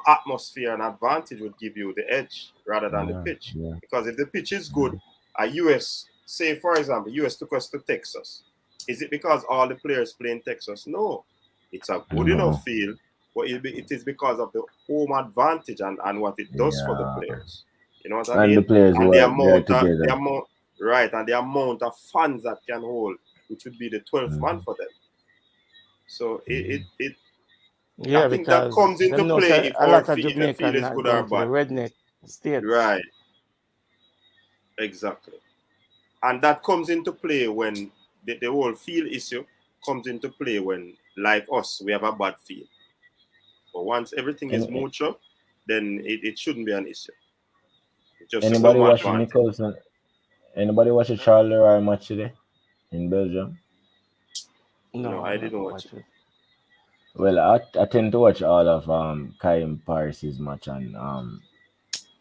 atmosphere and advantage would give you the edge rather than the pitch. Yeah. Because if the pitch is good, US, say for example, US took us to Texas. Is it because all the players play in Texas? No. It's a good enough field, but it is because of the home advantage and what it does for the players. You know what I mean? And the players and were there together. And the amount of fans that can hold, which would be the 12th man for them. So Yeah, I think that because comes into them know play say if a our lot of if the field Jamaican is not good or going to the bad. redneck states. Right. Exactly. And that comes into play when the whole field issue comes into play when, like us, we have a bad field. But once everything is mutual, then it shouldn't be an issue. It's just Anybody home watching advantage. Nicholson? Anybody watch the Charleroi match today in Belgium? No, I didn't watch it. Well, I tend to watch all of Kaim Paris's match and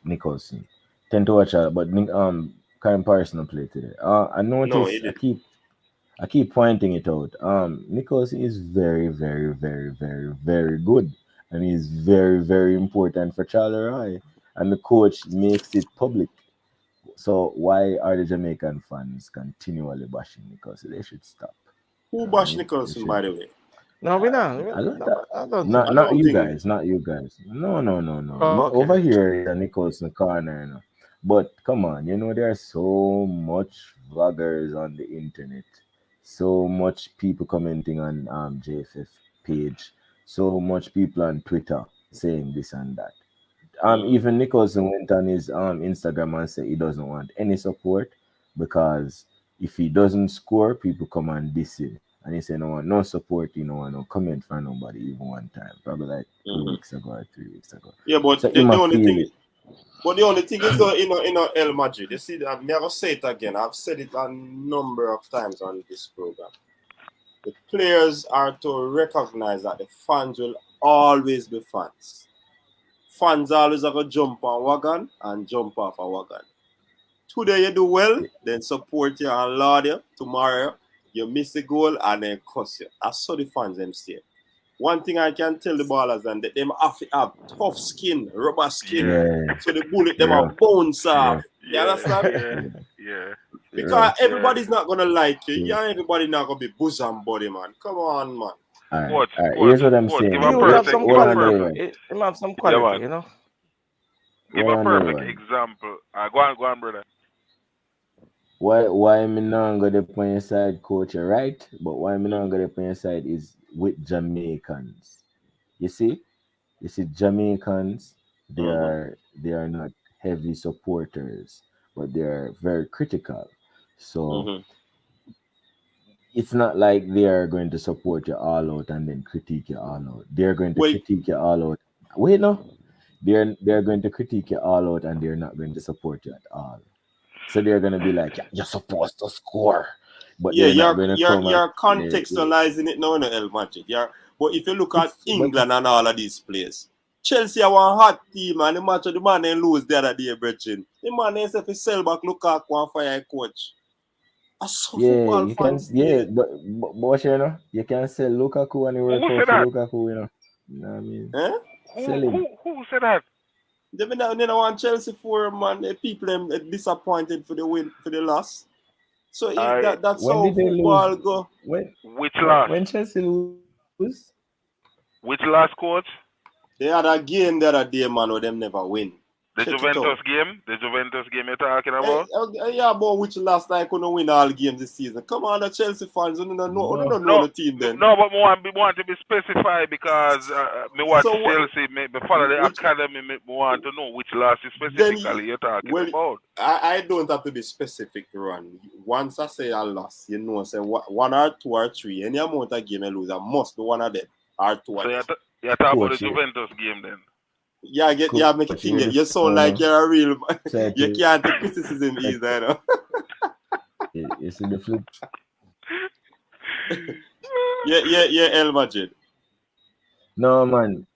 Nicholson. Tend to watch but Kaim Paris no play today. I notice I keep pointing it out. Nicholson is very, very, very, very, very good, and he's very, very important for Charleroi. And the coach makes it public. So why are the Jamaican fans continually bashing Nicholson? They should stop. Who bashed Nicholson, by the way? No, we don't. I don't think. Not you guys. No. Oh, okay. Over here is a Nicholson corner, you know. But come on, there's so much vloggers on the internet, so much people commenting on JFF page, so much people on Twitter saying this and that. Even Nicholson went on his Instagram and said he doesn't want any support because if he doesn't score, people come and diss him. And he said, no one, no support, no comment from nobody even one time, probably like 2 weeks ago or 3 weeks ago. Yeah, but so the only thing is, El Madrid, you see, I've never said it again. I've said it a number of times on this program. The players are to recognize that the fans will always be fans. Fans always have a jump on wagon and jump off a wagon. Today you do well, then support you and laud you. Tomorrow you miss a goal and then cuss you. I saw the fans them say. One thing I can tell the ballers and them have to have tough skin, rubber skin. So the bullet them are bounce off. You understand? Yeah. Because everybody's not gonna like you. Yeah, everybody not gonna be bosom buddy, man. Come on, man. All right. Here's what I'm saying. He have some quality. He have some quality, Give a perfect example. Go on, brother. Why me not gonna play on your side, coach? You're right, but why me not gonna play on your side is with Jamaicans. You see, Jamaicans. They are not heavy supporters, but they are very critical. So it's not like they are going to support you all out and then critique you all out. They're going to critique you all out. Wait, no. They're going to critique you all out and they're not going to support you at all. So they're going to be like, you're supposed to score. But you're contextualizing it now in El Madrid. But if you look at England and all of these players, Chelsea are one hot team and the match of the man they lose the other day, Brechin. The man they say if he sell back Lukaku and fire coach. Yeah, you can. Yeah, but you can sell Lukaku and you work out for Lukaku, You know what I mean? Who said that? They don't want Chelsea for man. The people them disappointed for the win, for the loss. So that's how football go. Which loss? When Chelsea lose? Which last, coach? They had a game the other day, man, where them never win. The Juventus game you're talking about? Yeah, but which last I couldn't win all games this season. Come on, the Chelsea fans, you don't know the team then. No, but I want to be specified because me watch Chelsea, me follow the academy, me want to know which last specifically you're talking about. I don't have to be specific, Ron. Once I say I lost, say 1 or 2 or 3, any amount of game I lose, I must be one of them or 2 of them. So you're talking about the Juventus game then? Yeah, make it thing. You sound like you're a real. You can't take criticism either, You see the flip. Yeah, El Madrid. No, man.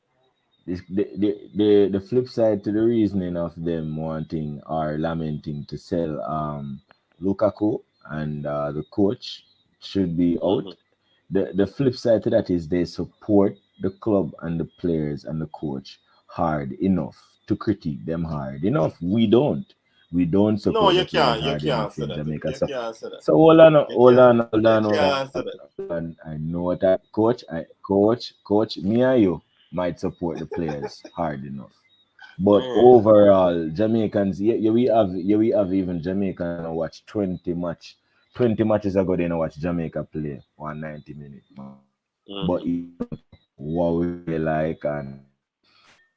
The flip side to the reasoning of them wanting or lamenting to sell Lukaku and the coach should be out. The flip side to that is they support the club and the players and the coach hard enough to critique them hard enough. We don't support. No, you can't say that. So hold on. I know that coach, me and you might support the players hard enough. But overall, Jamaicans, we have even Jamaica watch 20 matches ago, they watch Jamaica play 190 minutes. But what we like and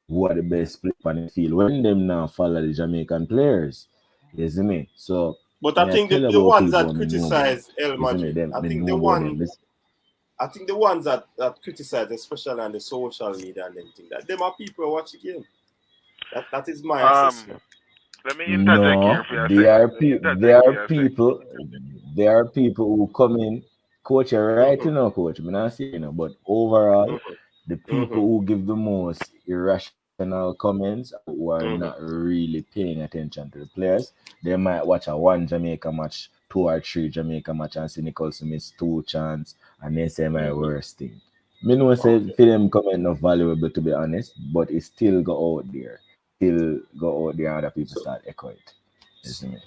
who are the best players on the field when them now follow the Jamaican players. You see me? So but I think the ones that criticize El Madrid, I think the ones that criticize, especially on the social media and anything, that them are people who watch the game. That is my assessment. Let me interject here for a second. There are people who come in, coach, you're right, coach. I'm not saying, but overall, the people who give the most irrational comments who are not really paying attention to the players, they might watch a 1 Jamaica match, 2 or 3 Jamaica match, and see Nicholson miss 2 chances, and they say my worst thing. Me know say for them comment not valuable, to be honest, but it still go out there. And other people start echo it. You see me?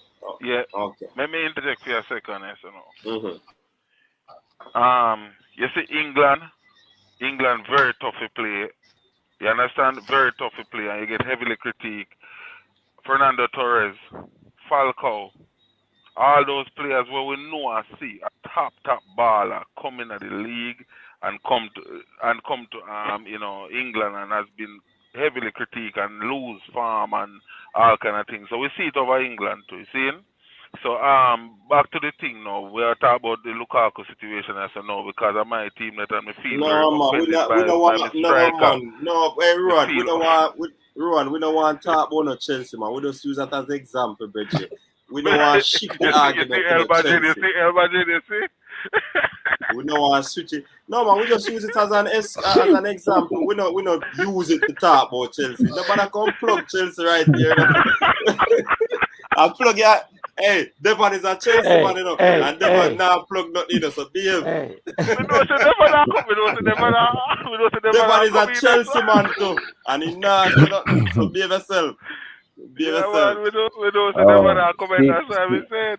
Yeah. Okay. Let me interject for a second, you see England very tough to play. You understand? Very tough to play, and you get heavily critiqued. Fernando Torres, Falcao, all those players where we know and see a top baller coming at the league and come to England and has been heavily critique and lose form and all kind of things. So we see it over England too. You see? So back to the thing now. We are talking about the Lukaku situation as I know because of my team that I'm feel very offended by my striker. Hey, Ron, we don't want to talk about no Chelsea, man. We just use that as an example, Bridget. We don't want to shift the argument to Chelsea. You see? We don't want to switch it. No, man, we just use it as an example. We don't use it to talk about Chelsea. Nobody come plug Chelsea right here. I plug it. Hey, Devon is a Chelsea man, you know, and Devon now plug nothing, you know, so behave. Devon is a Chelsea man too, and he now say nothing, so behave yourself. Man, we don't say Devon comment, that's why we said.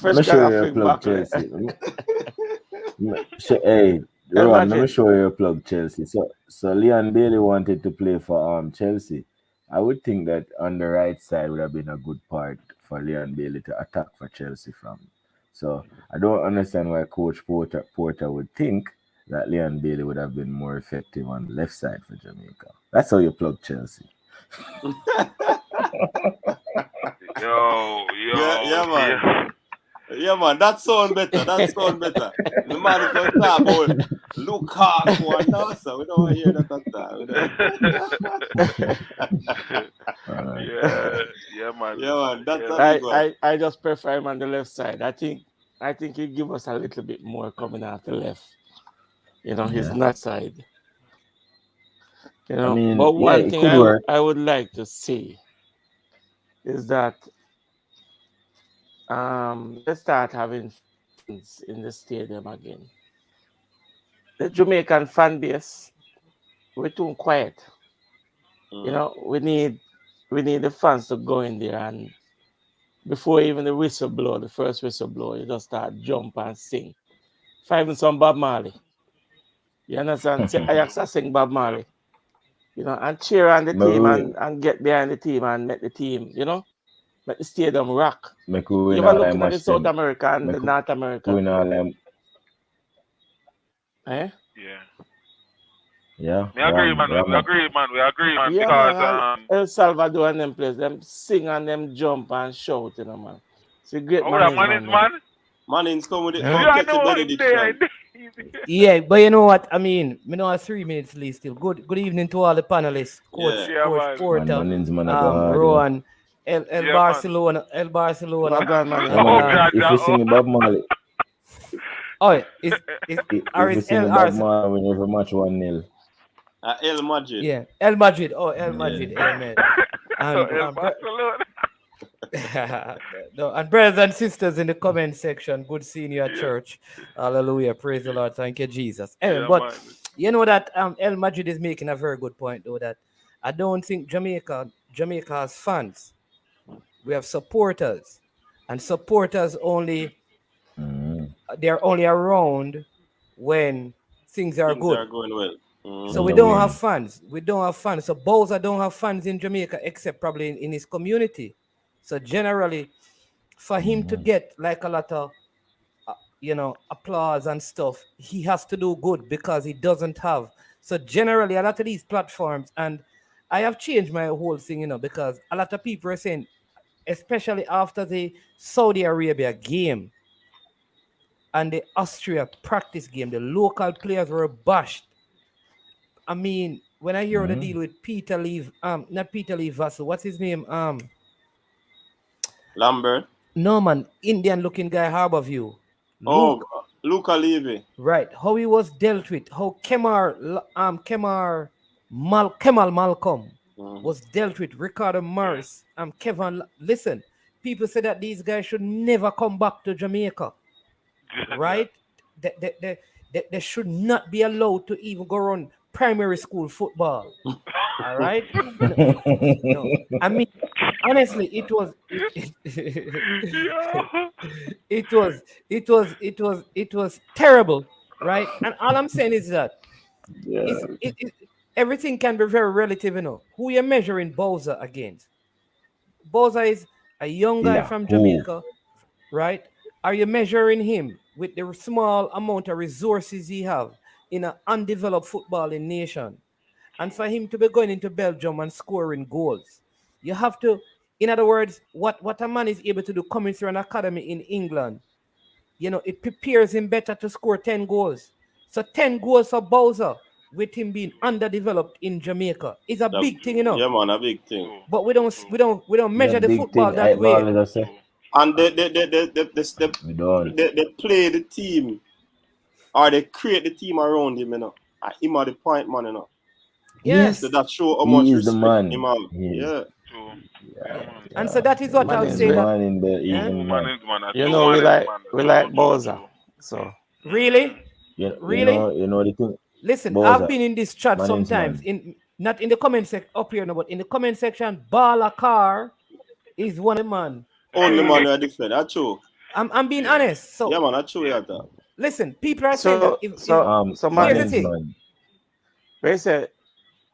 Let me show you a plug Chelsea. Hey, Rowan, let me show you a plug Chelsea. So Leon Bailey wanted to play for Chelsea. I would think that on the right side would have been a good part for Leon Bailey to attack for Chelsea from. So I don't understand why Coach Porter would think that Leon Bailey would have been more effective on the left side for Jamaica. That's how you plug Chelsea. Yeah, man. Yeah, man, that sound better. The man can talk about Lukaku and Nasa. We don't want to hear that. Yeah, man. Yeah, man. That's I just prefer him on the left side. I think he give us a little bit more coming out the left. You know, his nut side. You know, I mean, but one thing I would like to see is that let's start having fans in the stadium again. The Jamaican fan base, we're too quiet. You know, we need the fans to go in there and before even the whistle blow, the first whistle blow, you just start jump and sing. Even some Bob Marley. You understand? Ajax sing Bob Marley. You know, and cheer on the team and get behind the team and make the team, you know, make the stadium rock. You ever looking at the South America and the North America? Yeah. We agree, man. Yeah, because man, El Salvador and them place, them sing and them jump and shout, you know, man. It's a great man. Manning's come with it. Yeah, but you know what? I mean, we know 3 minutes leave still. Good evening to all the panelists. Coach Porter, Rowan, El Barcelona. If you sing Bob Marley. Oh, is Bob Marley when every match 1-0. El Madrid. Yeah, El Madrid. Oh, El Madrid. Amen. El Barcelona. No, and brothers and sisters in the comment section, good seeing you at church. Hallelujah. Praise the Lord. Thank you, Jesus. Anyway, but you know that El Madrid is making a very good point, though, that I don't think Jamaica has fans. We have supporters. And supporters only they're only around when things are good. Are going well. So we don't have fans. So Bowser don't have fans in Jamaica except probably in his community. So generally, for him to get like a lot of, applause and stuff, he has to do good because he doesn't have. So generally, a lot of these platforms, and I have changed my whole thing, because a lot of people are saying, especially after the Saudi Arabia game and the Austria practice game, the local players were bashed. I mean, when I hear the deal with Peter Lee, not Peter Lee Vassell, what's his name? Lambert. No, man, Indian looking guy, Harborview. Luca Levy. Right. How he was dealt with. How Kemal Malcolm was dealt with. Ricardo Morris. Kevin. Listen, people say that these guys should never come back to Jamaica. Right? They should not be allowed to even go on primary school football. All right? No. I mean, honestly, it was terrible, right? And all I'm saying is that everything can be very relative, Who you're measuring Bowser against? Bowser is a young guy from Jamaica, right? Are you measuring him with the small amount of resources he have in an undeveloped footballing nation? And for him to be going into Belgium and scoring goals, you have to, in other words, what a man is able to do coming through an academy in England, it prepares him better to score 10 goals. So 10 goals for Bowser with him being underdeveloped in Jamaica is a big thing, Yeah, man, a big thing. But we don't measure the big football thing, that way. always say. And they We don't. play the team, or they create the team around him, And him are the point man, Yes. So that show how He much is the respect man. him have. Yeah. True. And so that is what I would say. Man in the even man. We like Bowser. So Really? You know the thing. Listen, Bowser, I've been in this chat man is sometimes, man. not in the comment section up here, no, but in the comment section, Bala Car is one of the man. Only man are different. That's true. I'm being honest. So yeah, man, that's true. Yeah, that. Listen, people are saying that man here's the thing. Man. They say,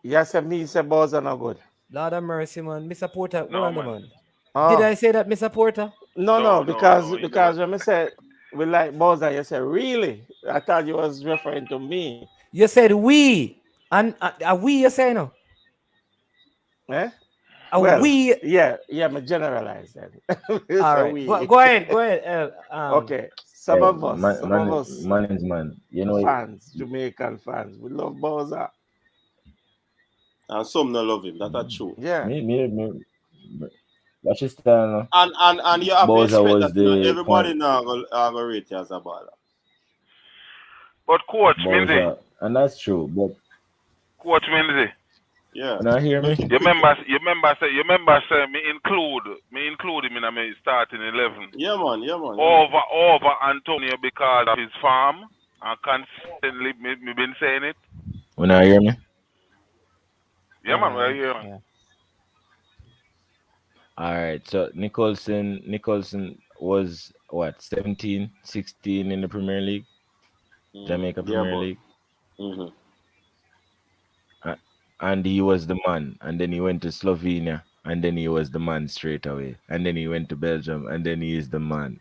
yes, me say Bowser not good. Lord have mercy, man. Mr. Porter, No, man. Did I say that, Mr. Porter? No, because when I said we like Bowser, you said, really? I thought you was referring to me. You said we. And are we you say no? Eh? We. Yeah, me generalize that. All right. Go ahead. Okay. Some of us. Man is man. You know, fans, Jamaican fans. We love Bowser. And some don't love him. That's true. Yeah. Me. Watch his style. And you have Bowser to was respect that everybody point. now go rate you as a baller. But Coach Bowser, Minzy. and that's true. But Coach Minzy. Yeah. Now hear me? You remember say me include him in my starting 11. Yeah, man. Over Antonio because of his farm and constantly me been saying it. When I hear me? Yeah, man, we're here. Yeah. All right. So Nicholson was what, 17, 16 in the Premier League? Jamaica Premier League. Mm-hmm. And he was the man. And then he went to Slovenia. And then he was the man straight away. And then he went to Belgium. And then he is the man.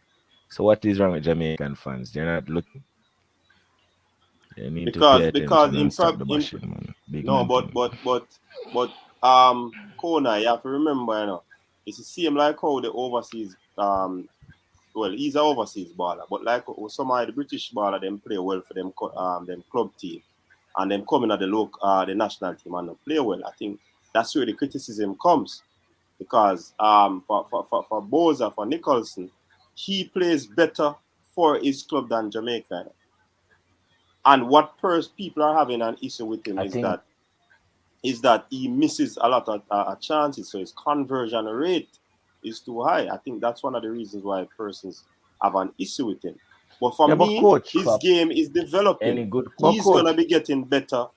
So what is wrong with Jamaican fans? They're not looking. They need to pay attention and stop the bashing, man. But Kona, you have to remember, it's the same like how the overseas he's an overseas baller, but like some of the British baller, them play well for them club team, and them coming at the national team and play well. I think that's where the criticism comes, because for Bowser, for Nicholson, he plays better for his club than Jamaica. And what people are having an issue with him is that he misses a lot of chances, so his conversion rate is too high. I think that's one of the reasons why persons have an issue with him. But for me, his game is developing. He's going to be getting better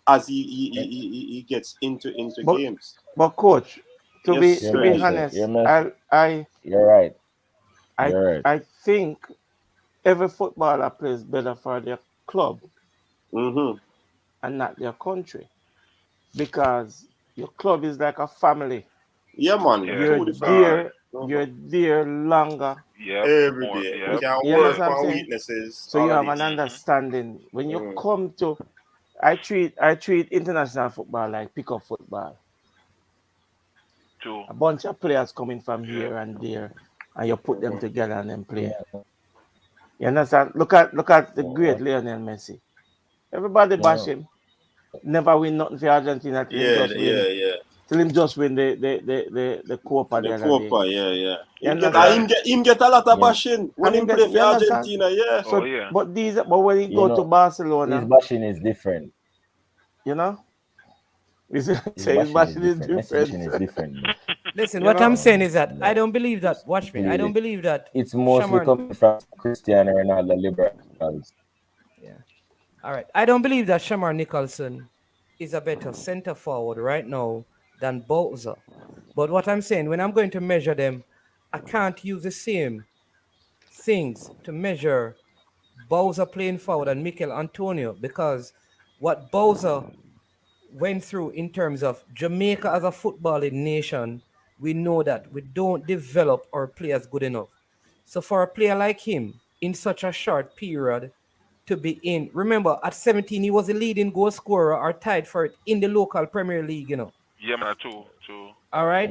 as he gets into games. But coach, to be honest, you're right. I think every footballer plays better for their club and not their country, because your club is like a family. Yeah, man. You're there longer. Yeah, every day. You can work on weaknesses. So you have an understanding. When you come to, I treat international football like pickup football. True. A bunch of players coming from here and there, and you put them together and then play. You understand? Look at the great Lionel Messi. Everybody bash him. Never win nothing for Argentina. Till him just win the Copa. The Copa, Him get a lot of bashing when he play for Argentina, So, but when he go to Barcelona, his bashing is different. You know? His bashing is different. Listen, what I'm saying is that I don't believe that. Watch me. I don't believe that. It's mostly coming from Cristiano Ronaldo liberals. Yeah. All right. I don't believe that Shamar Nicholson is a better center forward right now than Bowser. But what I'm saying, when I'm going to measure them, I can't use the same things to measure Bowser playing forward and Mikel Antonio, because what Bowser went through in terms of Jamaica as a footballing nation, we know that we don't develop our players good enough. So for a player like him, in such a short period, to be in. Remember, at 17, he was the leading goal scorer or tied for it in the local Premier League, you know. Yeah, man, true. All right?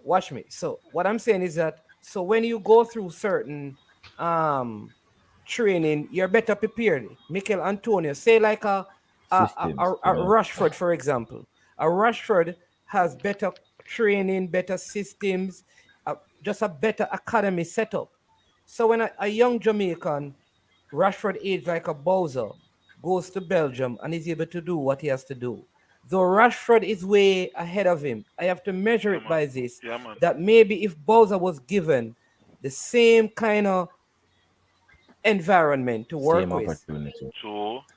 Watch me. So what I'm saying is that, so when you go through certain training, you're better prepared. Mikel Antonio, say like a Rashford, for example. A Rashford has better training, better systems, just a better academy setup. So when a young Jamaican, Rashford aged like a Bowser, goes to Belgium and is able to do what he has to do, though Rashford is way ahead of him, I have to measure it by this, that maybe if Bowser was given the same kind of environment to work with.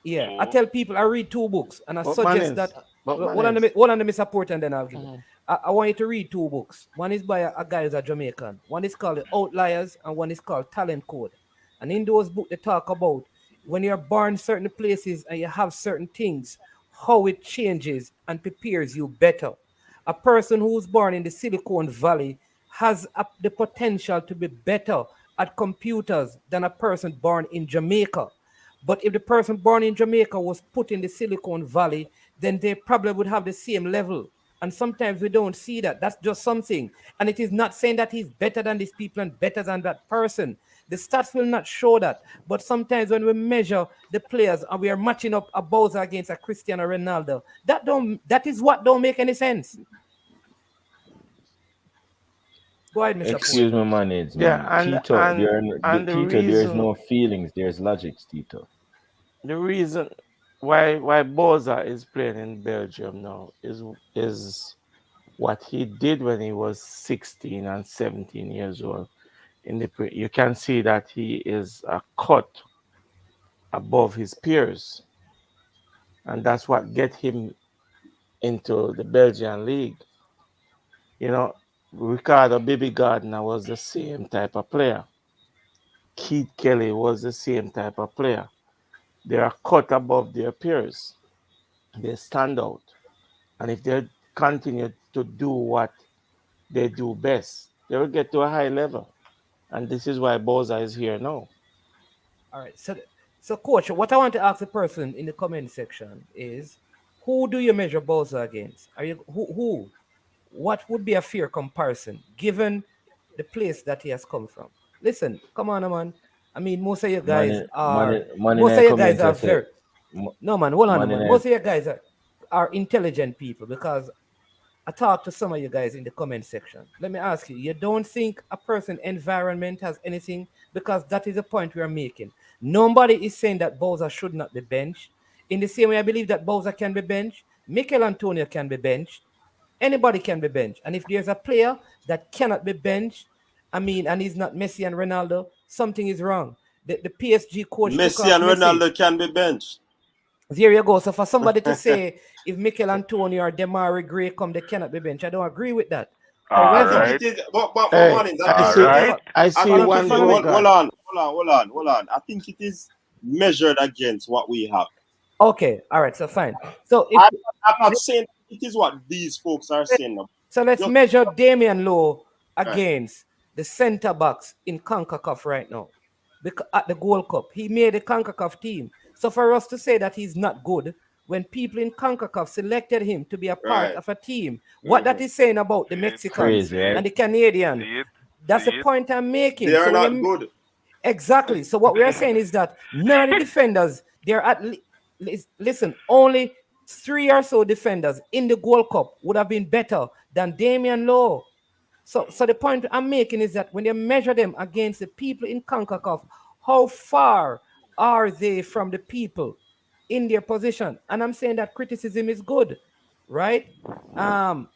Yeah, I tell people I read 2 books and I suggest that. Hold on, let me support and then I'll give it. I want you to read 2 books. One is by a guy who's a Jamaican. One is called The Outliers and one is called Talent Code. And in those books, they talk about when you're born certain places and you have certain things, how it changes and prepares you better. A person who's born in the Silicon Valley has the potential to be better at computers than a person born in Jamaica. But if the person born in Jamaica was put in the Silicon Valley, then they probably would have the same level. And sometimes we don't see that. That's just something. And it is not saying that he's better than these people and better than that person. The stats will not show that. But sometimes when we measure the players and we are matching up a Bowser against a Cristiano Ronaldo, that is what don't make any sense. Go ahead, Mr. Excuse me, man. It's Tito, there is no feelings. There's logics, Tito. The reason why Bowser is playing in Belgium now is what he did when he was 16 and 17 years old. You can see that he is a cut above his peers, and that's what get him into the Belgian league. You know, Ricardo Bibi Gardner was the same type of player. Keith Kelly was the same type of player. They are cut above their peers. They stand out. And if they continue to do what they do best, they will get to a high level. And this is why Bowser is here now. All right. So coach, what I want to ask the person in the comment section is, who do you measure Bowser against? Are you who? What would be a fair comparison given the place that he has come from? Listen, come on, man. I mean, most of you guys are very. No, man, hold on, man. Most of you guys are intelligent people, because I talked to some of you guys in the comment section. Let me ask you don't think a person's environment has anything? Because that is the point we are making. Nobody is saying that Bowser should not be benched. In the same way, I believe that Bowser can be benched. Mikel Antonio can be benched. Anybody can be benched. And if there's a player that cannot be benched, and he's not Messi and Ronaldo, something is wrong. The PSG coach... Messi and Ronaldo can be benched. There you go. So for somebody to say if Mikel Antonio or Demari Gray come, they cannot be benched, I don't agree with that. However, I see one. Hold on. I think it is measured against what we have. Okay, all right, so fine. So I'm not saying it is what these folks are saying. So let's measure Damian Lowe against the centre backs in CONCACAF right now. At the Gold Cup, he made the CONCACAF team. So for us to say that he's not good, when people in CONCACAF selected him to be a part of a team, what that is saying about the Mexicans and the Canadians, that's the point I'm making. They are not good. Exactly. So what we are saying is that none of the defenders, they're at listen, only 3 or so defenders in the Gold Cup would have been better than Damian Lowe. So the point I'm making is that when you measure them against the people in CONCACAF, how far are they from the people in their position? And I'm saying that criticism is good, right? And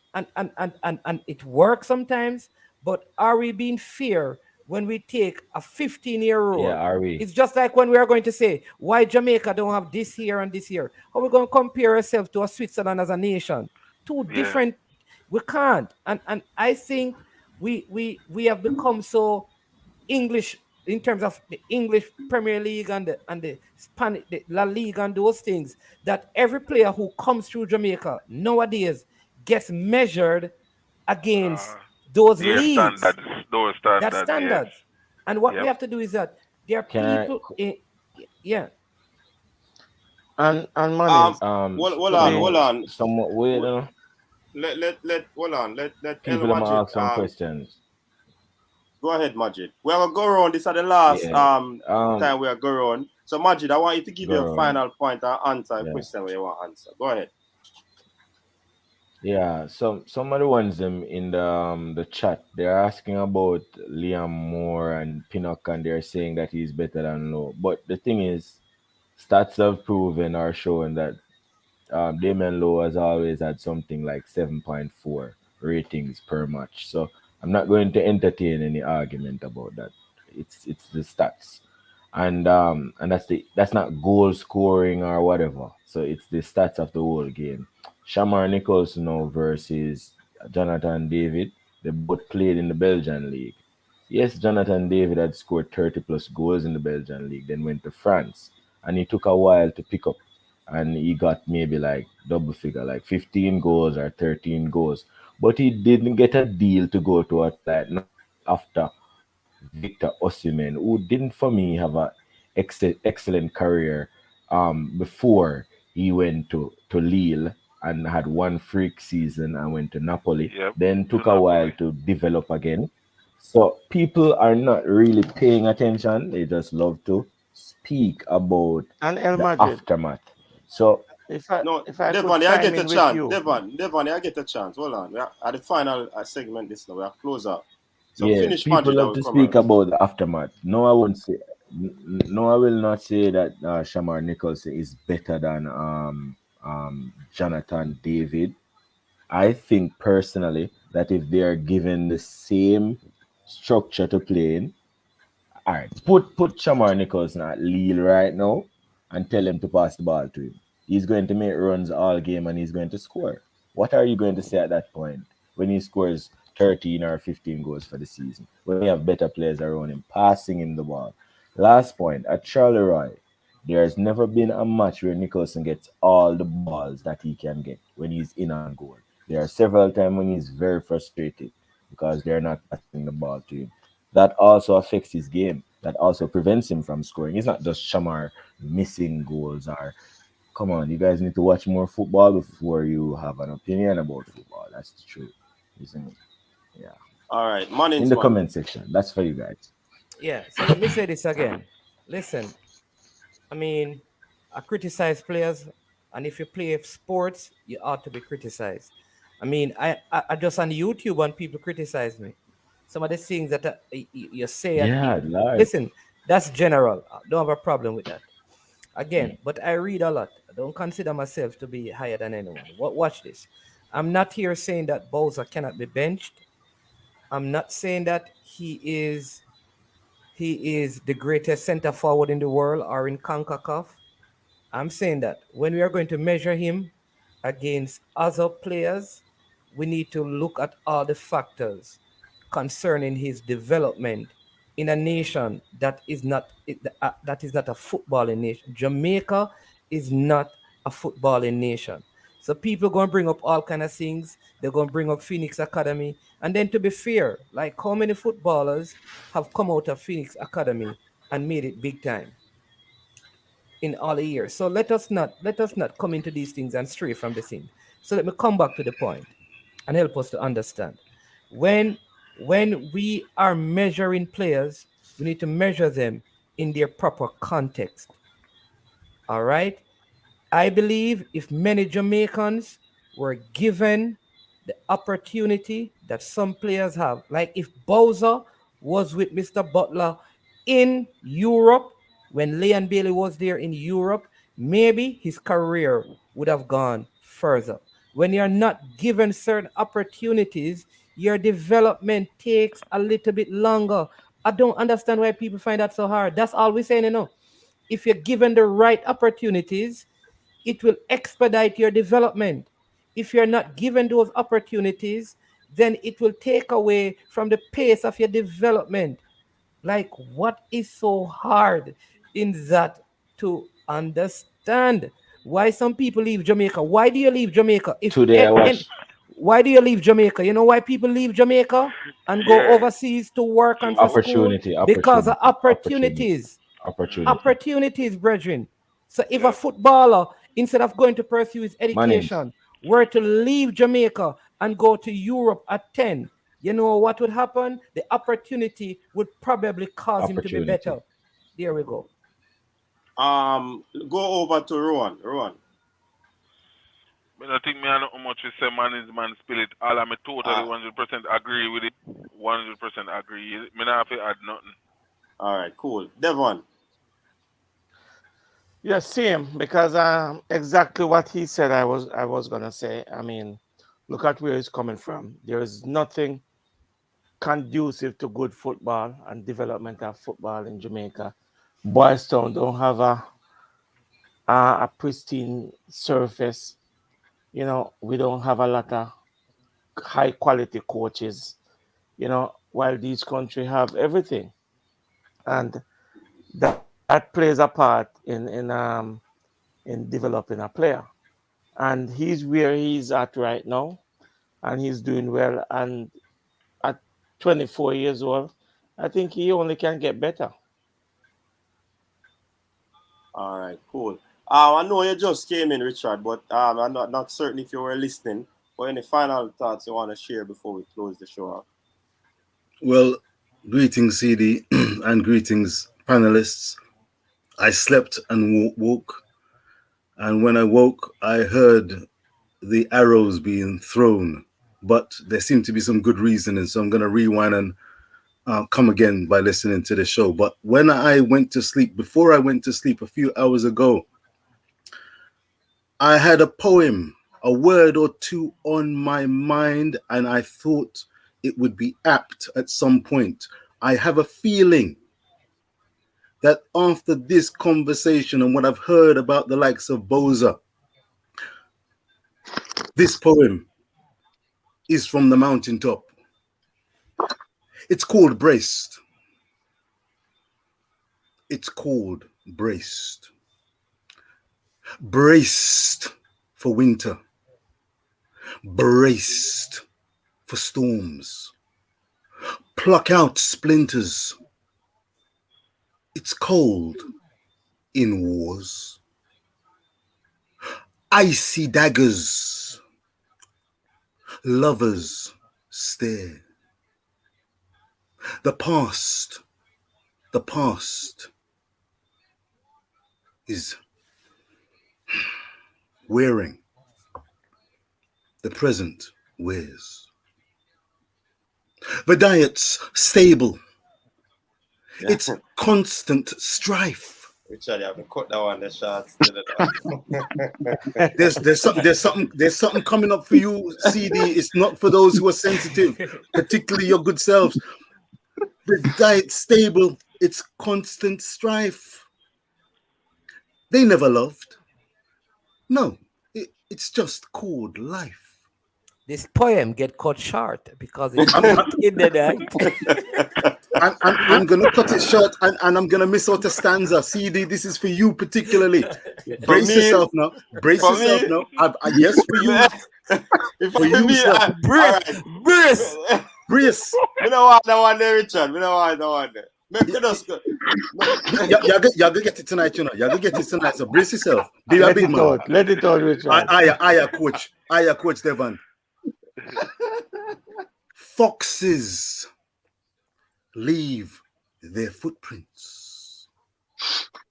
it works sometimes, but are we being fair when we take a 15-year-old? Yeah, are we? It's just like when we are going to say, why Jamaica don't have this here and this here? How are we going to compare ourselves to a Switzerland as a nation? Two different, we can't. And I think we have become so English in terms of the English Premier League and the Spanish, the La Liga and those things, that every player who comes through Jamaica nowadays gets measured against those leagues. Those standards. That's standards. And what we have to do is that there are people And money. Hold on. Somewhat weird, Hold on. Let El people them Majid ask some questions. go ahead, Majid. We are gonna go around. This is the last time we are go around. So Majid, I want you to give you a final point and answer a question where you want to answer. Go ahead. Yeah, some of the ones them in the chat, they're asking about Liam Moore and Pinnock, and they're saying that he's better than Lowe. But the thing is, stats have proven or shown that Damien Lowe has always had something like 7.4 ratings per match. So I'm not going to entertain any argument about that. It's the stats. And that's not goal scoring or whatever. So it's the stats of the whole game. Shamar Nicholson now versus Jonathan David. They both played in the Belgian league. Yes, Jonathan David had scored 30 plus goals in the Belgian league, then went to France. And it took a while to pick up. And he got maybe like double figure, like 15 goals or 13 goals. But he didn't get a deal to go to a like not after Victor Osimhen, who didn't for me have a excellent career before he went to Lille and had one freak season and went to Napoli. Then took a while to develop again. So people are not really paying attention. They just love to speak about the aftermath. So if I Devon, I get a chance. Devon, I get a chance. Hold on. We are at the final segment this now. We are close up. So finish people love to speak about the aftermath. No, I won't say. No, I will not say that Shamar Nicholson is better than Jonathan David. I think personally that if they are given the same structure to play in, all right, put Shamar Nicholson at Lille right now and tell him to pass the ball to him. He's going to make runs all game and he's going to score. What are you going to say at that point when he scores 13 or 15 goals for the season? When we have better players around him, passing him the ball. Last point, at Charleroi, there's never been a match where Nicholson gets all the balls that he can get when he's in on goal. There are several times when he's very frustrated because they're not passing the ball to him. That also affects his game. That also prevents him from scoring. It's not just Shamar missing goals or come on, you guys need to watch more football before you have an opinion about football. That's the truth, isn't it? Yeah. All right, money in the comment section. That's for you guys. Yeah. So let me say this again. Listen, I mean, I criticize players, and if you play sports, you ought to be criticized. I mean, I just on YouTube when people criticize me. Some of the things that you say, listen, that's general. I don't have a problem with that. Again, but I read a lot. I don't consider myself to be higher than anyone. Watch this. I'm not here saying that Bowser cannot be benched. I'm not saying that he is the greatest center forward in the world or in CONCACAF. I'm saying that when we are going to measure him against other players, we need to look at all the factors concerning his development in a nation that is not a footballing nation. Jamaica is not a footballing nation. So people are going to bring up all kind of things. They're going to bring up Phoenix Academy. And then to be fair, like how many footballers have come out of Phoenix Academy and made it big time in all the years? So let us not come into these things and stray from the thing. So let me come back to the point and help us to understand. When we are measuring players, we need to measure them in their proper context. All right? I believe if many Jamaicans were given the opportunity that some players have, like if Bowser was with Mr. Butler in Europe, when Leon Bailey was there in Europe, maybe his career would have gone further. When you're not given certain opportunities, your development takes a little bit longer. I don't understand why people find that so hard. That's all we're saying, If you're given the right opportunities, it will expedite your development. If you're not given those opportunities, then it will take away from the pace of your development. Like, what is so hard in that to understand? Why some people leave Jamaica? Why do you leave Jamaica? Why do you leave Jamaica? You know why people leave Jamaica and go overseas to work and for school? Because of opportunities. Opportunities, brethren. So if a footballer, instead of going to pursue his education, were to leave Jamaica and go to Europe at 10, you know what would happen? The opportunity would probably cause him to be better. There we go. Go over to Rowan. I think me and how much we say management spirit. All I'm totally 100% agree with it. 100% agree. Me not have to add nothing. All right, cool. Devon. Yeah, same, because exactly what he said I was gonna say. I mean, look at where he's coming from. There is nothing conducive to good football and development of football in Jamaica. Boys Town don't have a pristine surface. You know, we don't have a lot of high quality coaches. You know, while these countries have everything, and that plays a part in developing a player. And he's where he's at right now, and he's doing well. And at 24 years old, I think he only can get better. All right, cool. I know you just came in, Richard, but I'm not certain if you were listening. But any final thoughts you want to share before we close the show out? Well, greetings, CD, and greetings, panelists. I slept and woke, and when I woke, I heard the arrows being thrown, but there seemed to be some good reasoning, so I'm going to rewind and come again by listening to the show. But when I went to sleep, before I went to sleep a few hours ago, I had a poem, a word or two on my mind, and I thought it would be apt at some point. I have a feeling that after this conversation and what I've heard about the likes of Boza, this poem is from the mountaintop. It's called Braced. It's called Braced. Braced for winter. Braced for storms. Pluck out splinters. It's cold in wars. Icy daggers. Lovers stare. The past is wearing. The present wears. The diet's stable. It's constant strife. Richard, you have to cut that one the shots. There's something coming up for you, CD. It's not for those who are sensitive, particularly your good selves. The diet's stable. It's constant strife. They never loved. No, it's just called life. This poem get cut short because it's in the night. I'm going to cut it short and I'm going to miss out a stanza. CD, this is for you particularly. Brace yourself now. Brace yourself now. Yes, for you. For you, sir. Brace. We don't want that one there, Richard. We don't want that one there. Make it us go. Y'all go get it tonight, you know. Y'all go get it tonight. So brace yourself. Be a big man. Let it out, Richard. Aya, coach Devon. Foxes leave their footprints.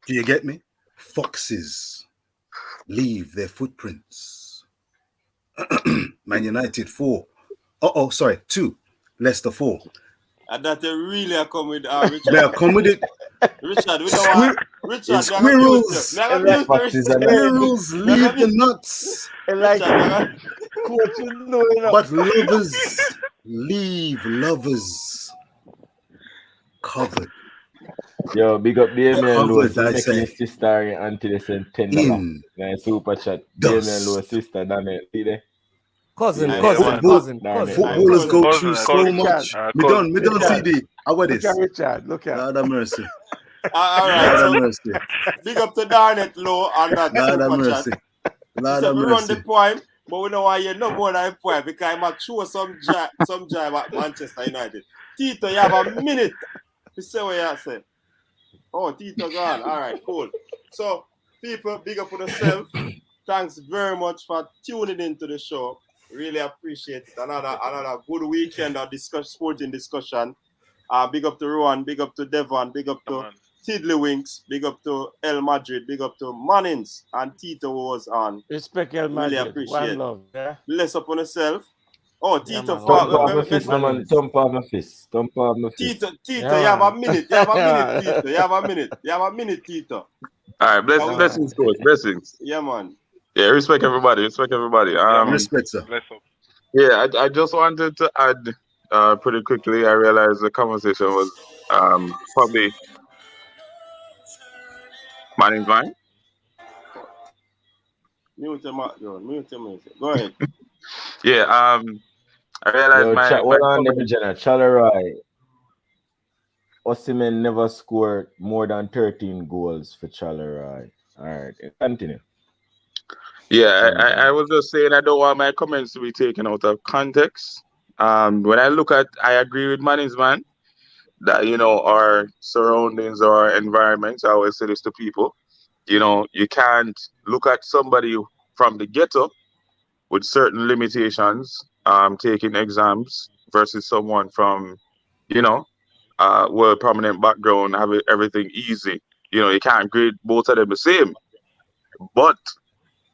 Do you get me? Foxes leave their footprints. Man United 4. 2. Leicester 4. And that they really are coming with Richard. They are coming with it. Richard, we don't want Richard. Squirrels leave the nuts. Coach, but lovers leave lovers covered. Yo, big up Damian Lowe, making his sister until they send $10. Nice super chat. Damian Lowe sister, damn it. See there? Cousin. Footballers go through so much. Me done CD. How about this? Richard, look at Lord have mercy. All right. Lord have mercy. Big up to Darnet Low on that. Lord have mercy. Lord have we mercy. run the point, but we don't want to hear no more than a point because I'm sure some jive at Manchester United. Tito, you have a minute to say what you have said. Oh, Tito gone. All right, cool. So people, big up on yourself. Thanks very much for tuning into the show. Really appreciate it. Another good weekend of sporting discussion. Big up to Rowan, big up to Devon, big up to Tiddlywinks, big up to El Madrid, big up to Mannins and Tito was on. Respect El Madrid. Really appreciate it. Love, yeah? Bless up on yourself. Oh, Tito, Thump off my fist, man. Thump off my fist. Thump off my fist. Tito, you have a minute. You have a minute, Tito. You have a minute, Tito. All right, blessings, coach. Blessings. Yeah, man. Yeah, respect everybody. Respect everybody. Respect, sir. Bless up. Yeah, I just wanted to add pretty quickly. I realized the conversation was probably Manning's line. Mute him. Go ahead. Yeah, I realized hold on, Chalarai. Osimhen never scored more than 13 goals for Chalarai. All right, continue. Yeah, I was just saying I don't want my comments to be taken out of context. When I agree with Manning's man that, our surroundings, our environments, I always say this to people, you can't look at somebody from the ghetto with certain limitations, taking exams versus someone from, well-prominent background, have everything easy. You can't grade both of them the same. But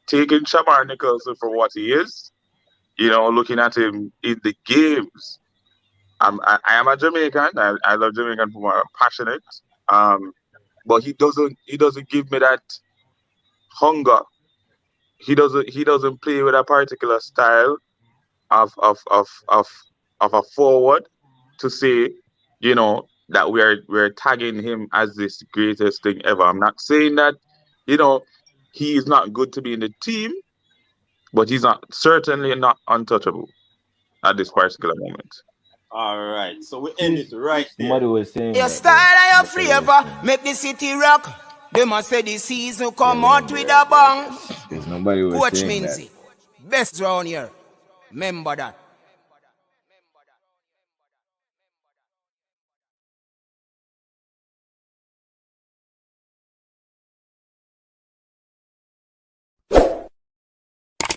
taking Shamar Nicholson for what he is, looking at him in the games. I am a Jamaican. I love Jamaican football. I'm passionate. But he doesn't give me that hunger. He doesn't play with a particular style of a forward to say, that we're tagging him as this greatest thing ever. I'm not saying that, he is not good to be in the team, but he's certainly not untouchable at this particular moment. All right, so we end it right there. Somebody was saying your style and your flavor make the city rock. They must say the season come out with a bang. There's nobody was Coach saying Minzy, that. best round here. Remember that.